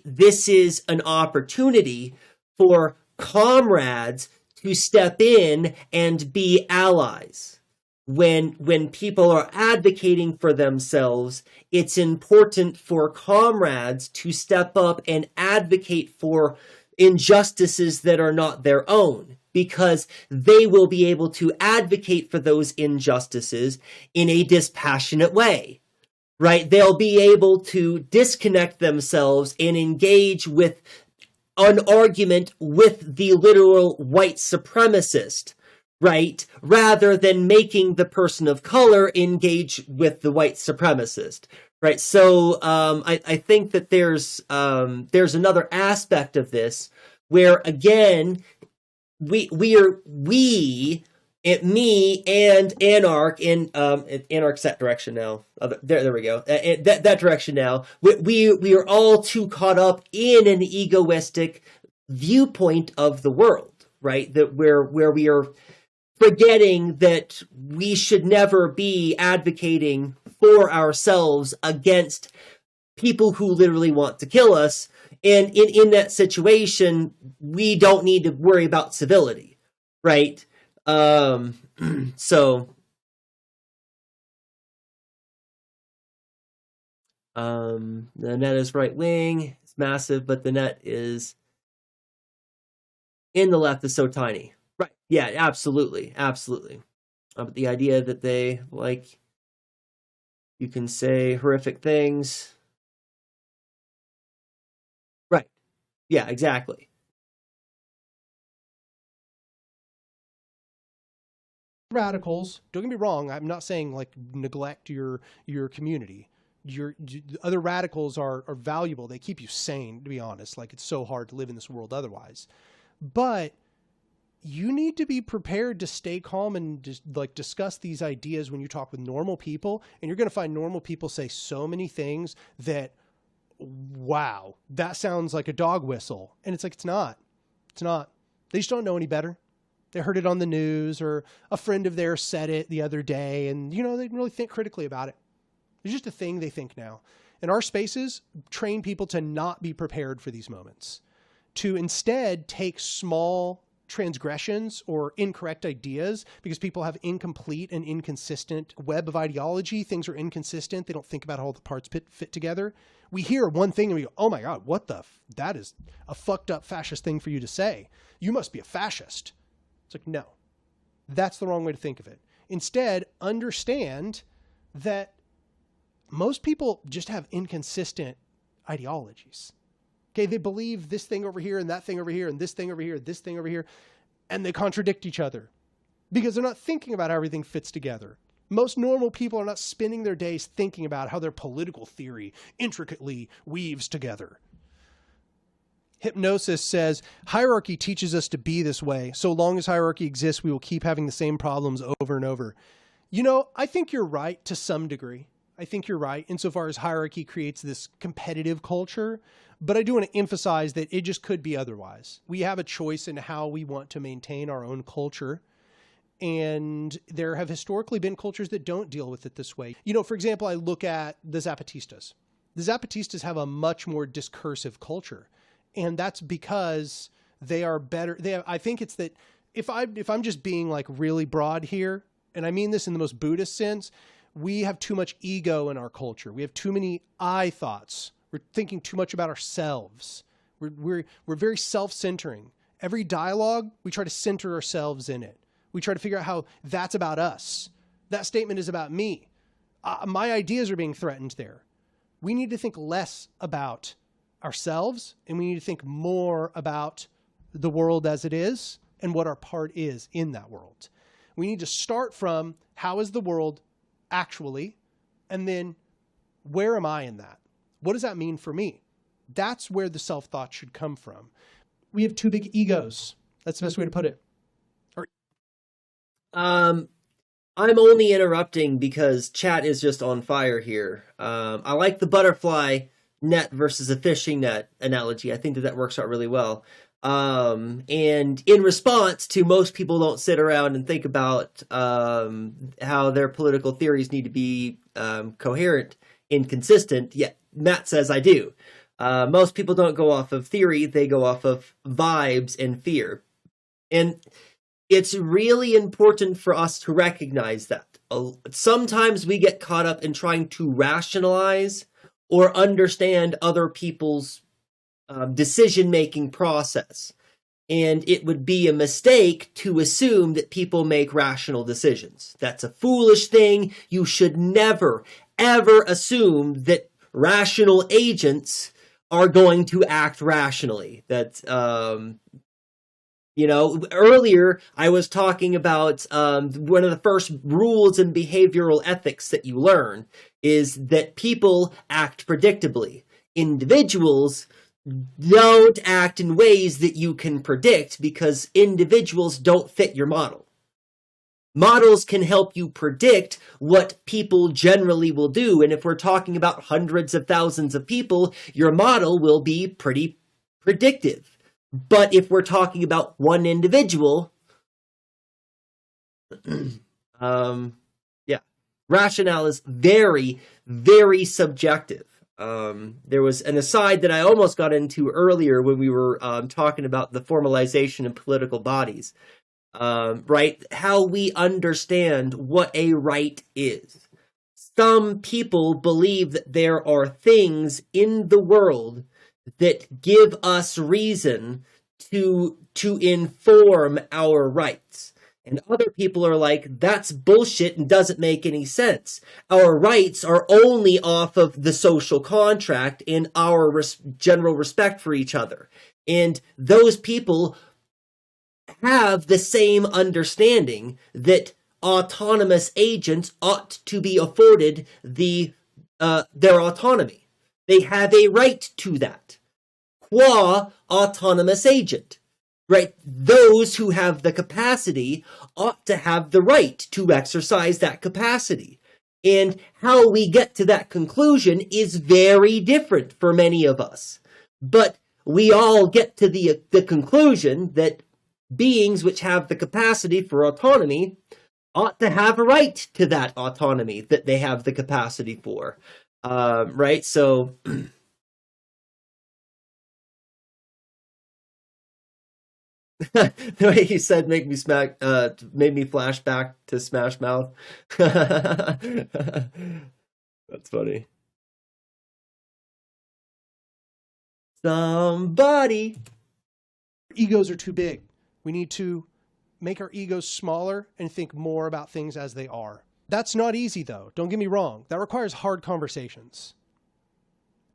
[SPEAKER 1] this is an opportunity for comrades to step in and be allies. When people are advocating for themselves, it's important for comrades to step up and advocate for injustices that are not their own, because they will be able to advocate for those injustices in a dispassionate way, right? They'll be able to disconnect themselves and engage with an argument with the literal white supremacist, right? Rather than making the person of color engage with the white supremacist, right? So I think that there's another aspect of this where, again, me and Anarch's that direction now. There we go. That direction now. We are all too caught up in an egoistic viewpoint of the world, right? That where we are forgetting that we should never be advocating for ourselves against people who literally want to kill us. And in that situation, we don't need to worry about civility, right? So, the net is right wing. It's massive, but the net is in the left is so tiny. Right. Yeah, absolutely. Absolutely. But the idea that they, like, you can say horrific things. Right. Yeah, exactly.
[SPEAKER 4] Radicals, don't get me wrong, I'm not saying like neglect your community. Your other radicals are valuable. They keep you sane, to be honest. Like, it's so hard to live in this world otherwise. But you need to be prepared to stay calm and just like discuss these ideas when you talk with normal people. And you're going to find normal people say so many things that, wow, that sounds like a dog whistle. And it's like, it's not. They just don't know any better. They heard it on the news, or a friend of theirs said it the other day, and they didn't really think critically about it. It's just a thing they think now. And our spaces train people to not be prepared for these moments, to instead take small transgressions or incorrect ideas, because people have incomplete and inconsistent web of ideology. Things are inconsistent. They don't think about how all the parts fit together. We hear one thing and we go, oh my God, that is a fucked up fascist thing for you to say. You must be a fascist. It's like, no, that's the wrong way to think of it. Instead, understand that most people just have inconsistent ideologies. Okay, they believe this thing over here and that thing over here and this thing over here, this thing over here, and they contradict each other because they're not thinking about how everything fits together. Most normal people are not spending their days thinking about how their political theory intricately weaves together. Hypnosis says, hierarchy teaches us to be this way. So long as hierarchy exists, we will keep having the same problems over and over. I think you're right to some degree. I think you're right insofar as hierarchy creates this competitive culture. But I do want to emphasize that it just could be otherwise. We have a choice in how we want to maintain our own culture. And there have historically been cultures that don't deal with it this way. You know, for example, I look at the Zapatistas. The Zapatistas have a much more discursive culture. And that's because they are better. I think it's that if I'm just being like really broad here, and I mean this in the most Buddhist sense, we have too much ego in our culture. We have too many I thoughts. We're thinking too much about ourselves. We're very self-centering. Every dialogue, we try to center ourselves in it. We try to figure out how that's about us. That statement is about me. My ideas are being threatened there. We need to think less about ourselves, and we need to think more about the world as it is and what our part is in that world. We need to start from how is the world actually, and then where am I in that? What does that mean for me? That's where the self-thought should come from. We have too big egos. That's the best way to put it.
[SPEAKER 1] I'm only interrupting because chat is just on fire here. I like the butterfly net versus a fishing net analogy. I think that works out really well. And in response to most people don't sit around and think about how their political theories need to be coherent and consistent, yet Matt says I do. Most people don't go off of theory, they go off of vibes and fear. And it's really important for us to recognize that. Sometimes we get caught up in trying to rationalize or understand other people's decision-making process. And it would be a mistake to assume that people make rational decisions. That's a foolish thing. You should never, ever assume that rational agents are going to act rationally. That's, earlier I was talking about one of the first rules in behavioral ethics that you learn is that people act predictably. Individuals don't act in ways that you can predict because individuals don't fit your model. Models can help you predict what people generally will do. And if we're talking about hundreds of thousands of people, your model will be pretty predictive. But if we're talking about one individual, rationale is very, very subjective. There was an aside that I almost got into earlier when we were talking about the formalization of political bodies, right? How we understand what a right is. Some people believe that there are things in the world that give us reason to inform our rights. And other people are like, that's bullshit and doesn't make any sense. Our rights are only off of the social contract and our general respect for each other. And those people have the same understanding that autonomous agents ought to be afforded their autonomy. They have a right to that. Qua autonomous agent. Right? Those who have the capacity ought to have the right to exercise that capacity. And how we get to that conclusion is very different for many of us. But we all get to the conclusion that beings which have the capacity for autonomy ought to have a right to that autonomy that they have the capacity for. Right? So... the way he said made me flash back to Smash Mouth. That's funny. Somebody.
[SPEAKER 4] Egos are too big. We need to make our egos smaller and think more about things as they are. That's not easy though. Don't get me wrong. That requires hard conversations.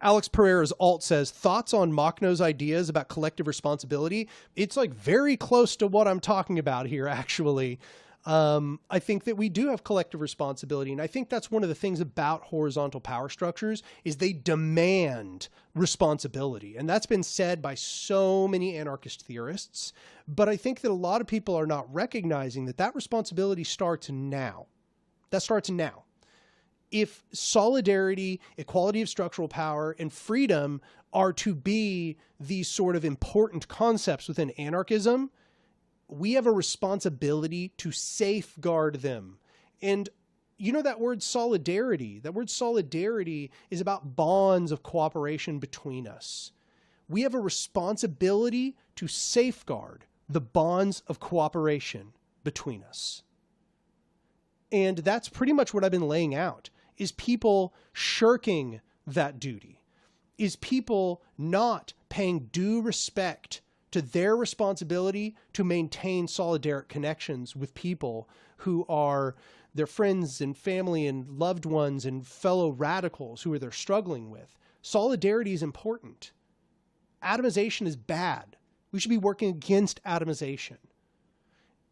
[SPEAKER 4] Alex Pereira's alt says, thoughts on Machno's ideas about collective responsibility? It's like very close to what I'm talking about here, actually. I think that we do have collective responsibility. And I think that's one of the things about horizontal power structures is they demand responsibility. And that's been said by so many anarchist theorists. But I think that a lot of people are not recognizing that that responsibility starts now. That starts now. If solidarity, equality of structural power, and freedom are to be these sort of important concepts within anarchism, we have a responsibility to safeguard them. And you know that word solidarity is about bonds of cooperation between us. We have a responsibility to safeguard the bonds of cooperation between us. And that's pretty much what I've been laying out, is people shirking that duty, is people not paying due respect to their responsibility to maintain solidaric connections with people who are their friends and family and loved ones and fellow radicals who they're struggling with. Solidarity is important. Atomization is bad. We should be working against atomization.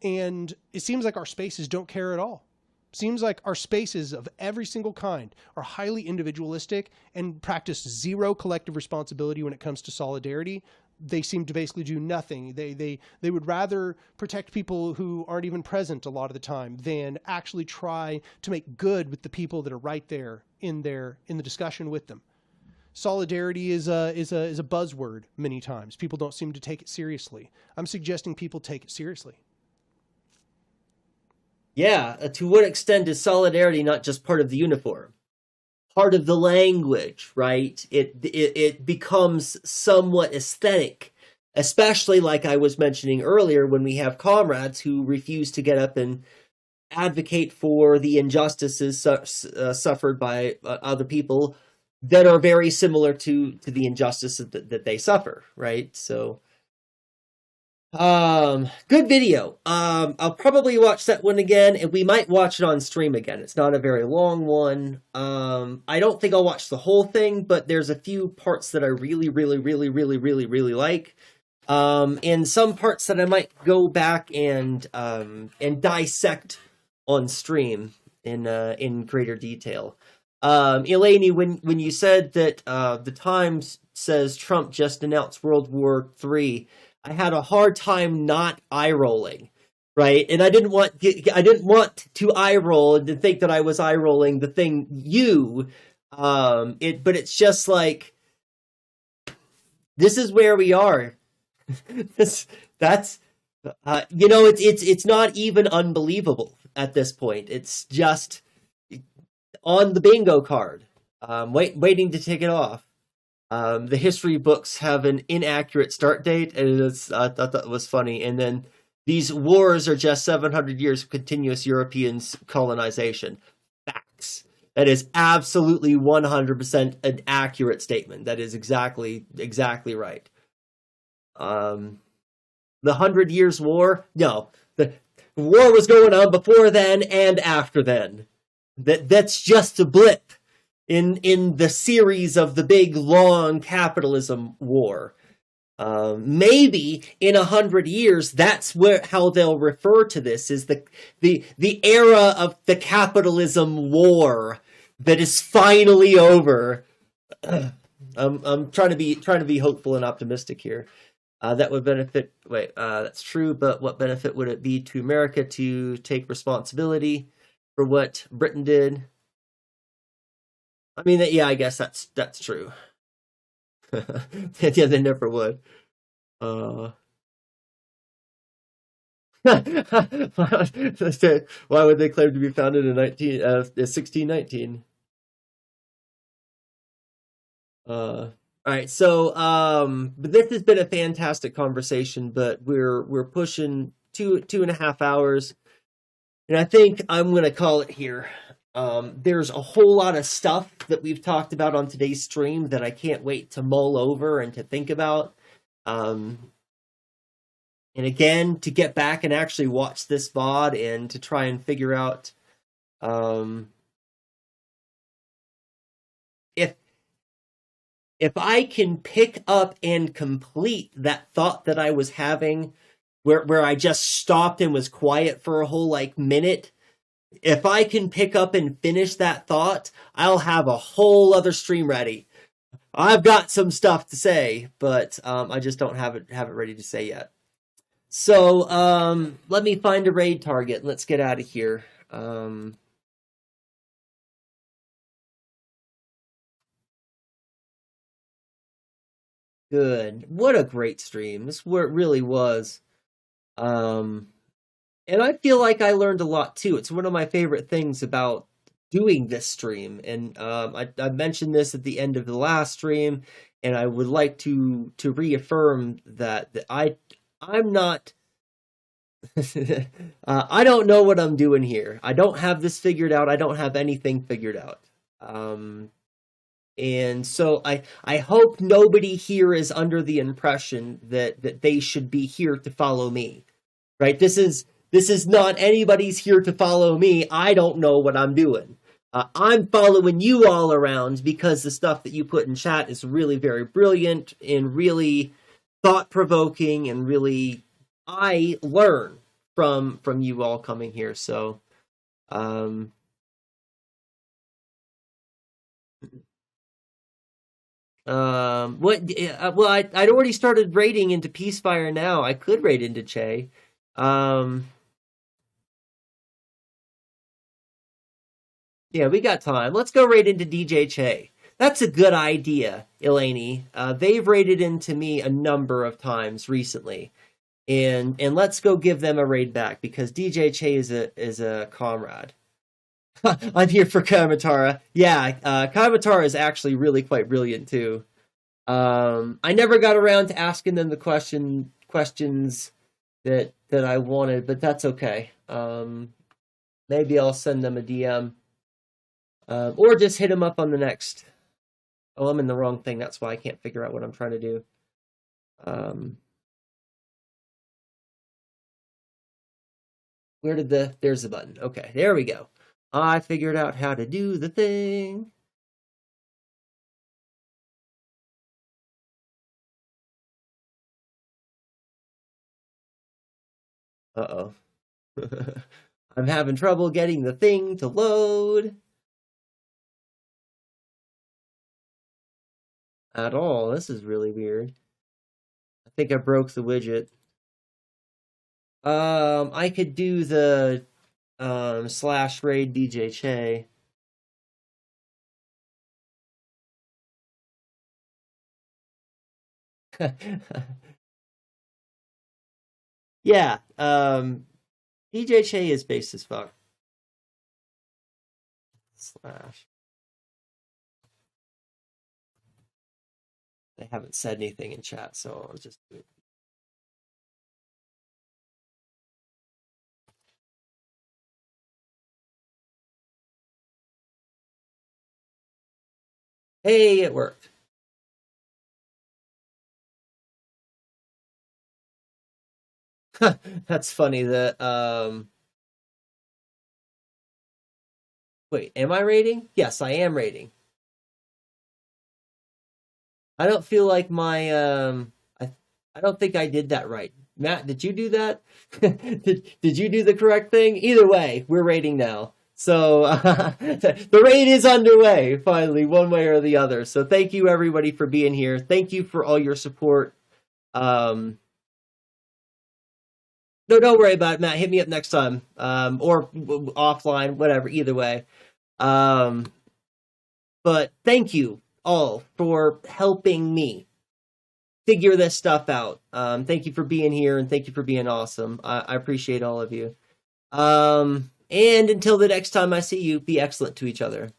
[SPEAKER 4] And it seems like our spaces don't care at all. Seems like our spaces of every single kind are highly individualistic and practice zero collective responsibility when it comes to solidarity. They seem to basically do nothing. They would rather protect people who aren't even present a lot of the time than actually try to make good with the people that are right there in the discussion with them. Solidarity is a buzzword many times. People don't seem to take it seriously. I'm suggesting people take it seriously.
[SPEAKER 1] Yeah, to what extent is solidarity not just part of the uniform? Part of the language, right? It becomes somewhat aesthetic, especially like I was mentioning earlier when we have comrades who refuse to get up and advocate for the injustices suffered by other people that are very similar to the injustices that they suffer, right? So, good video. I'll probably watch that one again, and we might watch it on stream again. It's not a very long one. I don't think I'll watch the whole thing, but there's a few parts that I really like. And some parts that I might go back and dissect on stream in greater detail. Eleni, when you said that the Times says Trump just announced World War III, I had a hard time not eye rolling, right? And I didn't want to eye roll and to think that I was eye rolling the thing but it's just like, this is where we are. It's not even unbelievable at this point. It's just on the bingo card, waiting to take it off. The history books have an inaccurate start date, and I thought that was funny. And then these wars are just 700 years of continuous European colonization. Facts. That is absolutely 100% an accurate statement. That is exactly right. The 100 Years' War? No. The war was going on before then and after then. That's just a blip in the series of the big, long capitalism war. Maybe in 100 years, that's how they'll refer to this, is the era of the capitalism war that is finally over. I'm trying to be hopeful and optimistic here. That would benefit. That's true, but what benefit would it be to America to take responsibility for what Britain did? I mean, I guess that's true. Yeah, they never would. Why would they claim to be founded in 1619? All right, so but this has been a fantastic conversation, but we're pushing 2.5 hours, and I think I'm gonna call it here. There's a whole lot of stuff that we've talked about on today's stream that I can't wait to mull over and to think about. And again, to get back and actually watch this VOD and to try and figure out if I can pick up and complete that thought that I was having, where I just stopped and was quiet for a whole minute. If I can pick up and finish that thought, I'll have a whole other stream ready. I've got some stuff to say, but I just don't have it ready to say yet. So let me find a raid target. Let's get out of here. Good. What a great stream. This really was. And I feel like I learned a lot too. It's one of my favorite things about doing this stream. And I mentioned this at the end of the last stream, and I would like to reaffirm that I'm not. I don't know what I'm doing here. I don't have this figured out. I don't have anything figured out. And so I hope nobody here is under the impression that they should be here to follow me. Right? This is not anybody's here to follow me. I don't know what I'm doing. I'm following you all around because the stuff that you put in chat is really very brilliant and really thought-provoking, and really I learn from you all coming here. So I'd already started raiding into Peacefire now. I could raid into Che. Yeah, we got time. Let's go raid into DJ Che. That's a good idea, Eleni. They've raided into me a number of times recently. And let's go give them a raid back, because DJ Che is a comrade. I'm here for Kamatara. Yeah, Kamatara is actually really quite brilliant too. I never got around to asking them the questions that I wanted, but that's okay. Maybe I'll send them a DM, or just hit them up on the next. Oh, I'm in the wrong thing. That's why I can't figure out what I'm trying to do. There's the button. Okay, there we go. I figured out how to do the thing. Uh-oh. I'm having trouble getting the thing to load. At all. This is really weird. I think I broke the widget. I could do the slash raid DJ Che. Yeah, DJ Che is based as fuck. Slash. They haven't said anything in chat, so I'll just do it. Hey, it worked. That's funny that wait, am I rating? Yes, I am rating. I don't feel like my I don't think I did that right. Matt, did you do that? did you do the correct thing? Either way, we're rating now. So the raid is underway, finally, one way or the other. So thank you, everybody, for being here. Thank you for all your support. No, don't worry about it, Matt. Hit me up next time, or offline, whatever. Either way. But thank you all for helping me figure this stuff out. Thank you for being here, and thank you for being awesome. I appreciate all of you. And until the next time I see you, be excellent to each other.